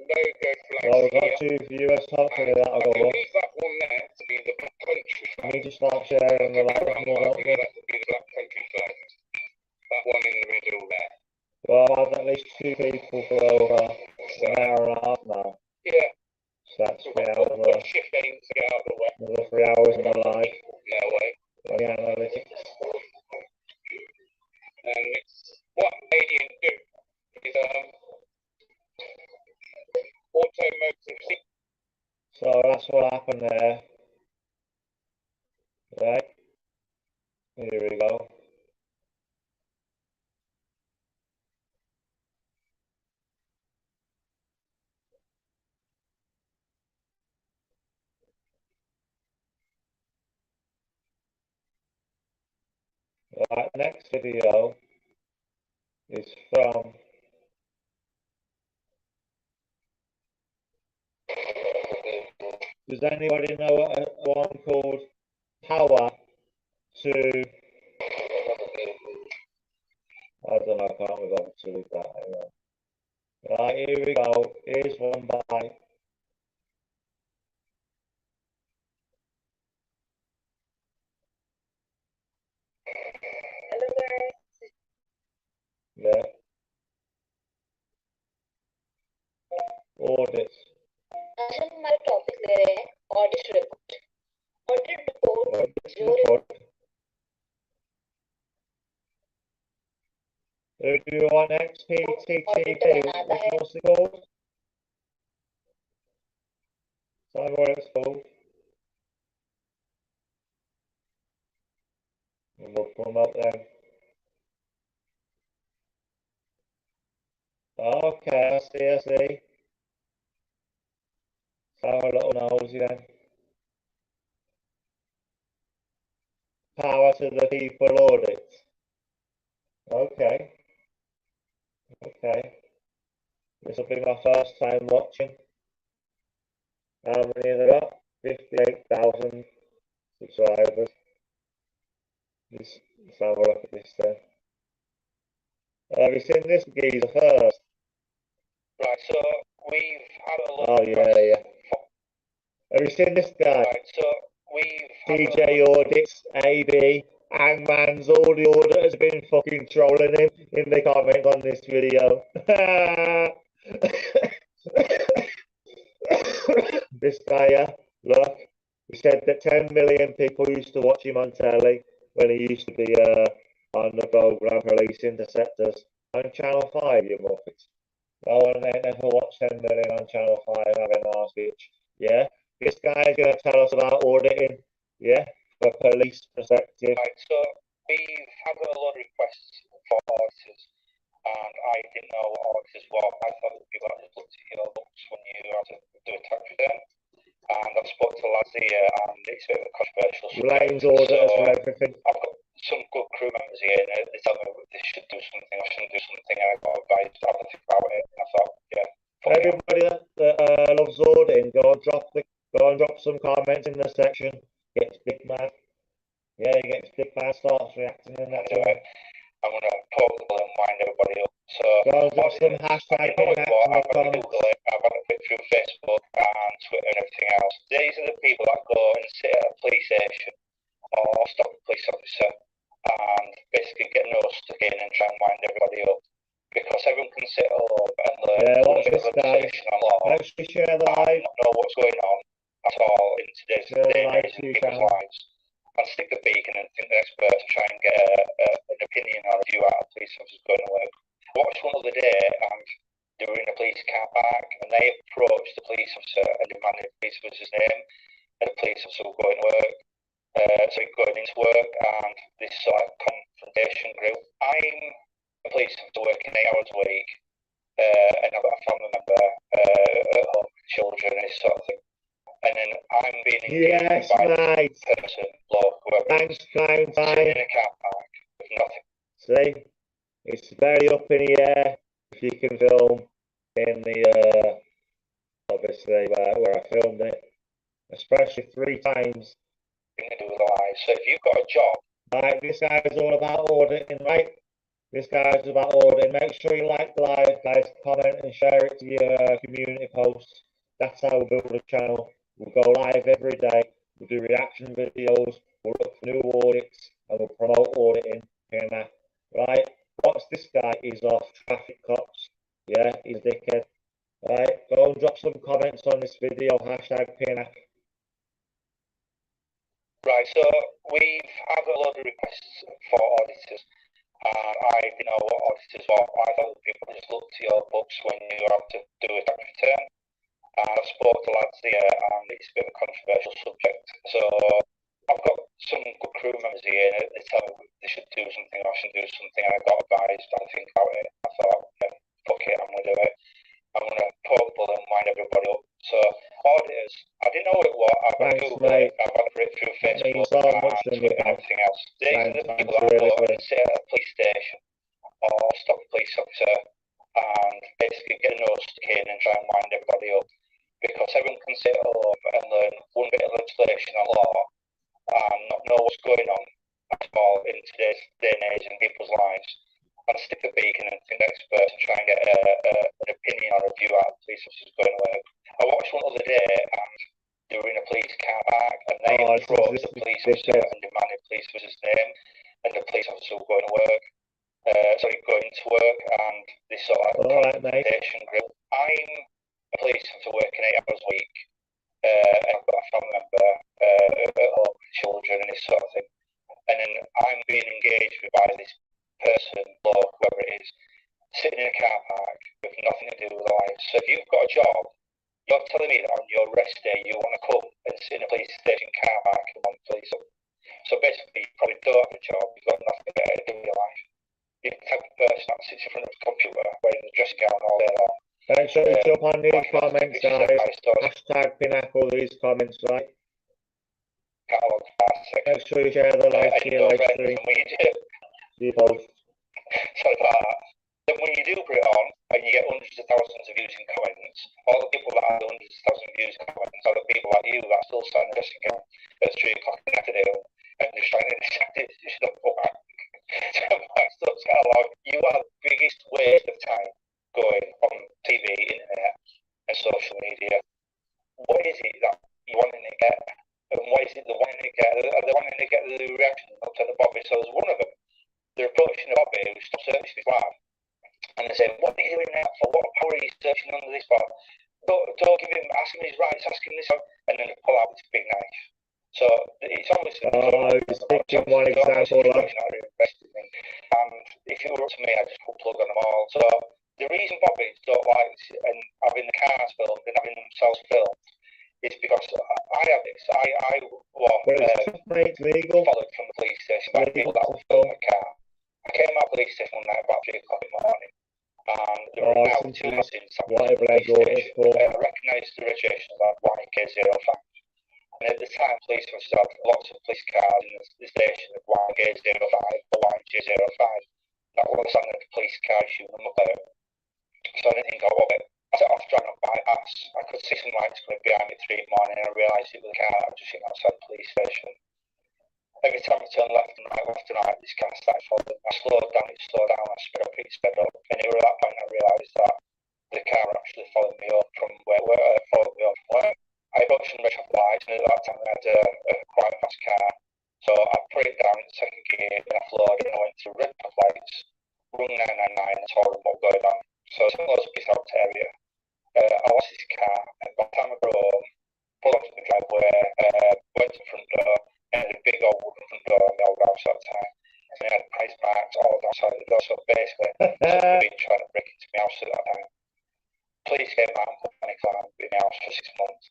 logo flag. Well, we've got two viewers, hopefully that'll go up. Leave that one there to be the Black Country flag. Can you just start sharing the live more up there? That would be the Black Country flag. That one in the middle there. Well, I've had at least two people for over an hour and a half now. Yeah. So that's 3 hours. Shifting to get out of the way. Another 3 hours in my life. No way. On the analytics. And it's what Alien do is automotive seat. So that's what happened there. Right. Here we go. Right, next video is from does anybody know one called Power to I don't know, I can't remember to read that anyway. Right, here we go. Here's one by Hello guys. yeah. Audits. आज हम हमारा topic ले रहे हैं audit report. Audit report जो Who do you want XPTTP? What's it called? Tell me what it's called. And we'll come up then. Okay, I see. Sound a little nosy then. Power to the people audit. Okay. This will be my first time watching. How many have they got? 58,000 subscribers. Let's have a look at this then. Have you seen this geezer first? Right, so we've had a lot Oh, yeah. Have you seen this guy? Right, so we've had DJ Audits, AB, Hangman's, all the auditors have been fucking trolling him in the comment on this video. This guy, yeah, look, he said that 10 million people used to watch him on telly when he used to be on the program Police Interceptors on Channel 5, you muppets. No one ever watched 10 million on Channel 5 having our speech. Yeah, this guy's going to tell us about auditing, yeah, from a police perspective. Right, so we've had a lot of requests for auditors, and I didn't know what auditors were. I thought it would be like looked at your books when you had to do a tax return. And I've spoken to the lads here, and it's a bit of a controversial subject. Blames auditors for everything. I've got some good crew members here, and they tell me they should do something, I shouldn't do something, and I got advice to have a think about it. And I thought, yeah. Everybody that loves auditing, go and drop some comments in the section. Gets big mad. Yeah, he gets big mad, starts reacting and that's anyway, I'm gonna poke the ball and wind everybody up. So go and drop some hashtag in the comments. I've had a bit through Facebook and Twitter and everything else. These are the people that go and sit at a police station or stop a police officer and basically get nose stuck in and try and wind everybody up. Because everyone can sit up and learn watch this guy. Actually share the live. Not know what's going on at all in today's day and age in people's lives. And stick the beacon and think the expert to try and get an opinion or a view out of police officers going to work. I watched one other day and they were in a police car park and they approached the police officer and demanded the police officer's name, and the police officer was going to work. Going into work, and this sort of confrontation grew. I'm a police officer working 8 hours a week, and I've got a family member at home, children, and this sort of thing. And then I'm being engaged by a person, bloke, whoever. Thanks, sitting in a car park with nothing. See, it's very up in the air. If you can film in the obviously where I filmed it, especially 3 times. To do with the lives. So if you've got a job, right, this guy's all about auditing, right? This guy's about auditing. Make sure you like the live, guys. Comment and share it to your community posts. That's how we build a channel. We'll go live every day. We'll do reaction videos. We'll look for new audits and we'll promote auditing. Right? What's this guy? He's off traffic cops. Yeah, he's a dickhead. Right? Go and drop some comments on this video. Hashtag Pinnack. Right, so we've had a lot of requests for auditors, and I didn't know what auditors were. I thought people just looked to your books when you have to do a tax return. And I've spoken to lads here, and it's a bit of a controversial subject. So I've got some good crew members here, and they tell me they should do something, I should do something, and I got advised to think about it. I thought, yeah, fuck it, I'm gonna do it. I'm gonna poke the and wind everybody up. So auditors, I didn't know what it was. I've had Google it, I've had it through Facebook and everything else. These are the people that go and sit at a police station or stop a police officer and basically get a nose stuck in and try and wind everybody up. Because everyone can sit up and learn one bit of legislation or law and not know what's going on at all in today's day and age in people's lives, and stick the beacon and think experts and try and get an opinion or a view out of police officers going to work. I watched one other day and they were in a police car park and they approached the police officer and demanded the police officer's name, and the police officer was going to work. Going to work, and this sort of confrontation grew. I'm a police officer working 8 hours a week, and I've got a family member at home with children and this sort of thing. And then I'm being engaged by this person, bloke, whoever it is, sitting in a car park with nothing to do with life. So if you've got a job, you're telling me that on your rest day you want to come and sit in a police station car park and want police up. So basically, you probably don't have a job, you've got nothing better to do with your life. You're the type of person that sits in front of a computer wearing a dressing gown all day long. Make sure you jump on these comments, guys. Hashtag Pinnacle these comments, right? Make sure you share the live stream. You post. Sorry about that. Then when you do put it on and you get hundreds of thousands of views and comments, all the people that have hundreds of thousands of views and comments are the people like you that still stand in the dressing gown at 3 o'clock in the afternoon and just trying to decide it's not back. Stuff's catalogue. You are the biggest waste of time going on TV, internet, and social media. What is it that you wanting to get? And what is it they're wanting to get? Are they wanting to get the reaction up to the Bobby? So there's one of them. They're approaching the Bobby who stopped searching his wife. And they say, what are you doing that for? What power are you searching under this for? Don't give him, ask him his rights, ask him this. And then they pull out this big knife. So it's obviously. Just picking one example. And if it were up to me, I'd just put plug on them all. So the reason Bobbies don't like and having the cars filmed and having themselves filmed is because I have this. I legal. Followed from the police station by people that would film my car. I came out of the police station one night about 3 o'clock in the morning. And there were now 2 lads inside whatever I go for. I recognised the registration of that YK05. And at the time, police officers had lots of police cars in the station of YK05 or YJ05. That was on the police car issue number plate. So I didn't think I was it. I set off trying to bypass. I could see some lights coming behind me at 3 in the morning and I realised it was a car that was just sitting outside the police station. Every time I turned left and right, this car started following. I slowed down, it slowed down, I sped up, it sped up. And it was at that point I realised that the car actually followed me up from where I approached some red traffic lights, and at that time I had a quite fast car. So I put it down in second gear, and I floored it, and I went through red traffic lights, rung 999 and told them what was going on. So it's one of those pissed out area. I lost this car, and by the time I got home, pulled up to the driveway, went to the front door, and had a big old wooden front door in the old house at the time. And I had price marks all outside the door, so basically, someone had been trying to break into my house at that time. Police came out and put panic alarm in my house for 6 months.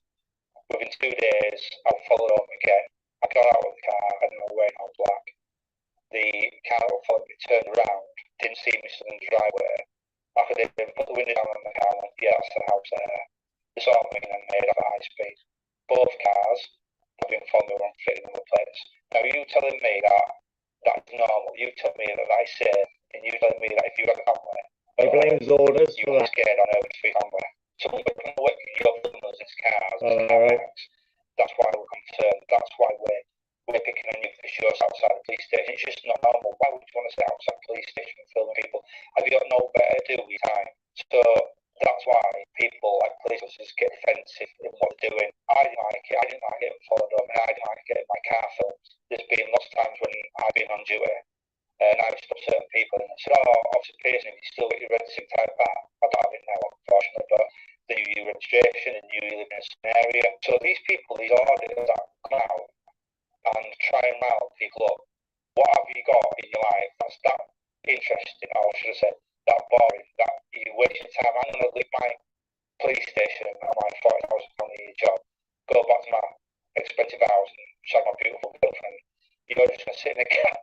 Within 2 days, I followed home again. I got out of the car and I was wearing all black. The car that followed me turned around, didn't see me stood in the driveway. I could even put the window down on the car and went, yeah, that's the house there. They saw me and made off at high speed. Both cars have been following me around fitting number plates. Now, you telling me that that's normal, you tell me that that's safe, and you telling me that if you had a family, he blames orders you were scared on over for your family. So we're going to work your numbers in cars. Right. That's why we're concerned. That's why we're picking on you for sure outside the police station. It's just not normal. Why would you want to sit outside the police station and film people? Have you got no better to do with your time? So that's why people like police officers get defensive in what they're doing. I didn't like it. I didn't like getting followed up, and I didn't like getting my car filmed. There's been lots of times when I've been on duty and I've stopped certain people and said, observation, if you still got your red SIM type back, I don't have it now, unfortunately, but they knew your registration and knew you live in a certain area. So these people, these auditors that come out and try and rile people up, what have you got in your life that's that interesting, or should I say, that boring, that you waste your time? I'm going to leave my police station and my £40,000 a year job, go back to my expensive house and shag my beautiful girlfriend. You're just going to sit in the car.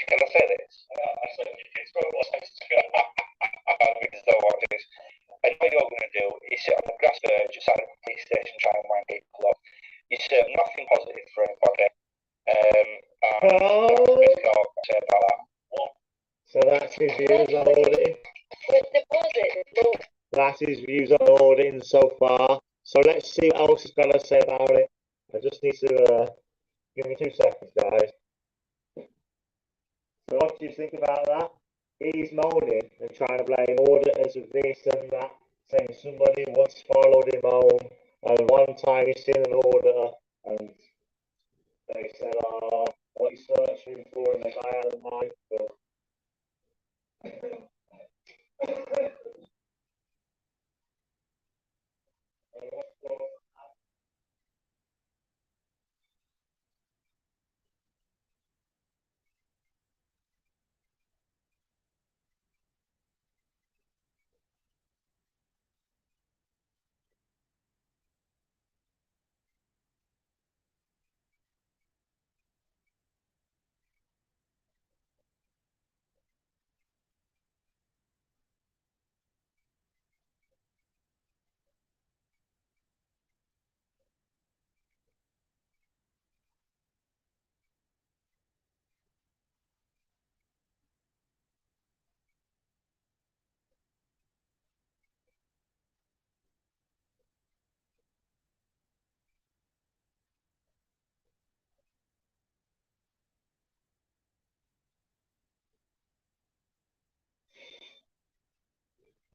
Can I say this? I said it's got more sense to go. Because that's what it is. And what you're going to do is sit on the grass verge outside of the police station trying to wind people up. You serve nothing positive for anybody. That's basically all I say about that. So that's his views on auditing. That's his views on auditing so far. So let's see what else he's got to say about it. I just need to give me 2 seconds, guys. So what do you think about that? He's moaning and trying to blame auditors of this and that, saying somebody once followed him home, and one time he's seen an auditor and they said, what are you searching for? And the guy had a knife.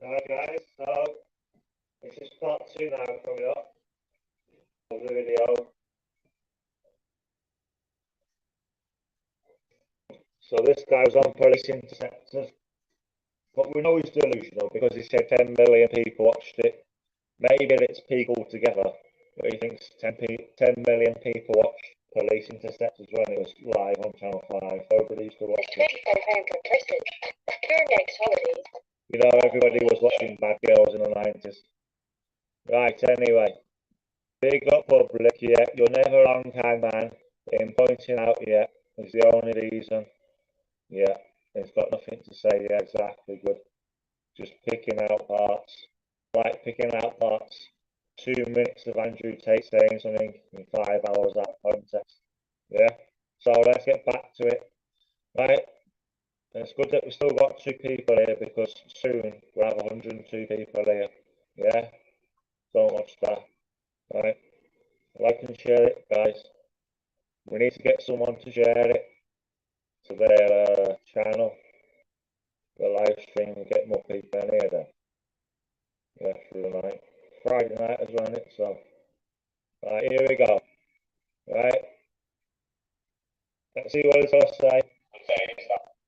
Alright guys, so this is part 2 now coming up of the video. So this guy was on police interceptors, but we know he's delusional because he said 10 million people watched it. Maybe it's peak altogether, but he thinks 10 million people watched police interceptors when it was live on Channel 5. Nobody used to watch it. £25 per person. Your next holidays. You know, everybody was watching Bad Girls in the 90s. Right, anyway. Big up public, yeah. You're never wrong, hangman. In pointing out, yeah, is the only reason. Yeah, it's got nothing to say, yeah, exactly, good. Just picking out parts. Like picking out parts. 2 minutes of Andrew Tate saying something in 5 hours out of context. Yeah, so let's get back to it. Right, it's good that we've still got 2 people here because soon we'll have 102 people here. Yeah, don't watch that. Right, like and share it, guys. We need to get someone to share it to their channel, the live stream, and get more people in here then. Yeah, through the night. Friday night as well, isn't it? So, right, here we go. Right, let's see what it's going to say.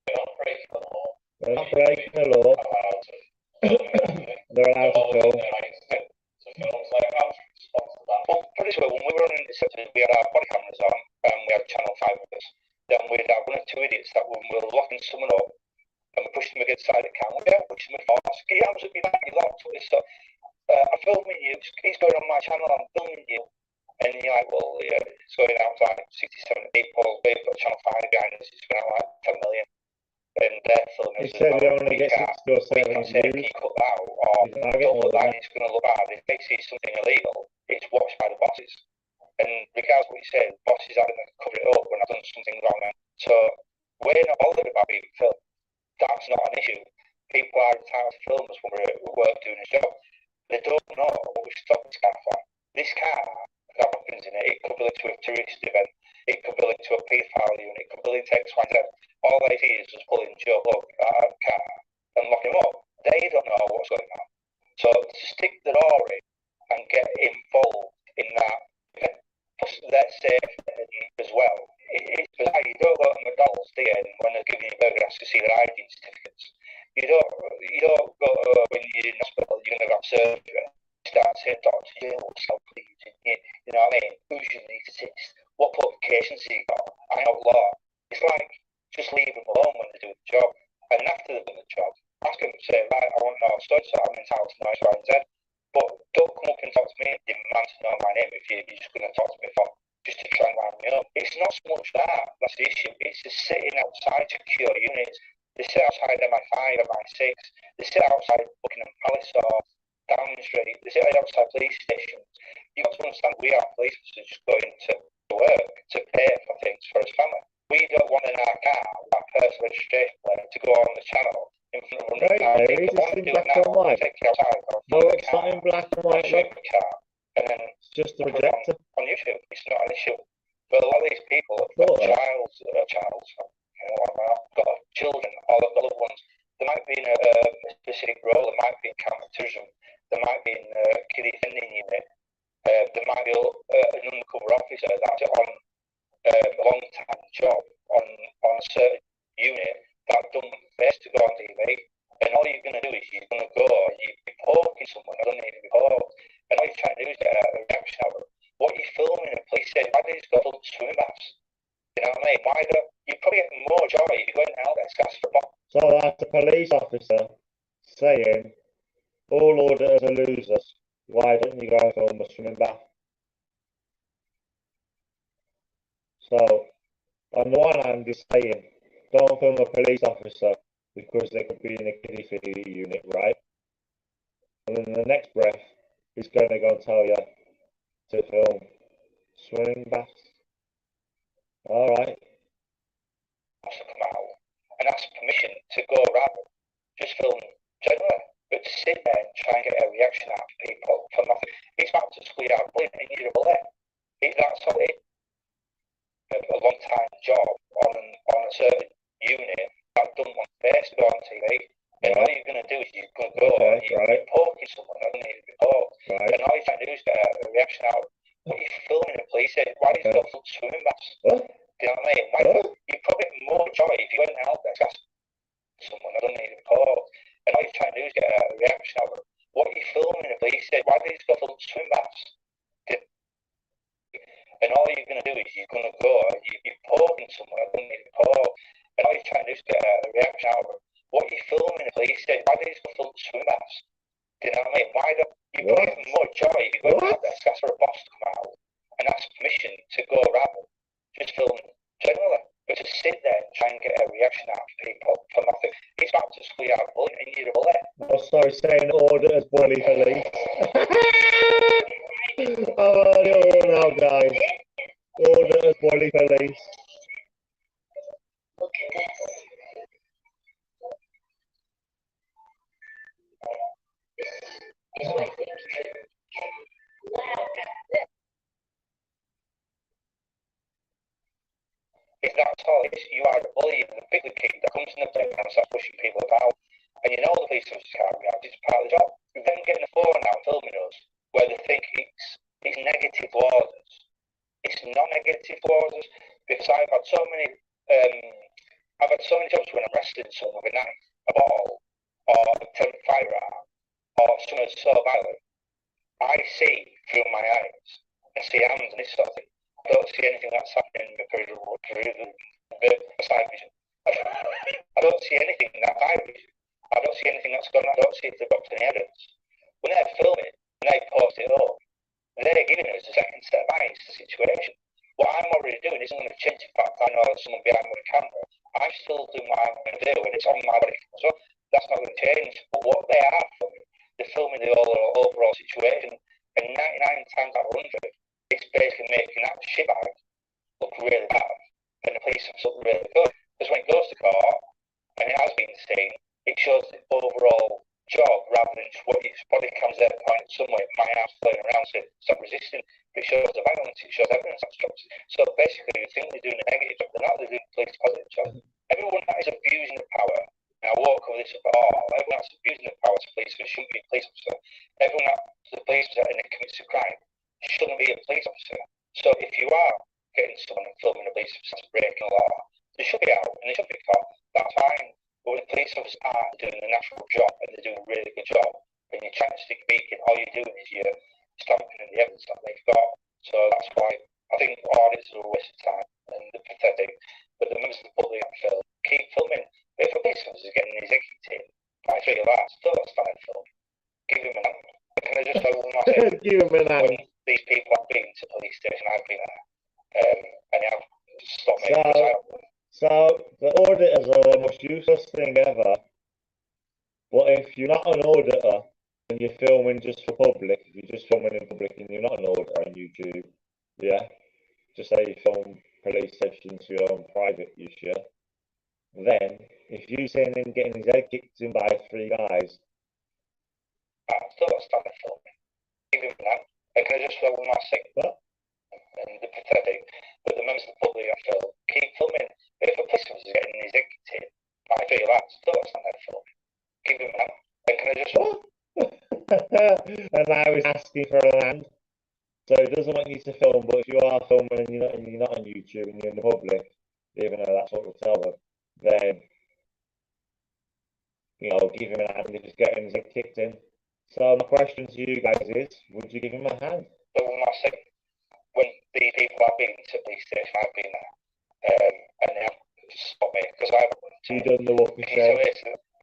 They're not breaking the law. They're not breaking the law. They're allowed to film. Well, put it this way, when we were on interceptors, we had our body cameras on, and we had Channel 5 with us. Then we'd have 1 or 2 idiots that when we were locking someone up, and we pushed them against the side of the camera, yeah, push them with force, get your arms up your back, you locked up this stuff. I'm filming you, he's going on my channel, I'm filming you. And you're like, well, yeah, it's going out to like 60, 70 people, we've got Channel 5 behind us, it's going out like 10 million. And they're filming us. He said you only get 60 or 70 views. If you cut that out, or don't put that, it's going to look bad. If they see something illegal, it's watched by the bosses. And regardless of what you say, the bosses are going to cover it up when I've done something wrong. So we're not bothered about being filmed. That's not an issue. People are entitled to film us when we're at work doing a job. They don't know what we've stopped this car for. This car, that happens in it, it could be linked to a tourist event, it could be linked to a paedophile unit, it could be linked to X, Y, Z. All they see is just pulling Joe Bloke out of the car and lock him up. They don't know what's going on. So to stick the law in and get involved in that, let's say as well, it's bizarre. You don't go to McDonald's, do you, and when they're giving you a burger, ask to see their hygiene certificates. You don't go when you're in hospital, you're going to have surgery. Start saying, Doctor, you know what's so bleeding. You know what I mean? Who's your anaesthetist? What qualifications have you got? I know law. It's like, just leave them alone when they're doing the job. And after they've done the job, ask them to say, right, I want to know so I'm entitled to know X, Y, and Z. But don't come up and talk to me and demand to know my name if you're just going to talk to me for just to try and wind me up. It's not so much that. That's the issue. It's just sitting outside secure units. They sit outside MI5, MI6. They sit outside Buckingham Palace or Downing Street. They sit outside police stations. You've got to understand we are police officers just going to work to pay for things for his family. We don't want in our car that personal registration plate to go on the channel in front of 100 cars. Is this in black and white? Take you outside. No, it's not in black and white. Look. And then it's just a projector. On YouTube, it's not an issue. But a lot of these people have got got children, or they've got loved ones. They might be in a specific role. They might be in counter-terrorism. They might be in a kiddie defending unit. There might be an undercover officer that's on a long-time job on a certain unit that don't best to go on TV. And all you're going to do is you're going to go and you're poking someone. I don't need to be poked. And all you're trying to do is get a reaction out of them. What are you filming in a police station? Why do you just go to swimming baths? You know what I mean? Why don't you probably get more joy if you're going out there to ask for a bomb? So that's a police officer saying, all auditors are losers. Why don't you go and film a swimming bath? So, on the one hand, he's saying, don't film a police officer because they could be in a kiddie feeding unit, right? And then in the next breath, he's going to go and tell you to film swimming baths. All right. To come out and ask permission to go around, just film generally, but to sit there and try and get a reaction out of people for nothing, it's back to squeeze out bullying and you're a bully. That's all it. A long time job on a certain unit that don't want face to go on TV, and all you're going to do is you're going to go and you're poking someone that doesn't need to be poked. Right. And all you're trying to do is get a reaction out. What you're filming the police said, why did you go full swimming baths? What? Do you know what I mean? Why, you'd probably get more joy if you went out there to ask someone that doesn't need to be poked. And all you're trying to do is get a reaction out. What you're filming the police said, why did you go full swimming baths? And all you're going to do is you're going to go and you're poking someone that doesn't need to be poked. And all you're trying to do is get a reaction out of it. What you're filming the police said, why did you go full swim baths? Do you know what I mean? Why don't you put even more joy if you go out there to ask for a boss to come out and ask permission to go around just filming generally. But to sit there and try and get a reaction out of people for nothing, it's about to squeeze out a bullet and you're a bullet. Oh, sorry, saying auditors, bully police. Oh, no, guys. Auditors, bully police. Look at this. This is what I think. Loud. If that's all it is, you are a bully and a big kid that comes in the playground and starts pushing people about. And you know the police officers can't react, it's part of the job. Them getting a phone out filming us where they think it's negative towards us. It's not negative towards us because I've had so many jobs when I'm wrestling someone with a knife, a ball, or a firearm, or someone so violent. I see through my eyes and see hands and this sort of thing. I don't see anything that's happening because of side vision. I don't see anything in that eye vision. I don't see anything that's gone on. I don't see if they've got any evidence. When they're filming and they post it up, they're giving us a second set of eyes to the situation. What I'm already doing isn't going to change the fact I know there's someone behind me with a camera. I'm still doing what I'm going to do and it's on my body. So that's not going to change. But what they are filming, they're filming the overall situation. And 99 times out of 100, it's basically making that shitbag look really bad. And the police look really good. Because when it goes to court, and it has been seen, it shows the overall job rather than just what its body comes at a point somewhere, my arms floating around, so stop resisting. It shows the violence, it shows evidence that stops. So basically, you think they're doing a negative job, they're not, they're doing a police positive job. Everyone that is abusing the power, and I won't cover this up at all, everyone that's abusing the power to police officer shouldn't be a police officer. Everyone that's a police officer and commits a crime shouldn't be a police officer. So if you are getting someone and filming a police officer breaking the law, they should be out and they should be caught. That's fine. But when the police officers are doing the natural job and they're doing a really good job, and you're trying to stick beacon, all you're doing is you're stamping in the evidence that they've got. So that's why I think audits are a waste of time and they're pathetic. But the members of the public film keep filming. If a police officer is getting his executed by 3 lads, don't start filming. Give him an hand. Can I just say one more thing? Give him an hand. When these people have been to police station, I've been there, and they have stopped me. So the auditors are the most useless thing ever. But if you're not an auditor and you're filming just for public, if you're just filming in public and you're not an auditor on YouTube, yeah, just say you film police stations for your own private use, yeah, then if you see him getting his head kicked in by 3 guys, don't start filming. Give him that. And can I just say one last thing? What? And the pathetic, but the members of the public have film keep filming. If a police officer is getting his executed by 3 lads, don't stand there filming. Give him that. And can I just and now he's asking for a hand. So he doesn't want you to film, but if you are filming and you're not on YouTube and you're in the public, even though that's what we'll tell them, then give him a hand if he's getting his head kicked in. So my question to you guys is, would you give him a hand? But one last thing. When these people have been to police station, I've been there, and they have stopped me because I've done the walking show.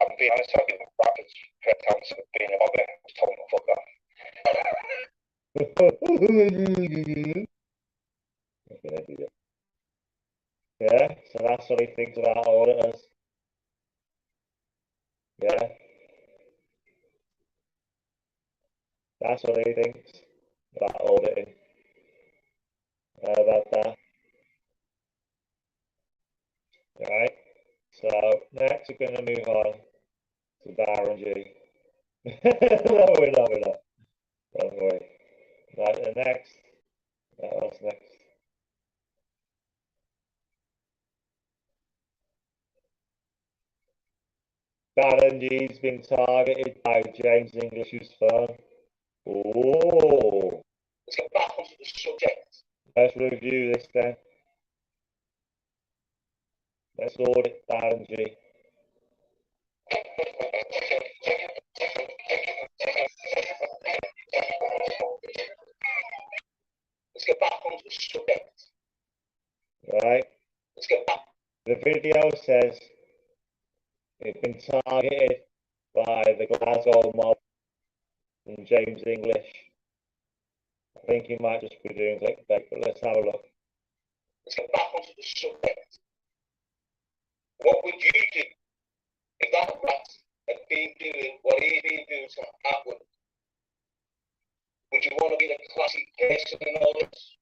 I'm being honest, I've given Bradford's correct answer of being a bobby. I was told him to fuck off. Yeah, so that's what he thinks about auditors. Yeah. That's what he thinks about auditing. How about that? Right. So next we're going to move on to Darren G. No, we're not. Don't worry. Right, the next. What's next? Darren G's been targeted by James English's firm. Oh. Let's get back onto the subject. Let's review this then. Let's audit Darren G. Let's get back onto the subject. Right. Let's get back. The video says it's been targeted by the Glasgow mob and James English. I think he might just be doing clickbait, but let's have a look. Let's get back onto the subject. What would you do if that rat had been doing what he's been doing to Atwood? Would you want to be the classic person in all this?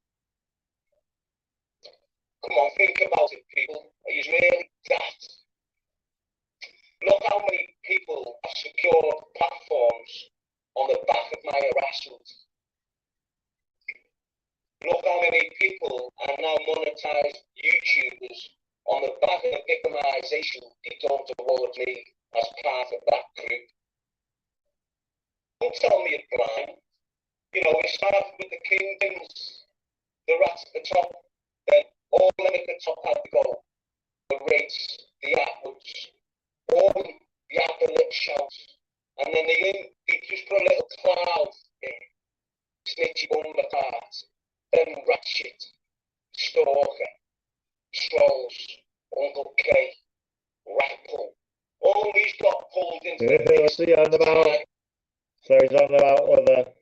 Come on, think about it, people. Are you really that? Look how many people have secured platforms on the back of my harassment. Look how many people are now monetized YouTubers on the back of the victimization they done towards me as part of that group. Don't tell me it's blind. You know, we started with the kingdoms, the rats at the top, then all of them at the top had to go. The rates, the Atwoods, all the Appellate shouts, and then they just put a little cloud there. Snitchy Bonaparte, then Ratchet, Stalker, Trolls, Uncle K, Rattle. All these got pulled into the What's he on about? So he's on about other.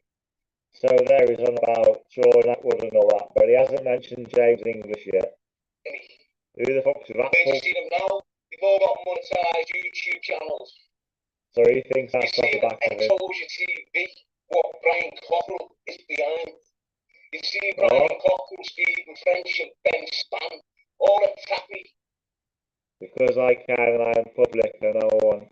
So there he's on about Sean Atwood and all that, but he hasn't mentioned James English yet. Who the fuck's that? You see them now? They've all got monetized YouTube channels. So he thinks that's off the back of it. Exposure TV, what Brian Cockrell is behind. You see Brian Cockrell, Stephen French, and Ben Spann, all attacking. Because I can and I am public and no one.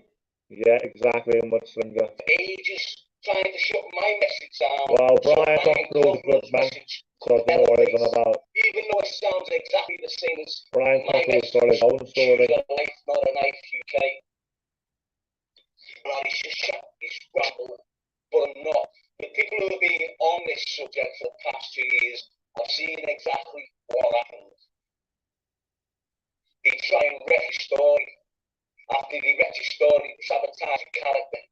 Yeah, exactly, Mudslinger. Ages trying to shut my message down. Well, Brian Cockrell's a good man, so I don't know what he's on about. Even though it sounds exactly the same as Brian Cockrell's got his own story. Choose a Life, Not a Knife UK. And he's just shut, he's rambling, but I'm not. The people who have been on this subject for the past 2 years have seen exactly what happened. They try and wreck his story. After they wreck his story, they sabotage your character.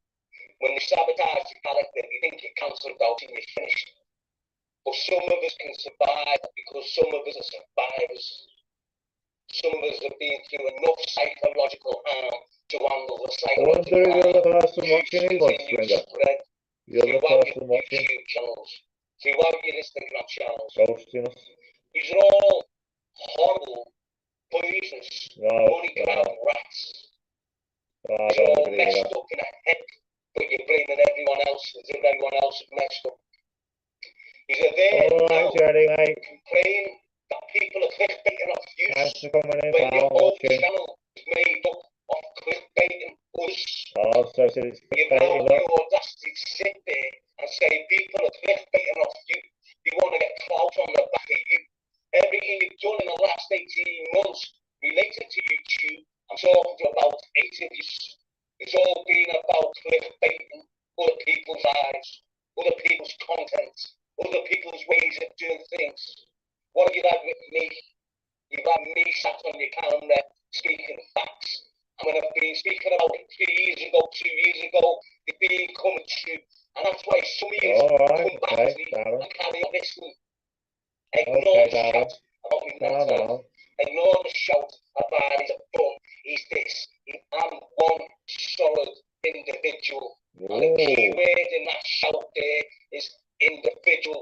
When they sabotage your character, you think you're cancelled out and you're finished. But some of us can survive because some of us are survivors. Some of us have been through enough psychological harm to handle the psychological harm. The other person watching is Mudslinger. The other person watching. YouTube channels, throughout your Instagram channels. Ghosting us. These are all horrible, poisonous, money grab rats. It's all messed up in the head, but you're blaming everyone else as if everyone else is messed up. These are there now complaining that people are clickbaiting off you when your whole channel is made up of clickbaiting us. You've now got the audacity to sit there and say people are clickbaiting off you. You want to get clout on the back of you. Everything you've done in the last 18 months related to YouTube, I'm talking to about 8 of you. It's all been about clickbaiting other people's lives, other people's content, other people's ways of doing things. What have you had with me? You've had me sat on your calendar speaking facts. And when I've been speaking about it 3 years ago, 2 years ago, they've been coming true. And that's why some of you come back to me and carry on listening. Ignore the shout about me mental health. Ignore the shout about his bum. He's this. I'm one solid individual. And the key word in that shout there is individual.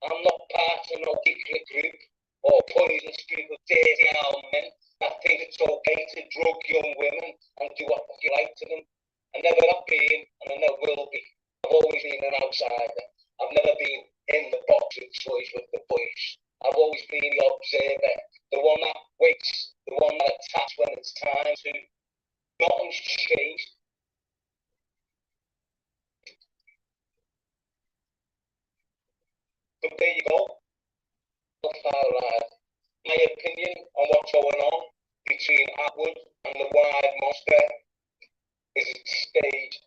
I'm not part of no secret group or poisonous group of dirty old men that think it's okay to drug young women and do what you like to them. I never have been and I never will be. I've always been an outsider. I've never been in the box of choice with the boys. I've always been the observer, the one that waits, the one that attacks when it's time to. Nothing's changed. But there you go. My opinion on what's going on between Atwood and the Wide Monster is it staged?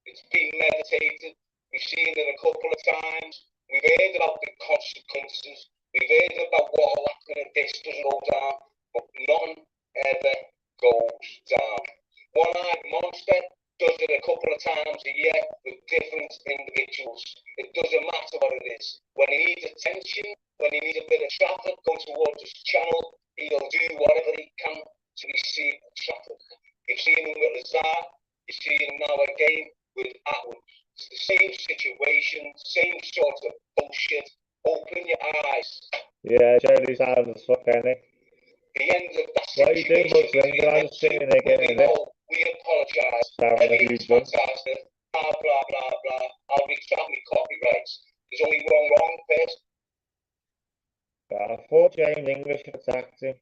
It's been meditated. We've seen it a couple of times. We've heard about the consequences. We've heard about what will happen if this doesn't go down, but none ever goes down. One-eyed monster does it a couple of times a year with different individuals. It doesn't matter what it is. When he needs attention, when he needs a bit of traffic going towards his channel, he'll do whatever he can to receive the traffic. You've seen him with Lazar, you've seen him now again with Atwood. It's the same situation, same sort of bullshit. Open your eyes. Yeah, Jerry's out of the fuck, ain't it? The end of that What are you doing, Muslim? I'm just sitting there getting it. We apologise. Having a Everything's huge one. fantastic. Blah, blah, blah, blah. I'll retract my copyrights. There's only one wrong person. I thought James English attacked him.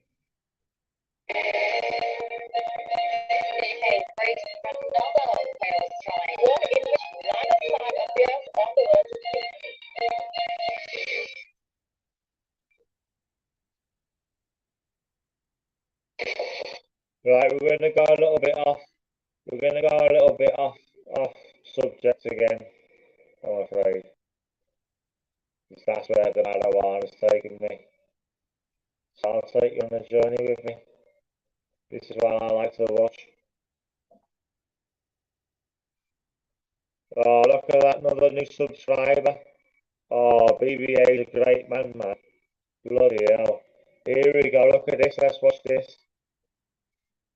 Right, we're going to go a little bit off. We're going to go a little bit off subject again, I'm afraid. Because that's where the marijuana is taking me. So I'll take you on a journey with me. This is what I like to watch. Oh, look at that, another new subscriber. Oh, BBA is a great man, man. Bloody hell. Here we go, look at this, let's watch this.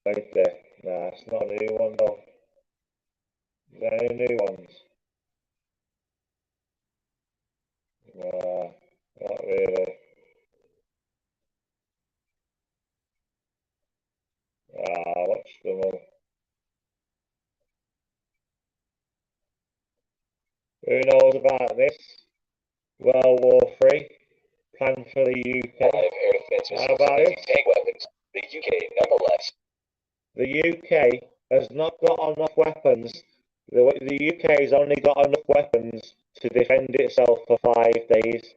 Right there. Nah, it's not a new one though. Is there any new ones? Nah, not really. Watch them all. Who knows about this? World War III, planned for the UK. How about it? Tank weapons. The UK, nonetheless. The UK has not got enough weapons. The UK has only got enough weapons to defend itself for 5 days.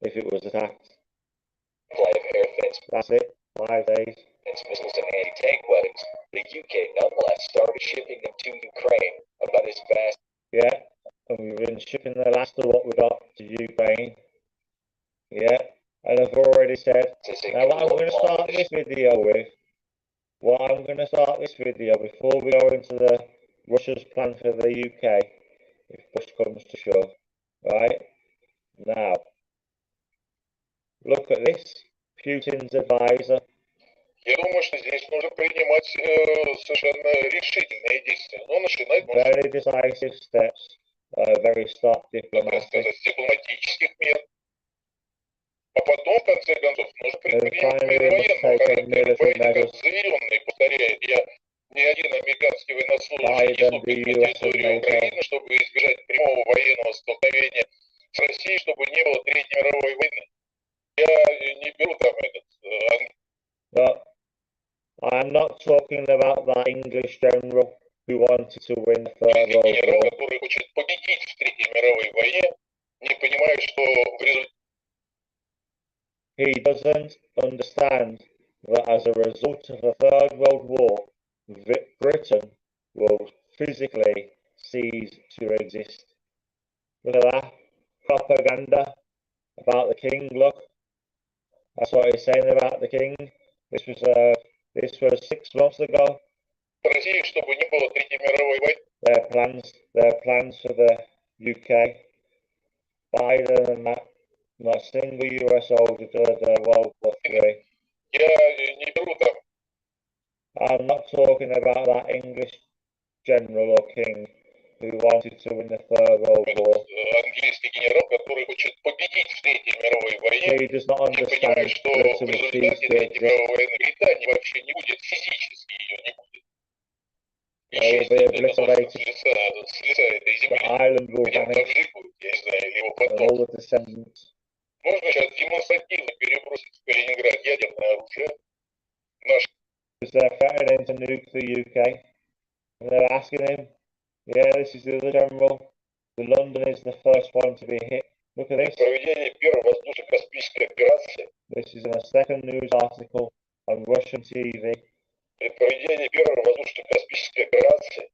If it was attacked. Supply of air defense. That's it, 5 days. Missiles and anti-tank weapons. The UK, nonetheless, started shipping them to Ukraine about as fast. Yeah, and we've been shipping the last of what we got to Ukraine. Yeah, and I've already said. Now what I'm going to start this video with, before we go into the Russia's plan for the UK, if push comes to shove, right? Now, look at this, Putin's advisor. Я думаю, что здесь нужно принимать совершенно решительные действия. Но начинать нужно, Very decisive steps, very stark так diplomacy. сказать, с дипломатических мер. А потом, в конце концов, нужно предпринять меры военного характера. Политика заверенная, повторяю, я ни один американский военнослужащий не ступит на территорию Украины, чтобы избежать прямого военного столкновения с Россией, чтобы не было Третьей мировой войны. Я не беру там этот... But I'm not talking about that English general who wanted to win the Third World генерал, War. который хочет победить в Третьей мировой войне, не понимая, что в результате... He doesn't understand that as a result of the Third World War, Britain will physically cease to exist. Look at that propaganda about the king. Look, that's what he's saying about the king. This was 6 months ago. России, чтобы не было Третьей мировой войны. Their plans for the UK. Biden and that, not a single US soldier to World War III. Я не беру там. I'm not talking about that English general or king who wanted to win the Third World War. Английский генерал, который хочет победить в Третьей мировой войне, He does not не понимая, understand что Britain в will cease результате to Третьей exist. мировой войны Британии вообще не будет, физически ее не будет. Will be obliterated. С лица этой земли. The island will Где-то vanish, жить будет, я не знаю, или его and потом. all the descendants. Можно сейчас демонстративно перебросить в Калининград ядерное оружие. Наш Because they're threatening to nuke the UK. And they're asking him, yeah, this is the other general. The London is the first one to be hit. Look at this. проведение первой воздушно-космической операции. This is in a second news article on Russian TV. При проведении первой воздушно-космической операции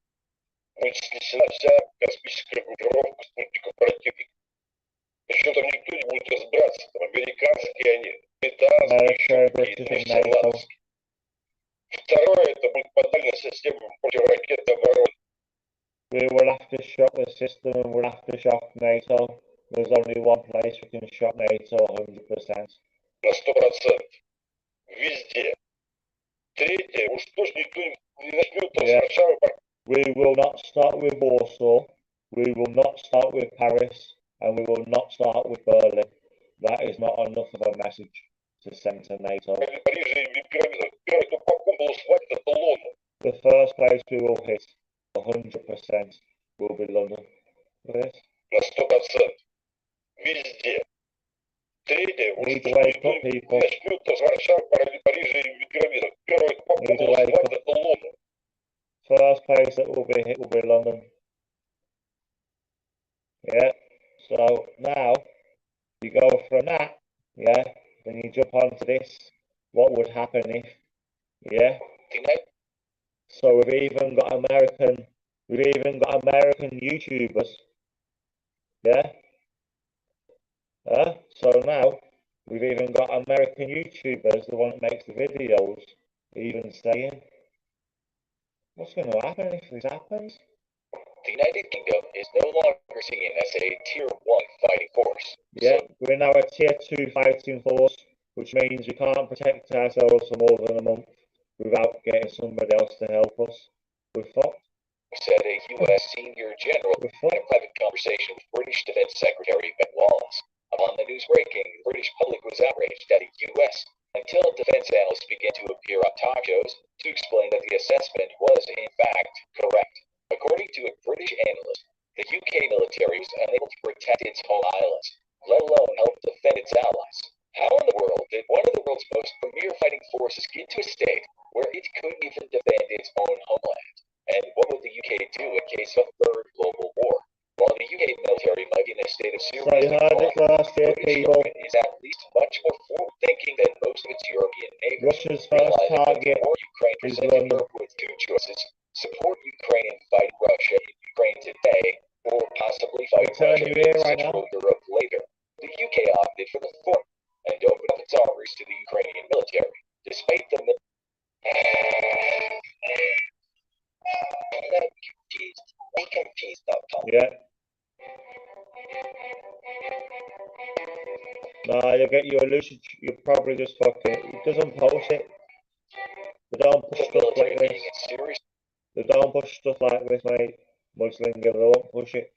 будет снесена вся космическая группировка спутников противника. Причем там никто не будет разбираться, там американские они, британские, British and NATO. Второе, это будет подвальная система противоракетной обороны. We will have to shock the system and we'll have to shock NATO. There's only one place we can shock NATO 100%. На 100%. Везде. Третье, уж точно никто не начнет с Варшавы. We will not start with Warsaw. We will not start with Paris. And we will not start with Berlin. That is not enough of a message to send to NATO. The first place we will hit 100% will be London. This. На 100%. Везде. Третье, уж Need to wake up, people. начнет с Варшавы, Парижа и пирамидок. Первый это Лондон. First place that will be hit will be London. Yeah. So now you go from that, yeah, then you jump onto this. What would happen if, yeah? So we've even got American YouTubers, yeah. So now we've even got American YouTubers, the one that makes the videos, even saying, what's going to happen if this happens? The United Kingdom is no longer seen as a Tier 1 fighting force. Yeah, we're now a Tier 2 fighting force, which means we can't protect ourselves for more than a month without getting somebody else to help us. We're fucked. Said a U.S. senior general in a private conversation with British Defense Secretary Ben Wallace. Upon the news breaking, the British public was outraged at the U.S. until defense analysts began to appear on talk shows to explain that the assessment was in fact correct. According to a British analyst, the UK military was unable to protect its home islands, let alone help defend its allies. How in the world did one of the world's most premier fighting forces get to a state where it couldn't even defend its own homeland? And what would the UK do in case of a third global war? While the UK military might be in a state of serious decline, the British government is at least much more forward-thinking than most of its European neighbors. Russia's first target war Ukraine presented Europe with two choices: support Ukraine in fighting Russia in Ukraine today, or possibly fight Russia in Central Europe later. The UK opted for the former and opened up its armories to the Ukrainian military, despite the Yeah. No, you'll get your lucid. You'll probably just fucking. It doesn't post it. They don't push stuff like this. They don't push stuff like this, mate. Mudslinger, they won't push it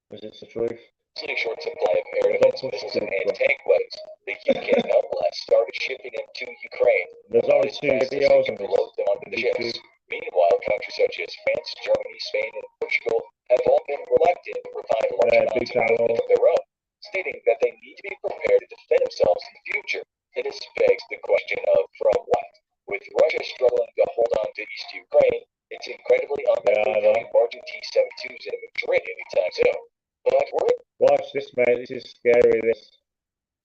because it's the truth. Short supply of air defense missiles and anti-tank weapons. The UK nonetheless started shipping them to Ukraine. There's only 2 videos on this. Load them onto the ships. Meanwhile, countries such as France, Germany, Spain, and Portugal have all been reluctant to provide large amounts of equipment of their own, stating that they need to be prepared to defend themselves in the future. And this begs the question of from what? With Russia struggling to hold on to East Ukraine, it's incredibly unlikely they'll be marching T-72s into Madrid anytime soon. But watch this, mate. This is scary. This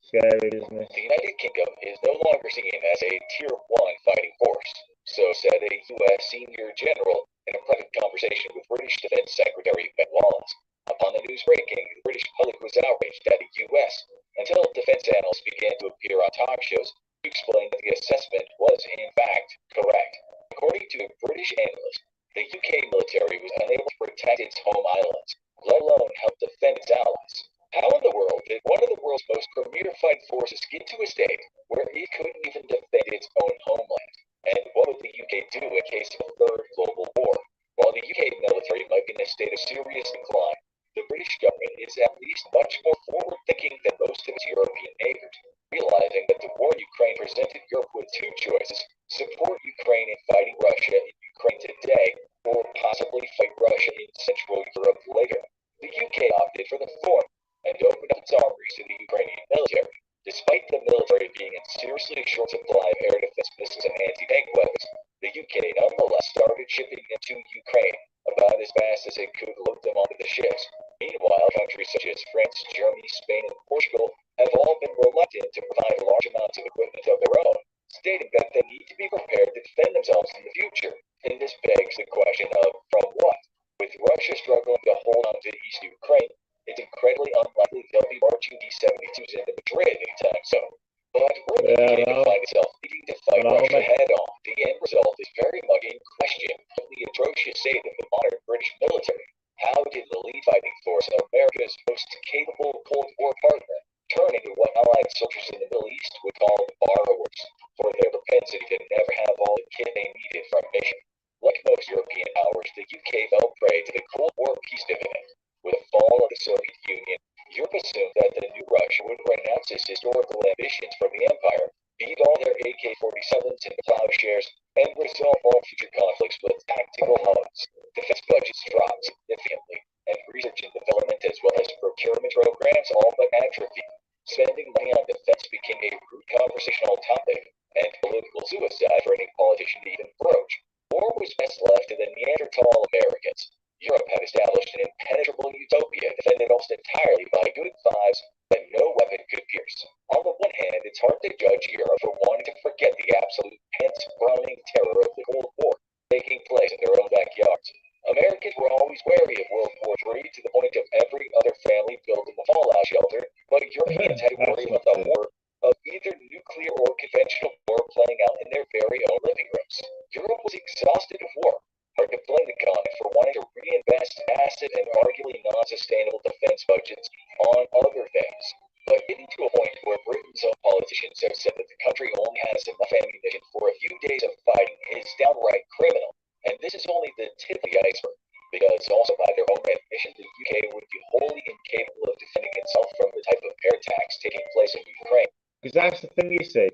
scary, isn't it? The United Kingdom is no longer seen as a Tier 1 fighting force, so said a U.S. senior general in a private conversation with British Defense Secretary Ben Wallace. Upon the news breaking, the British public was outraged at the U.S. until defense analysts began to appear on talk shows to explain that the assessment was in fact correct. According to a British analyst, the UK military was unable to protect its home islands, let alone help defend its allies. How in the world did one of the world's most premier fighting forces get to a state where it couldn't even defend its own homeland? And what would the UK do in case of a third global war? While the UK military might be in a state of serious decline, the British government is at least much more forward-thinking than most of its European neighbors, realizing that the war in Ukraine presented Europe with two choices: support Ukraine in fighting Russia in Ukraine today, or possibly fight Russia in Central Europe later. The UK opted for the former and opened up its armories to the Ukrainian military. Despite the military being in seriously short supply of air defense missiles and anti-tank weapons, the UK nonetheless started shipping them to Ukraine about as fast as it could load them onto the ships. Meanwhile, countries such as France, Germany, Spain, and Portugal have all been reluctant to provide large amounts of equipment of their own, stating that they need to be prepared to defend themselves in the future. And this begs the question of from what? With Russia struggling to hold on to East Ukraine, it's incredibly unlikely they'll be marching B-72s into Madrid anytime soon. But were the UK to find itself needing to fight Russia head-on, the end result is very much in question of the atrocious state of the modern British military. How did the lead fighting force, America's most capable Cold War partner, turn into what Allied soldiers in the Middle East would call borrowers for their propensity to never have all the kit they needed for a mission? Like most European powers, the UK fell prey to the Cold War peace dividend. With the fall of the Soviet Union, Europe assumed that the new Russia would renounce its historical ambitions from the empire, beat all their AK-47s into plowshares, and resolve all future conflicts with tactical hugs. Defense budgets dropped significantly, and research and development as well as procurement programs all but atrophied. Spending money on defense became a rude conversational topic, and political suicide for any politician to even broach. War was best left to the Neanderthal Americans. Europe had established an impenetrable utopia defended almost entirely by good vibes that no weapon could pierce. On the one hand, it's hard to judge Europe for wanting to forget the absolute pants-browning terror of the Cold War taking place in their own backyards. Americans were always wary of World War III to the point of every other family building a fallout shelter, but Europeans had to worry about the horror of either nuclear or conventional war playing out in their very own living rooms. Europe was exhausted of war. Hard to blame the continent for wanting to reinvest massive and arguably non-sustainable defense budgets on other things. But getting to a point where Britain's own politicians have said that the country only has enough ammunition for a few days of fighting is downright criminal. And this is only the tip of the iceberg, because also by their own admission, the UK would be wholly incapable of defending itself from the type of air attacks taking place in Ukraine. Because that's the thing you see.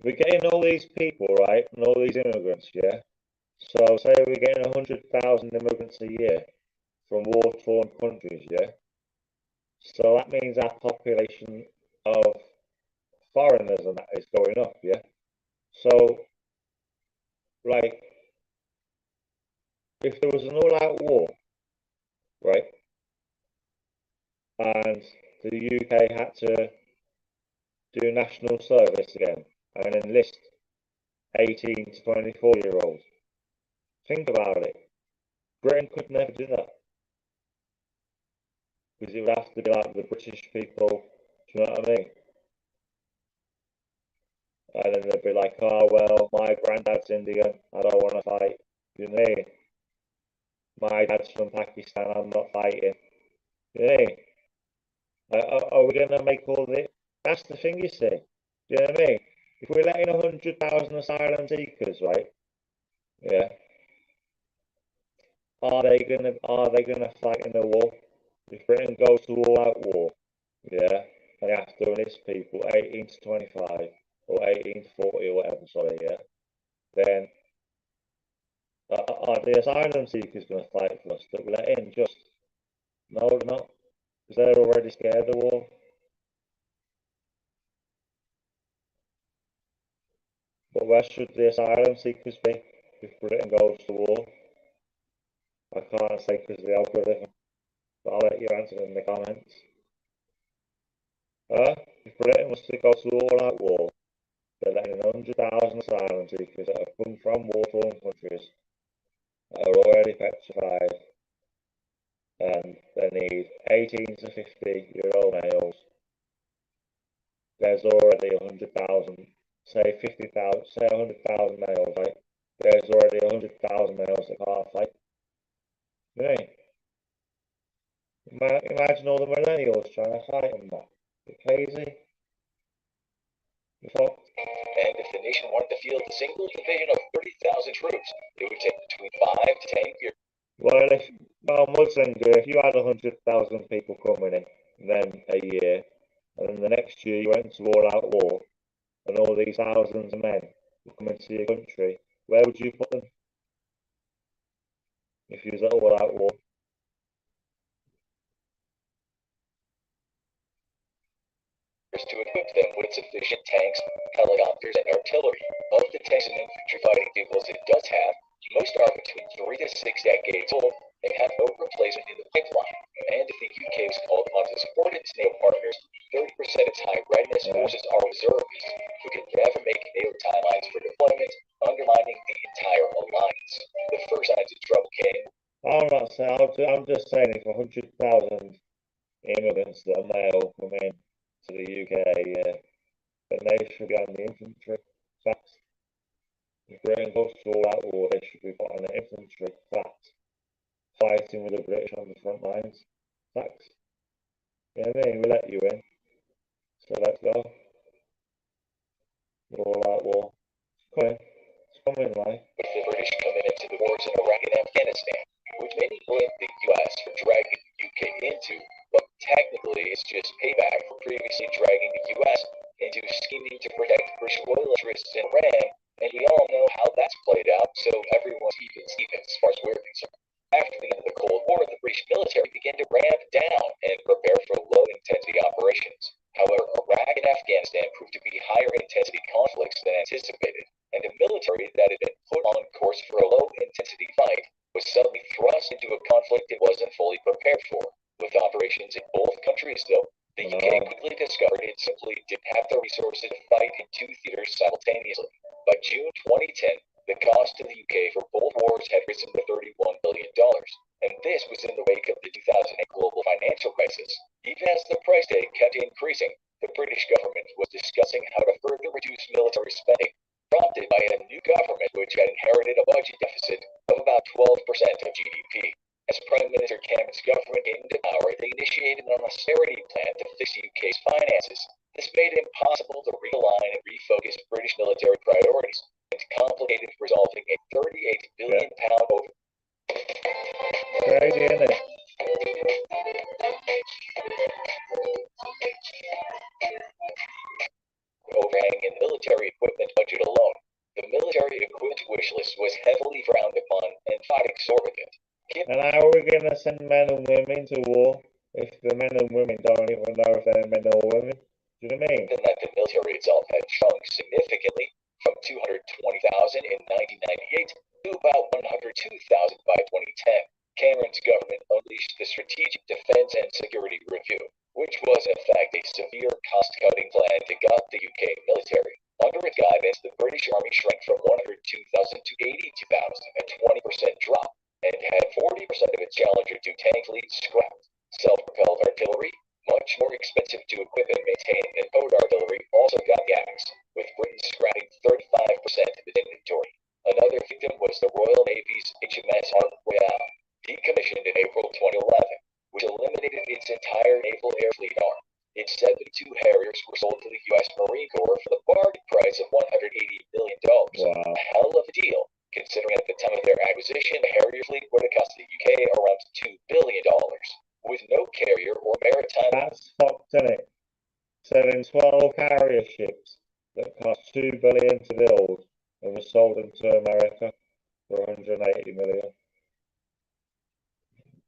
We're getting all these people, right, and all these immigrants, yeah? So say we're getting 100,000 immigrants a year from war-torn countries, yeah? So that means our population of foreigners and that is going up, yeah? So, like, if there was an all-out war, right, and the UK had to do national service again and enlist 18 to 24-year-olds, think about it. Britain could never do that. Because it would have to be like the British people, do you know what I mean? And then they'd be like, oh, well, my granddad's Indian, I don't want to fight. You know what I mean? My dad's from Pakistan, I'm not fighting. You know what I mean? Are we going to make all this? That's the thing you see. Do you know what I mean? If we're letting 100,000 asylum seekers, right? Yeah. Are they gonna fight in a war? If Britain goes to all-out war, yeah, they have to enlist people 18 to 25 or 18 to 40 or whatever, sorry, yeah, then are the asylum seekers going to fight for us that we let in? Just no, they're not, because they're already scared of war. But where should the asylum seekers be if Britain goes to war? I can't say because of the algorithm, but I'll let you answer in the comments. If Britain was to go to all-out war, they're letting 100,000 asylum seekers that have come from war-torn countries that are already petrified, and they need 18 to 50-year-old males. There's already 100,000, say 50,000, say 100,000 males, right? There's already 100,000 males that can't fight. You know, imagine all the millennials trying to fight them, that. It's crazy. And if the nation wanted to field a single division of 30,000 troops, it would take between 5 to 10 years. Well, Mudsinger, if you had 100,000 people coming in, then a year, and then the next year you went to all-out war, and all these thousands of men were coming to your country, where would you put them? If you was at all-out war? To equip them with sufficient tanks, helicopters, and artillery. Of the tanks and infantry fighting vehicles it does have, most are between 3 to 6 decades old and have no replacement in the pipeline. And if the UK is called upon to support its NATO partners, 30% of its high readiness forces are reservists who can never make NATO time kinds of trouble came. I'm not saying, I'm just saying if 100,000 immigrants that are male come in to the UK, then they should be on the infantry. Facts. If Britain goes through all that war, they should be put on the infantry. Facts. Fighting with the British on the front lines. Facts. You know what I mean? We let you in. So let's go. All that war. It's coming, right? With the British coming into the wars in Iraq and Afghanistan, which many blame the US for dragging the UK into, but technically it's just payback for previously dragging the US into scheming to protect British oil interests in Iran, and we all know how that's played out, so everyone's even Stevens as far as we're concerned. After the end of the Cold War, the British military began to ramp down and prepare for low-intensity operations. However, Iraq and Afghanistan proved to be higher-intensity conflicts than anticipated, and the military that had been put on course for a low-intensity fight was suddenly thrust into a conflict it wasn't fully prepared for. With operations in both countries, though, the UK quickly discovered it simply didn't have the resources to fight in two theaters simultaneously. By June 2010, the cost to the UK for both wars had risen to $31 billion, and this was in the wake of the 2008 global financial crisis. Even as the price tag kept increasing, the British government was discussing how to further reduce military spending, prompted by a new government which had inherited a budget deficit of about 12% of GDP. As Prime Minister Cameron's government came into power, they initiated an austerity plan to fix the UK's finances. This made it impossible to realign and refocus British military priorities, and complicated resolving a £38 billion over. Crazy, isn't it? Overhang in the military equipment budget alone. The military equipment wish list was heavily frowned upon and thought exorbitant. And how are we going to send men and women to war if the men and women don't even know if they're men or women? Do you know what I mean? Given that the military itself had shrunk significantly from 220,000 in 1998 to about 102,000 by 2010, Cameron's government unleashed the Strategic Defence and Security Review, which was in effect a severe cost-cutting plan to gut the UK military. Under its guidance, the British Army shrank from 102,000 to 82,000, a 20% drop, and had 40% of its Challenger 2 tank fleet scrapped. Self-propelled artillery, much more expensive to equip and maintain than towed artillery, also got axed, with Britain scrapping 35% of its inventory. Another victim was the Royal Navy's HMS Ark Royale, decommissioned in April 2011, which eliminated its entire naval air fleet arm. Its 72 Harriers were sold to the U.S. Marine Corps for the bargain price of $180 million. Wow. A hell of a deal, considering at the time of their acquisition, the Harrier fleet would have cost the UK around $2 billion. With no carrier or maritime... That's fucked, isn't it? Selling 12 carrier ships that cost $2 billion to build and were sold into America for $180 million.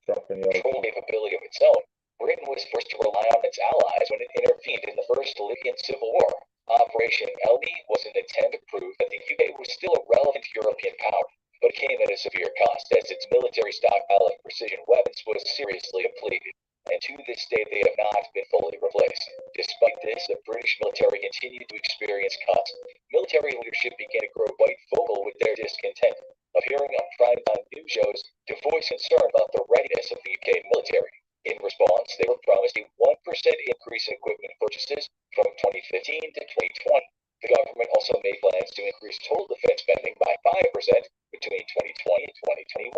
Dropping the control capability of its own, Britain was forced to rely on its allies when it intervened in the First Libyan Civil War. Operation Elmi was an attempt to prove that the UK was still a relevant European power, but came at a severe cost as its military stockpile of precision weapons was seriously depleted, and to this day they have not been fully replaced. Despite this, the British military continued to experience cuts. Military leadership began to grow quite vocal with their discontent, appearing on primetime news shows to voice concern about the readiness of the UK military. In response, they were promised a 1% increase in equipment purchases from 2015 to 2020. The government also made plans to increase total defense spending by 5% between 2020 and 2021,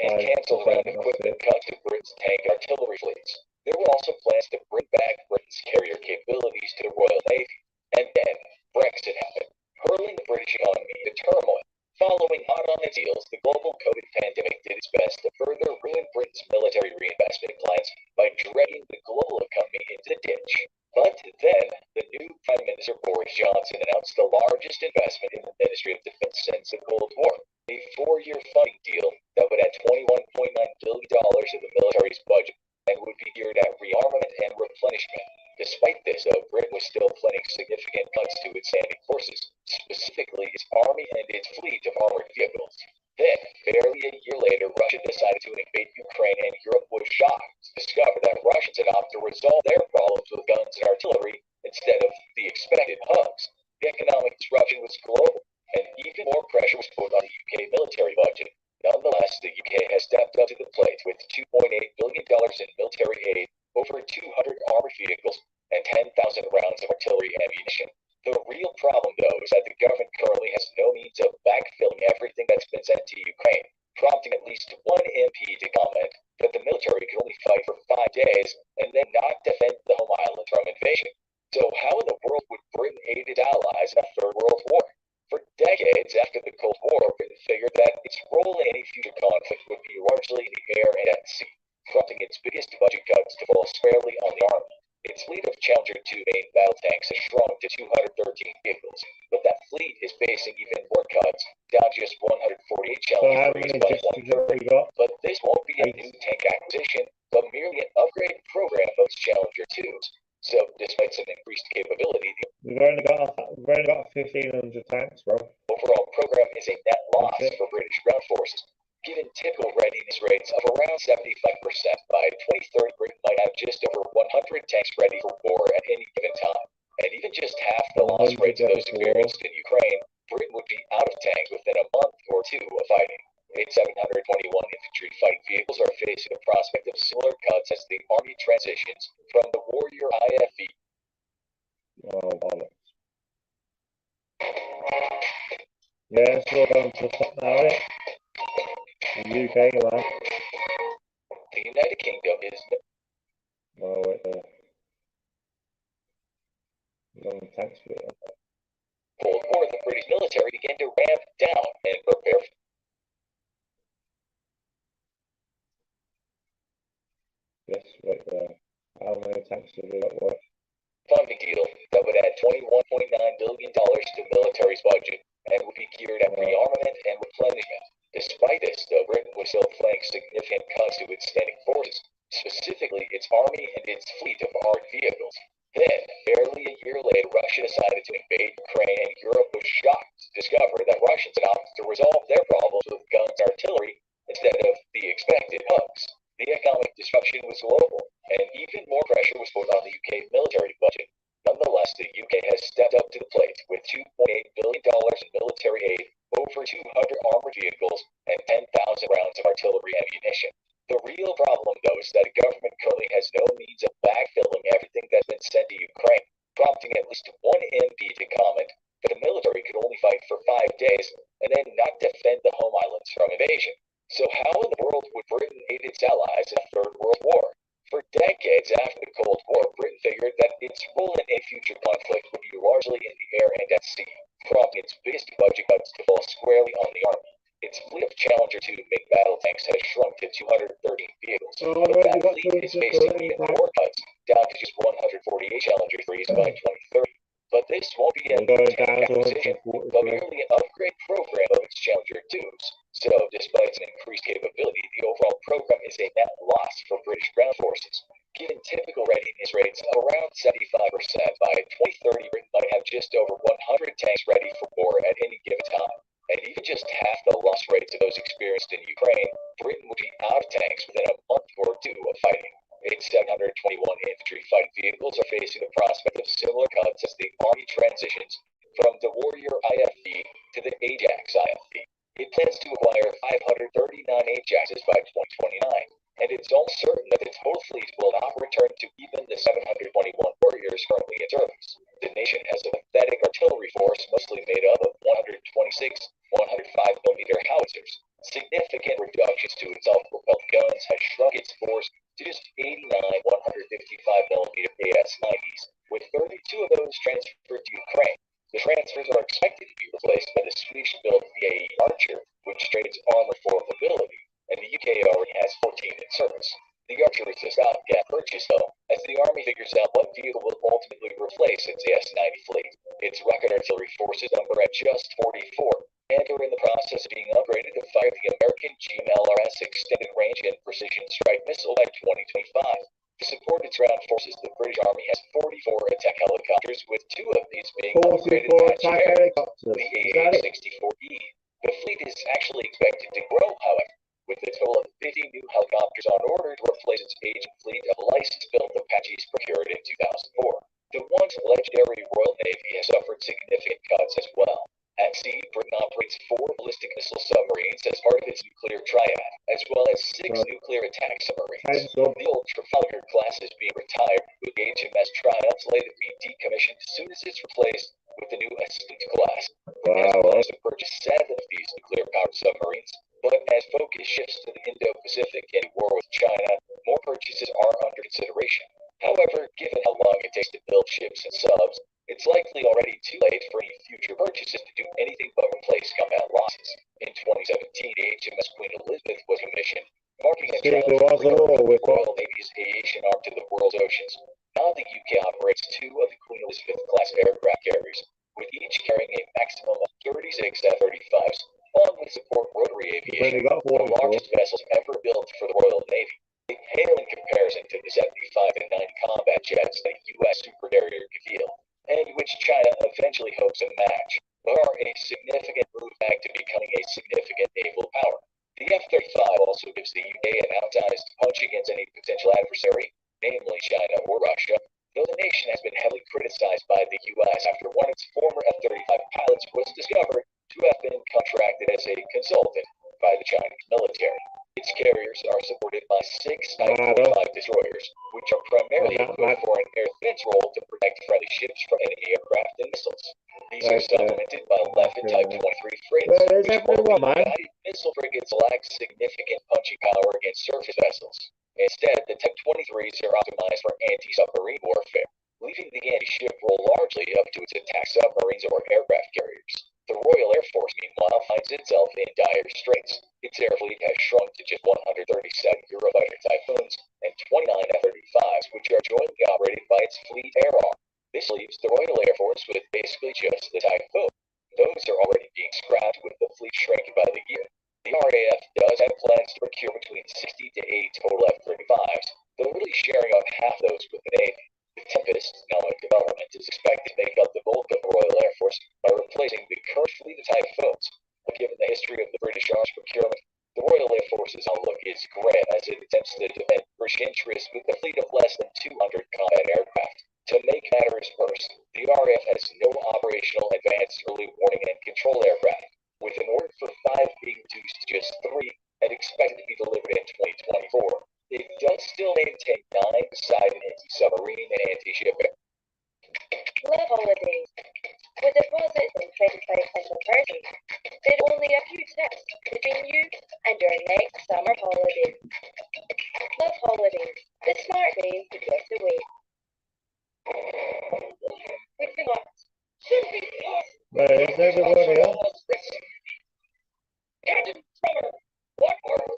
and cancel round equipment cuts to Britain's tank and artillery fleets. There were also plans to bring back Britain's carrier capabilities to the Royal Navy. And then Brexit happened, hurling the British economy into turmoil. Following hot on its heels, the global COVID pandemic did its best to further ruin Britain's military reinvestment plans by dragging the global economy into the ditch. But then, the new Prime Minister Boris Johnson announced the largest investment in the Ministry of Defense since the Cold War, a 4-year funding deal that would add $21.9 billion to the military's budget and would be geared at rearmament and replenishment. Despite this, though, Britain was still planning significant cuts to its standing forces, specifically its army and its fleet of armored vehicles. Then, barely a year later, Russia decided to invade Ukraine, and Europe was shocked to discover that Russians had opted to resolve their problems with guns and artillery instead of the expected hugs. The economic disruption was global, and even more pressure was put on the UK military budget. Nonetheless, last, the UK has stepped up to the plate with $2.8 billion in military aid, over 200 armored vehicles, and 10,000 rounds of artillery ammunition. The real problem, though, is that the government currently has no means of backfilling everything that's been sent to Ukraine, prompting at least one MP to comment that the military can only fight for 5 days and then not defend the home island from invasion. So how in the world would Britain aid its allies in a Third World War? For decades after the Cold War, Britain figured that its role in any future conflict would be largely in the air and at sea, prompting its biggest budget cuts to fall squarely on the Army. Its fleet of Challenger 2 main battle tanks has shrunk to 213 vehicles, but that fleet is facing even more cuts, down to just 148 So how Challenger 3s many by Jesters have 2030. we got? But this won't be a new tank acquisition, but merely an upgrade program of its Challenger 2s. So, despite some increased capability, the We've only got 1,500 tanks, bro. overall program is a net loss for British ground forces. Given typical readiness rates of around 75%, by 2030, Britain might have just over 100 tanks ready for war at any given time. And even just half the loss rates of those experienced in Ukraine, Britain would be out of tanks within a month or two of fighting. Its 721 infantry fighting vehicles are facing the prospect of similar cuts as the Army transitions from the Warrior IFV. Oh, bollocks. Yeah, it's all down to the top now, isn't it? The UK, man. The United Kingdom is Oh, wait there. Long tanks for it. Cold War. The British military began to ramp down and prepare for Yes, right there. How many tanks have we got? What? funding deal that would add $21.9 billion to the military's budget and would be geared at rearmament and replenishment. Despite this, though, Britain was still planning significant cuts to its standing forces, specifically its army and its fleet of armored vehicles. Then, barely a year later, Russia decided to invade Ukraine, and Europe was shocked to discover that Russians had opted to resolve their problems with guns and artillery instead of the expected hugs. The economic disruption was global, and even more pressure was put on the UK military budget. Nonetheless, the UK has stepped up to the plate with $2.8 billion in military aid, over 200 armored vehicles, and 10,000 rounds of artillery ammunition. The real problem, though, is that the government currently has no means of backfilling everything that's been sent to Ukraine, prompting at least one MP to comment that the military could only fight for 5 days and then not defend the home islands from invasion. So how in the world would Britain aid its allies in a Third World War? For decades after the Cold War, Britain figured that its role in a future conflict would be largely in the air and at sea, prompting its biggest budget cuts to fall squarely on the Army. Its fleet of Challenger 2 main battle tanks has shrunk to 213 vehicles, but that fleet is facing even more cuts, down to just 148 Challenger 3s by 2030. But this won't be a new tank acquisition, but merely an upgrade program of its Challenger 2s. So, despite its increased capability, the overall program is a net loss for British ground forces. Given typical readiness rates of around 75%, by 2030, Britain might have just over 100 tanks ready for war at any given time. And even just half the loss rates of those experienced in Ukraine, Britain would be out of tanks within a month or two of fighting. Its 721 infantry fighting vehicles are facing the prospect of similar cuts as the Army transitions from the Warrior IFV to the Ajax IFV. It plans to acquire 539 Ajaxes by 2029, and it's almost certain that the total fleet will not return to even the 721 Warriors currently in service. The nation has a pathetic artillery force mostly made up of 126 105mm howitzers. Significant reductions to its self-propelled guns has shrunk its force to just 89 155mm AS-90s, with 32 of those transferred to Ukraine. The transfers are expected to be replaced by the Swedish-built VAE Archer, which trades armor for mobility, and the UK already has 14 in service. The Archer is a stopgap purchase, though, as the Army figures out what vehicle will ultimately replace its AS-90 fleet. Its rocket artillery forces number at just 44, and are in the process of being upgraded to fire the American GMLRS Extended Range and Precision Strike Missile by 2025. To support its ground forces, the British Army has 44 attack helicopters, with 2 of these being upgraded 44 patch attack variants, helicopters. the Is that it? AH-64E. The fleet is actually expected to grow, however, with a total of 50 new helicopters on order to replace its aging fleet of licensed-built Apaches procured in 2004. The once legendary Royal Navy has suffered significant cuts as well. At sea, Britain operates 4 ballistic missile submarines as part of its nuclear triad, as well as 6 nuclear attack submarines. The old Trafalgar class is being retired, with the HMS Triumph slated to be decommissioned as soon as it's replaced with the new Astute class. Britain has plans to purchase 7 of these nuclear-powered submarines, but as focus shifts to the Indo-Pacific and war with China, more purchases are under consideration. However, given how long it takes to build ships and subs, it's likely already too late for any future purchases to do anything but replace combat losses. In 2017, the HMS Queen Elizabeth was commissioned, marking a triumph for the Royal Navy's aviation arm to the world's oceans. Now the UK operates 2 of the Queen Elizabeth-class aircraft carriers, with each carrying a maximum of 36 F-35s, along with support rotary aviation, the largest vessels ever built for the Royal Navy. They pale in comparison to the 75 and 9 combat jets that a U.S. supercarrier could field, and which China eventually hopes to match, but are a significant move back to becoming a significant naval power. The F-35 also gives the UK an outsized punch against any potential adversary, namely China or Russia, though the nation has been heavily criticized by the U.S. after one of its former F-35 pilots was discovered to have been contracted as a consultant by the Chinese military. Its carriers are supported by 6 Type 45 destroyers, which are primarily equipped for an air defense role to protect friendly ships from enemy aircraft and missiles. These are supplemented by 11 Type 23 frigates, which guided missile frigates lack significant punching power against surface vessels. Instead, the Type 23s are optimized for anti-submarine warfare, leaving the anti-ship role largely up to its attack submarines or aircraft carriers. The Royal Air Force, meanwhile, finds itself in dire straits. Its air fleet has shrunk to just 137 Eurofighter Typhoons and 29 F-35s, which are jointly operated by its Fleet Air Arm. This leaves the Royal Air Force with basically just the Typhoon. Those are already being scrapped, with the fleet shrinking by the year. The RAF does have plans to procure between 60 to 80 total F-35s, though really sharing out half those with the Navy. The Tempest, now in development, is expected to make up the bulk of the Royal Air Force by replacing the current fleet of Typhoons. But given the history of the British Arms procurement, the Royal Air Force's outlook is grim as it attempts to defend British interests with a fleet of less than 200 combat aircraft. To make matters worse, the RAF has no operational advanced early warning and control aircraft, with an order for 5 being reduced to just 3 and expected to be delivered in 2024. It does still maintain 9 Poseidon anti-submarine and anti-ship aircraft. Love holidays. With deposits in 25 person, there are only a few tips between you and your next summer holiday. Love holidays. The smart way to get away. With the marks. Where is everybody else? Captain Trevor, what order?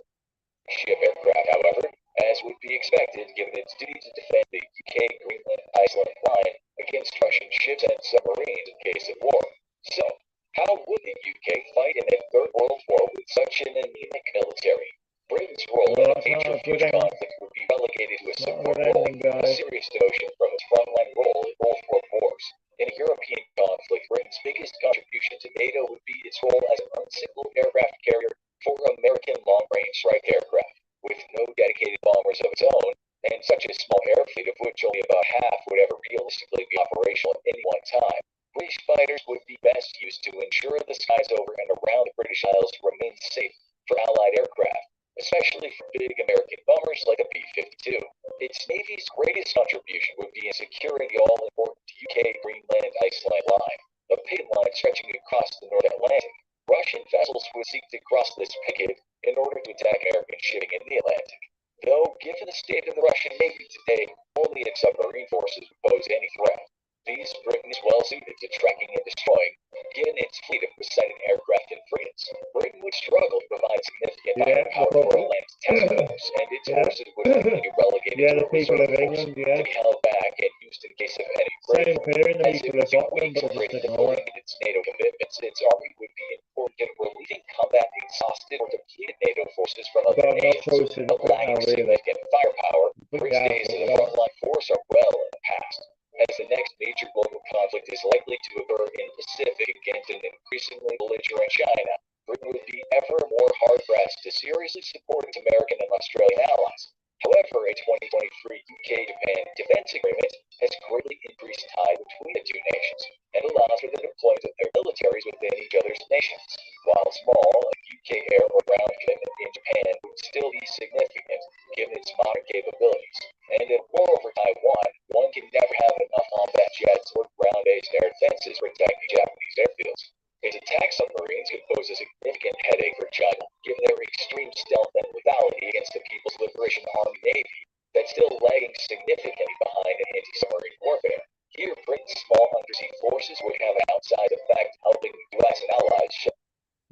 Ship aircraft, however, as would be expected given its duty to defend the UK, Greenland, Iceland line against Russian ships and submarines in case of war. So, how would the UK fight in a Third World War with such an anemic military? Britain's role in a future conflict would be relegated to a support role, a serious demotion from its frontline role in both world wars. In a European conflict, Britain's biggest contribution to NATO would be its role as an unsignaled aircraft carrier for American long-range strike aircraft. With no dedicated bombers of its own, and such a small air fleet of which only about half would ever realistically be operational at any one time, British fighters would be best used to ensure the skies over and around the British Isles remain safe for Allied aircraft, especially for big American bombers like the B-52. Its Navy's greatest contribution would be in securing the all-important UK, Greenland, Iceland line, a picket line stretching across the North Atlantic. Russian vessels would seek to cross this picket in order to attack American shipping in the Atlantic. Though, given the state of the Russian Navy today, only its submarine forces would pose any threat. These Britain is well suited to tracking and destroying, given its fleet of Poseidon aircraft and frigates. Britain would struggle to provide significant firepower for a land task force, and its forces would be relegated to a reserve force to be held back and used in case of any break. As it would be weeks of Britain to fully meet its NATO commitments, its army would be important in relieving combat exhausted or depleted NATO forces from other nations. But lacking significant firepower, Britain's days as a frontline force are well in the past, as the next major global conflict is likely to occur in the Pacific against an increasingly belligerent China. Britain would be ever more hard-pressed to seriously support its American and Australian allies. However, a 2023 UK-Japan defense agreement has greatly increased ties between the two nations and allows for the deployment of their militaries within each other's nations. While small, a UK air or ground commitment in Japan would still be significant given its modern capabilities. And in war over Taiwan, one can never have enough combat jets or ground-based air defenses protecting Japanese airfields. Its attack submarines could pose a significant headache for China, given their extreme stealth and lethality against the People's Liberation Army Navy that's still lagging significantly behind in anti-submarine warfare. Here, Britain's small undersea forces would have an outsized effect, helping the US and allies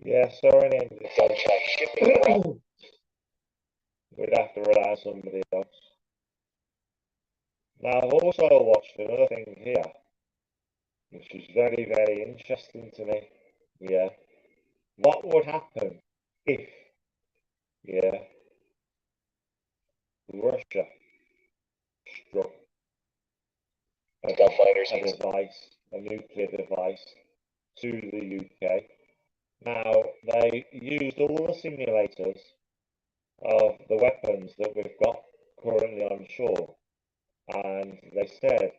Yeah, sorry, name the sunshine shipping. We'd have to rely on somebody else. Now, I've also watched another thing here, which is very, very interesting to me. Yeah. What would happen if, yeah, Russia struck a device, a nuclear device, to the UK? Now, they used all the simulators of the weapons that we've got currently on shore, and they said,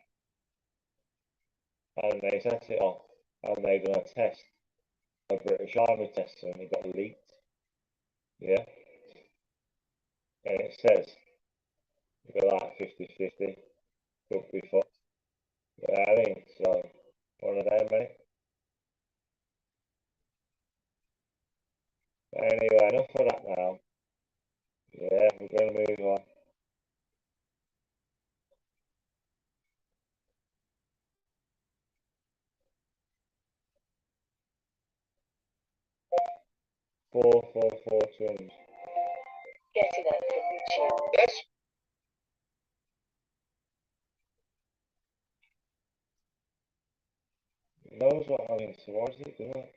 and they set it off, and they're going to test a British Army tester, and it got leaked. Yeah. And it says, you got like 50-50, could be fucked. Yeah, I think so. One of them, mate. Anyway, enough of that now. Yeah, we're going to move on. Four twins. Getting that from YouTube. That's It knows what I mean, so why does it do it?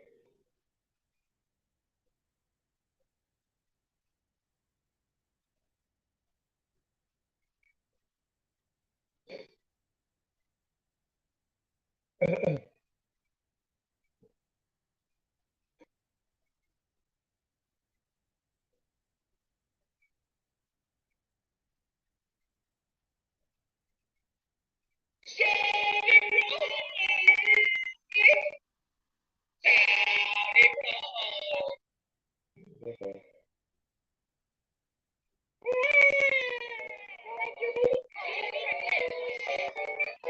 Okay.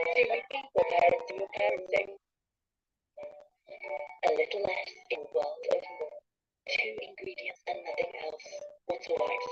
Do we think we're parenting or parenting? A little less in a world of more. 2 ingredients and nothing else. What's a wife?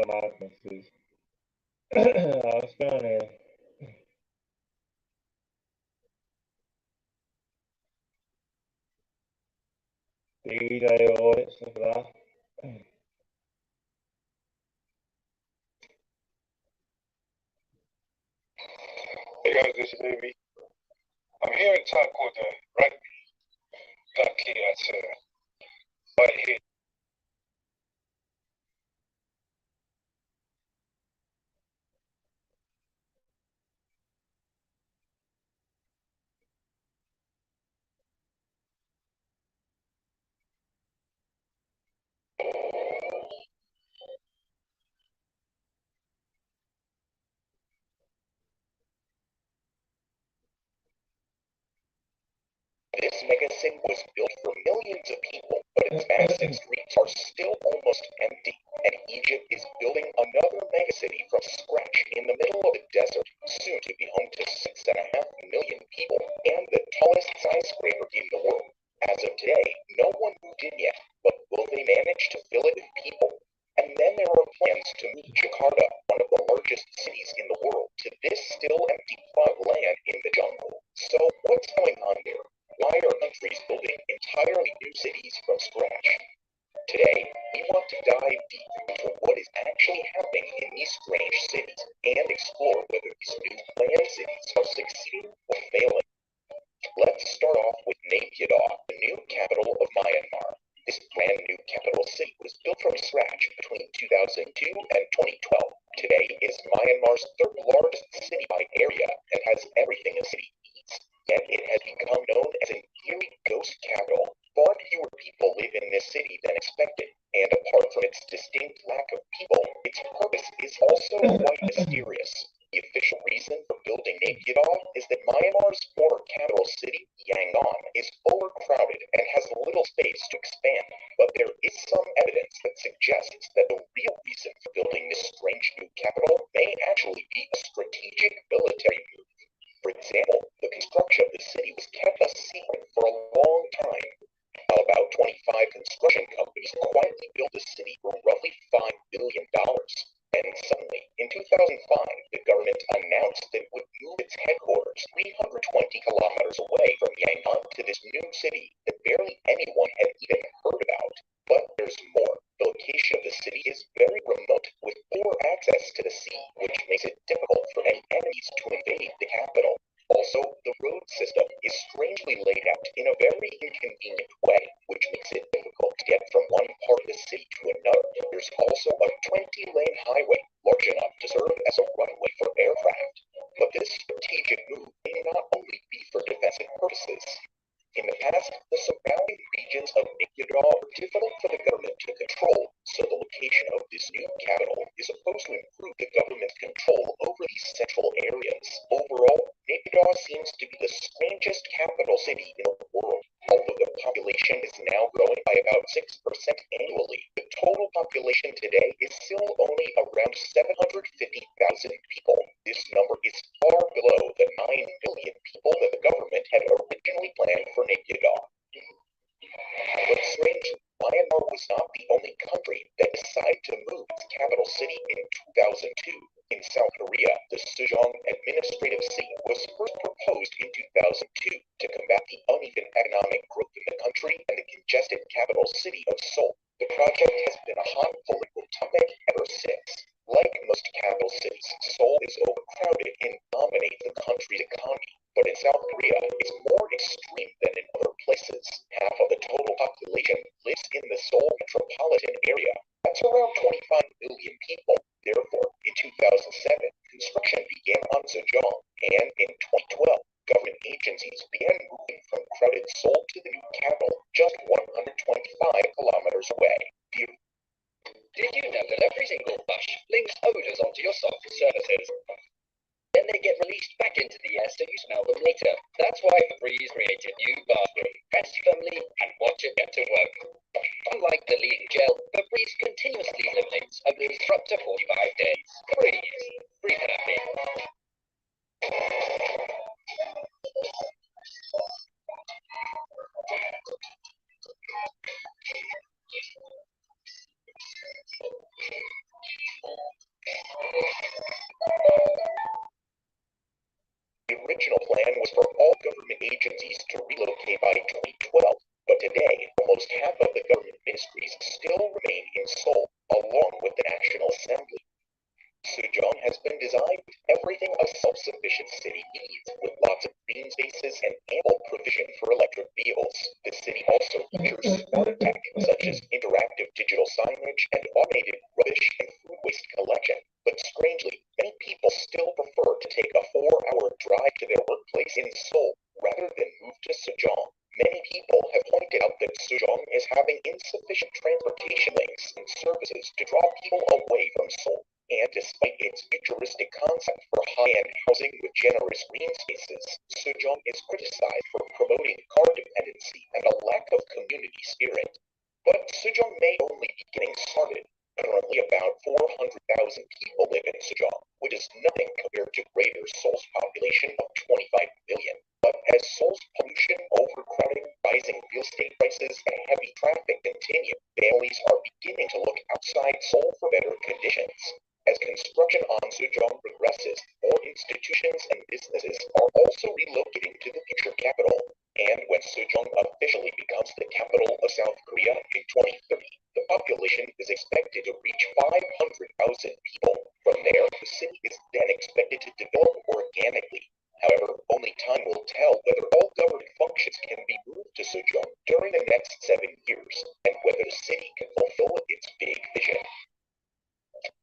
Madnesses. What's going on here? D-Day audits, look at that. Hey guys, this is Amy. I'm here in town called Rugby. Luckily, that's right here. This megacity was built for millions of people, but its massive streets are still almost empty, and Egypt is building another megacity from scratch in the middle of the desert, soon to be home to 6.5 million people and the tallest skyscraper in the world. As of today, no one moved in yet, but will they manage to fill it with people? And then there are plans to move Jakarta, one of the largest cities in the world, to this still empty plot of land in the jungle. So what's going on there? Why are countries building entirely new cities from scratch? Today, we want to dive deep into what is actually happening in these strange cities and explore whether these new planned cities are succeeding or failing. Let's start off with Naypyidaw, the new capital of Myanmar. This brand new capital city was built from scratch between 2002 and 2012. Today is Myanmar's third largest city by area and has everything a city needs. Yet it has become known as an eerie ghost capital. Far fewer people live in this city than expected, and apart from its distinct lack of people, its purpose is also quite mysterious. The official reason for building Naypyidaw is that Myanmar's former capital city, Yangon, is overcrowded and has little space to expand, but there is some evidence that suggests that the real reason for building this strange new capital may actually be a strategic military move. For example, the construction of the city was kept a secret for a long time. About 25 construction companies quietly built the city for roughly $5 billion. And suddenly, in 2005, the government announced that it would move its headquarters 320 kilometers away from Yangon to this new city that barely anyone had even heard about. But there's more. The location of the city is very remote, with poor access to the sea, which makes it difficult for any enemies to invade the capital. Also, the road system is strangely laid out in a very inconvenient way, which makes it difficult to get from one part of the city to another. There's also a 20-lane highway, large enough to serve as a runway for aircraft. But this strategic move may not only be for defensive purposes. In the past, the surrounding regions of Naypyidaw were difficult for the government to control, so the location of this new capital is supposed to improve the government's control over these central areas. Overall, Naypyidaw seems to be the strangest capital city in the world. Although the population is now growing by about 6% annually, the total population today is still only around 750,000 people. This number is far below the 9 million people that the government had originally planned for Naypyidaw. But strangely, Myanmar was not the only country that decided to move its capital city in 2002. In South Korea, the Sejong Administrative City was first proposed in 2002 to combat the uneven economic growth in the country and the congested capital city of Seoul. The project has been a hot political topic ever since. Like most capital cities, Seoul is overcrowded and dominates the country's economy. But in South Korea, it's more extreme than in other places. Half of the total population lives in the Seoul metropolitan area. That's around 25 million people. Therefore, in 2007, construction began on Sejong, and in 2012, government agencies began moving from crowded Seoul to the new capital, just 125 kilometers away. Did you know that every single bus links odors onto your soft surfaces? Then they get released back into the air so you smell them later. That's why Febreze created new bathroom. Press firmly and watch it get to work. Unlike the leading gel, Febreze continuously eliminates odors for up to 45 days. Breathe. Breathe happy. The original plan was for all government agencies to relocate by 2012, but today, almost half of the government ministries still remain in Seoul, along with the National Assembly. Sejong has been designed with everything a self-sufficient city needs, with lots of green spaces and ample provision for electric vehicles. The city also features smart tech, such as interactive digital signage and automated rubbish and food waste collection. But strangely, many people still prefer to take a 4-hour drive to their workplace in Seoul rather than move to Sejong. Many people have pointed out that Sejong is having insufficient transportation links and services to draw people away from Seoul. And despite its futuristic concept for high-end housing with generous green spaces, Sejong is criticized for promoting car dependency and a lack of community spirit. But Sejong may only be getting started. Currently, about 400,000 people live in Sejong, which is nothing compared to Greater Seoul's population of 25 million. But as Seoul's pollution, overcrowding, rising real estate prices, and heavy traffic continue, families are beginning to look outside Seoul for better conditions. As construction on Sejong progresses, more institutions and businesses are also relocating to the future capital. And when Sejong officially becomes the capital of South Korea in 2030, the population is expected to reach 500,000 people. From there, the city is then expected to develop organically. However, only time will tell whether all government functions can be moved to Sejong during the next 7 years, and whether the city can fulfill its big vision.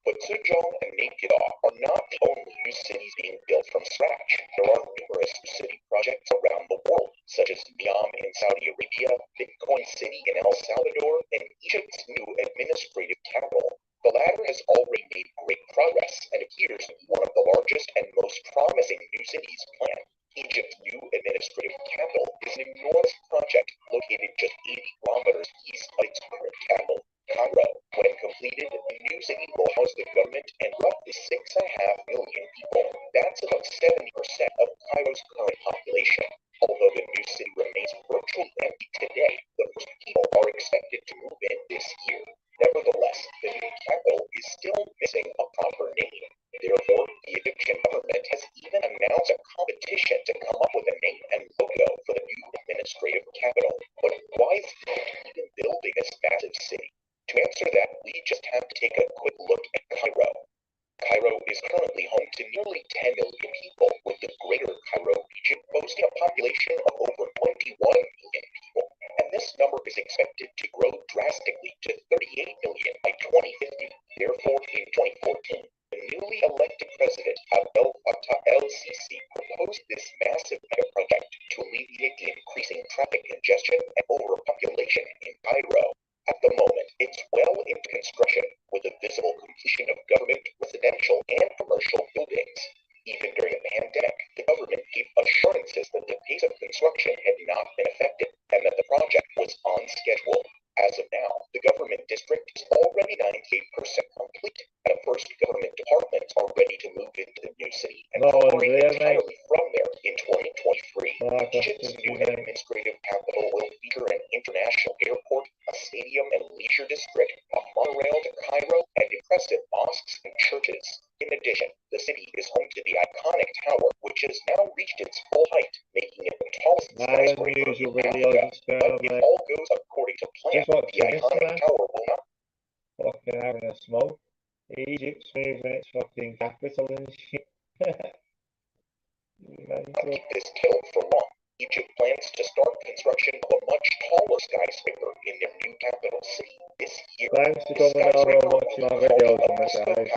But Sejong and Naypyidaw are not the only new cities being built from scratch. There are numerous city projects around the world, such as Neom in Saudi Arabia, Bitcoin City in El Salvador, and Egypt's new administrative capital. The latter has already made great progress and appears to be one of the largest and most promising new cities planned. Egypt's new administrative capital is an enormous project located just 80 kilometers east of its current capital, Cairo. When completed, the new city will house the government and roughly 6.5 million people. That's about 70% of Cairo's current population. Although the new city remains virtually empty today, the first people are expected to move in this year. Nevertheless, the new capital is still missing a proper name. Therefore, the Egyptian government has even announced a competition to come up with a name and logo for the new administrative capital. But why is Egypt even building this massive city? To answer that, we just have to take a quick look at Cairo. Cairo is currently home to nearly 10 million people, with the greater Cairo region boasting a population of over 21 million people. And this number is expected to grow drastically to 38 million by 2050. Therefore, in 2014, the newly elected president Abdel Fattah el-Sisi proposed this massive mega project to alleviate the increasing traffic congestion and overpopulation in Cairo. At the moment, it's well into construction, with a visible completion of government, residential, and commercial buildings. Even during the pandemic, the government gave assurances that the pace of construction had not been affected and that the project was on schedule. As of now, the government district is already 98% complete, and the first government departments are ready to move into the new city and operate entirely from there in 2023. Egypt's new administrative capital will feature an international airport, a stadium and leisure district, a monorail to Cairo, and impressive mosques and churches. In addition, the city is home to the iconic tower, which has now reached its full height, making it the tallest skyscraper in Africa. But if all goes according to plan, the iconic tower will not fucking having a smoke. Egypt's moving its fucking capital and shit. keep this title for long. Egypt plans to start construction of a much taller skyscraper in their new capital city this year. Thanks for coming over and watching my videos on my guys.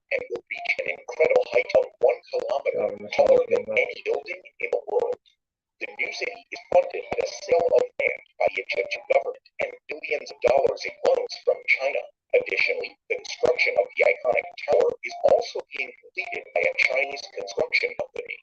And will reach an incredible height of 1 kilometer, taller than any building in the world. The new city is funded by a sale of land by the Egyptian government and billions of dollars in loans from China. Additionally, the construction of the iconic tower is also being completed by a Chinese construction company.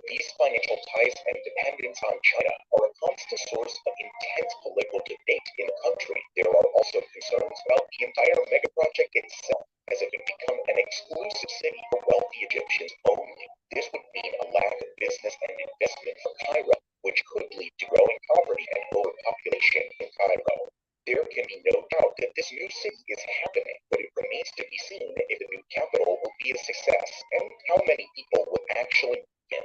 These financial ties and dependence on China are a constant source of intense political debate in the country. There are also concerns about the entire mega project itself, as it could become an exclusive city for wealthy Egyptians only. This would mean a lack of business and investment for Cairo, which could lead to growing poverty and overpopulation in Cairo. There can be no doubt that this new city is happening, but it remains to be seen if the new capital will be a success and how many people will actually begin.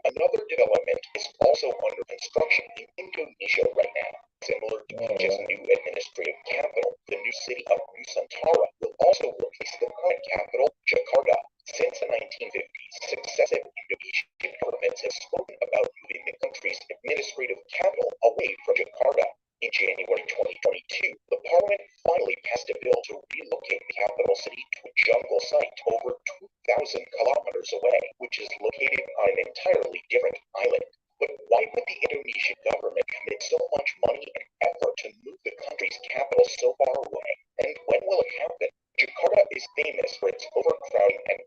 Another development is also under construction in Indonesia right now. Similar to Egypt's new administrative capital, the new city of Nusantara will also replace the current capital, Jakarta. Since the 1950s, successive Indonesian governments have spoken about moving the country's administrative capital away from Jakarta. In January 2022, the parliament finally passed a bill to relocate the capital city to a jungle site over 2,000 kilometers away, which is located on an entirely different island. But why would the Indonesian government commit so much money and effort to move the country's capital so far away? And when will it happen? Jakarta is famous for its overcrowding and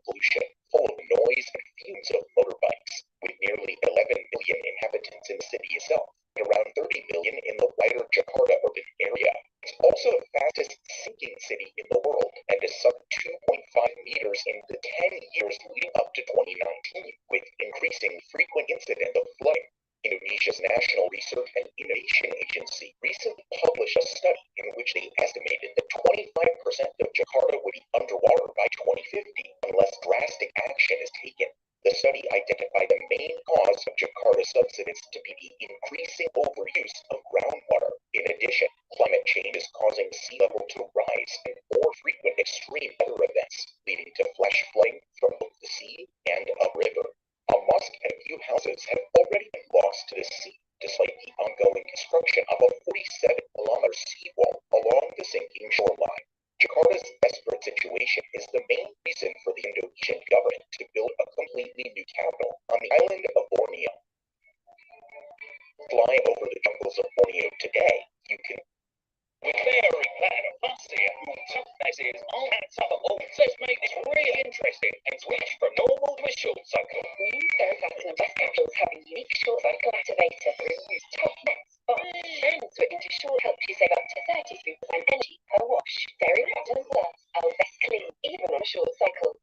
leaders in the 10 years leading up to 2019, with increasing frequent incidents of flooding. Indonesia's National Research and Innovation Agency recently published a study in which they estimated that 25% of Jakarta would be underwater by 2050 unless drastic action is taken. The study identified the main cause of Jakarta's subsidence to be the increasing overuse of groundwater. In addition, climate change is causing sea level to rise and more frequent extreme weather events, leading to flash flooding from both the sea and upriver. A mosque and a few houses have already been lost to the sea, despite the ongoing construction of a 47-kilometer seawall along the sinking shoreline. Jakarta's desperate situation is the main reason for the Indonesian government to build a completely new capital on the island of Borneo. Flying over the jungles of Borneo today, you can. We're very glad of us here who took measures on that summer. Let's make this really interesting and switch from normal to a short cycle. New Fairfax and West Capitals have a unique short cycle activator that removes top nets, bombs, and switching to short helps you save up to 33% energy per wash. Very pattern plus, our best clean, even on a short cycle.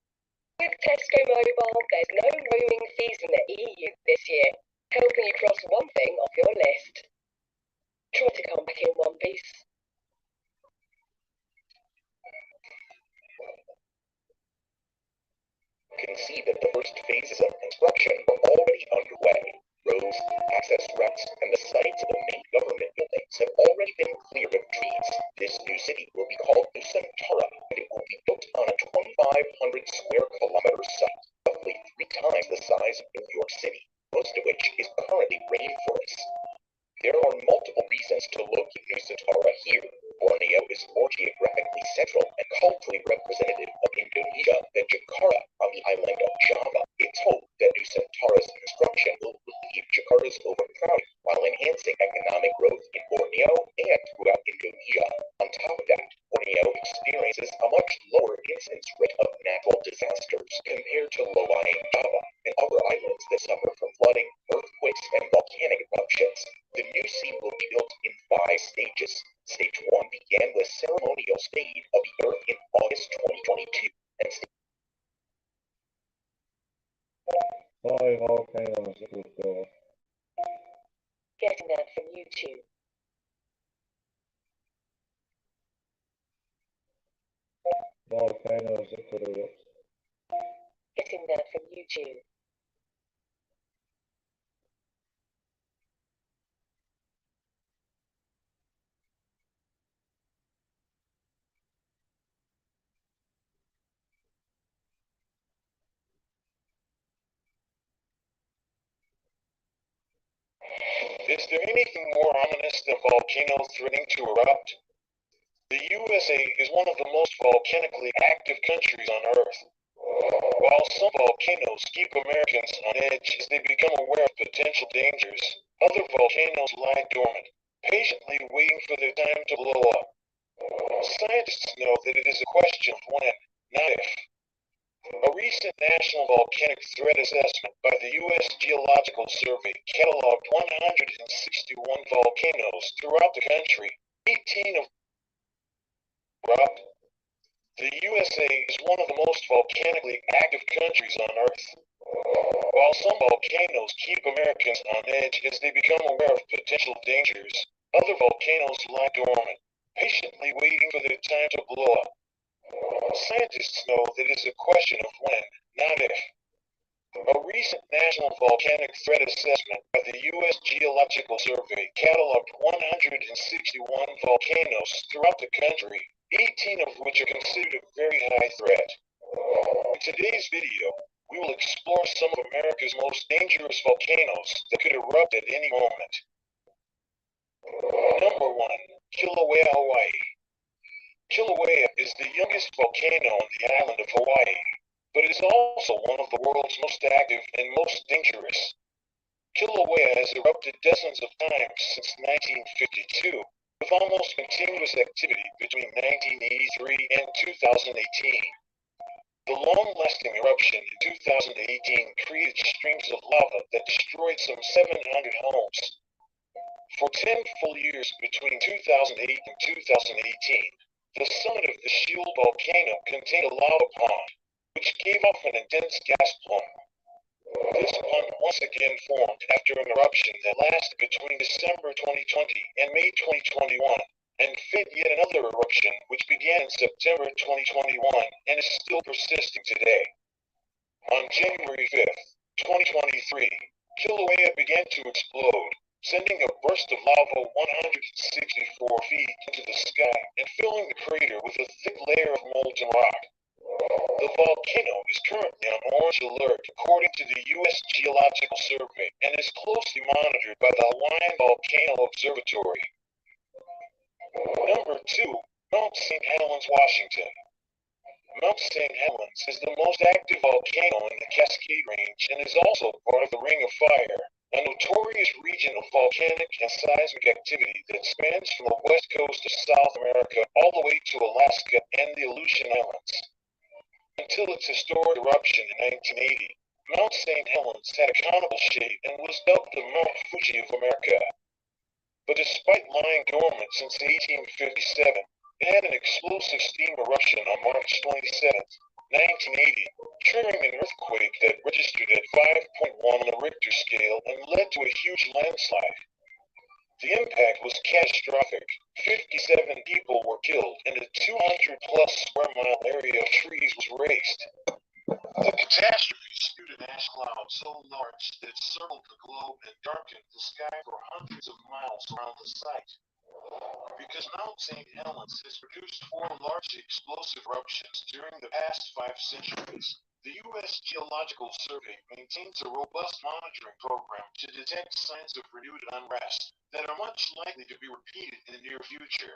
With Tesco Mobile, there's no roaming fees in the EU this year, helping you cross one thing off your list. Try to come back in one piece. You can see that the first phases of construction are already underway. Roads, access routes, and the sites of the main government buildings have already been cleared of trees. This new city will be called Nusantara, and it will be built on a 2,500 square kilometer site, roughly 3 times the size of New York City, most of which is currently rainforest. There are multiple reasons to locate Nusantara here. Borneo is more geographically central and culturally representative of Indonesia than Jakarta on the island of Java. It's hoped that Nusantara's construction will relieve Jakarta's overcrowding while enhancing economic growth in Borneo and throughout Indonesia. On top of that, Borneo experiences a much lower incidence rate of natural disasters compared to low-lying Java and other islands that suffer from flooding, earthquakes, and volcanic eruptions. The new sea will be built in 5 stages. Stage 1 began the ceremonial stage of the Earth in August 2022, and Five volcanoes that would go. Getting that from YouTube. Volcanoes that could erupt. Getting that from YouTube. Is there anything more ominous than volcanoes threatening to erupt? The USA is one of the most volcanically active countries on Earth. While some volcanoes keep Americans on edge as they become aware of potential dangers, other volcanoes lie dormant, patiently waiting for their time to blow up. Scientists know that it is a question of when, not if. A recent National Volcanic Threat Assessment by the U.S. Geological Survey cataloged 161 volcanoes throughout the country, 18 of erupt. The USA is one of the most volcanically active countries on Earth. While some volcanoes keep Americans on edge as they become aware of potential dangers, other volcanoes lie dormant, patiently waiting for their time to blow up. Scientists know that it is a question of when, not if. A recent National Volcanic Threat Assessment by the U.S. Geological Survey cataloged 161 volcanoes throughout the country, 18 of which are considered a very high threat. In today's video, we will explore some of America's most dangerous volcanoes that could erupt at any moment. Number 1. Kilauea, Hawaii. Kilauea is the youngest volcano on the island of Hawaii, but it is also one of the world's most active and most dangerous. Kilauea has erupted dozens of times since 1952, with almost continuous activity between 1983 and 2018. The long-lasting eruption in 2018 created streams of lava that destroyed some 700 homes. For 10 full years between 2008 and 2018, the summit of the Shield volcano contained a lava pond, which gave off an intense gas plume. This plume once again formed after an eruption that lasted between December 2020 and May 2021, and fed yet another eruption which began in September 2021 and is still persisting today. On January 5th, 2023, Kilauea began to explode, sending a burst of lava 164 feet into the sky and filling the crater with a thick layer of molten rock. The volcano is currently on orange alert according to the U.S. Geological Survey and is closely monitored by the Hawaiian Volcano Observatory. Number 2, Mount St. Helens, Washington. Mount St. Helens is the most active volcano in the Cascade Range and is also part of the Ring of Fire, a notorious region of volcanic and seismic activity that spans from the west coast of South America all the way to Alaska and the Aleutian Islands. Until its historic eruption in 1980, Mount St. Helens had a conical shape and was dubbed the Mount Fuji of America. But despite lying dormant since 1857, it had an explosive steam eruption on March 27, 1980, triggering an earthquake that registered at 5.1 on the Richter scale and led to a huge landslide. The impact was catastrophic. 57 people were killed and a 200-plus square mile area of trees was razed. The catastrophe spewed an ash cloud so large that it circled the globe and darkened the sky for hundreds of miles around the site. Because Mount St. Helens has produced 4 large explosive eruptions during the past 5 centuries, the U.S. Geological Survey maintains a robust monitoring program to detect signs of renewed unrest that are much likely to be repeated in the near future.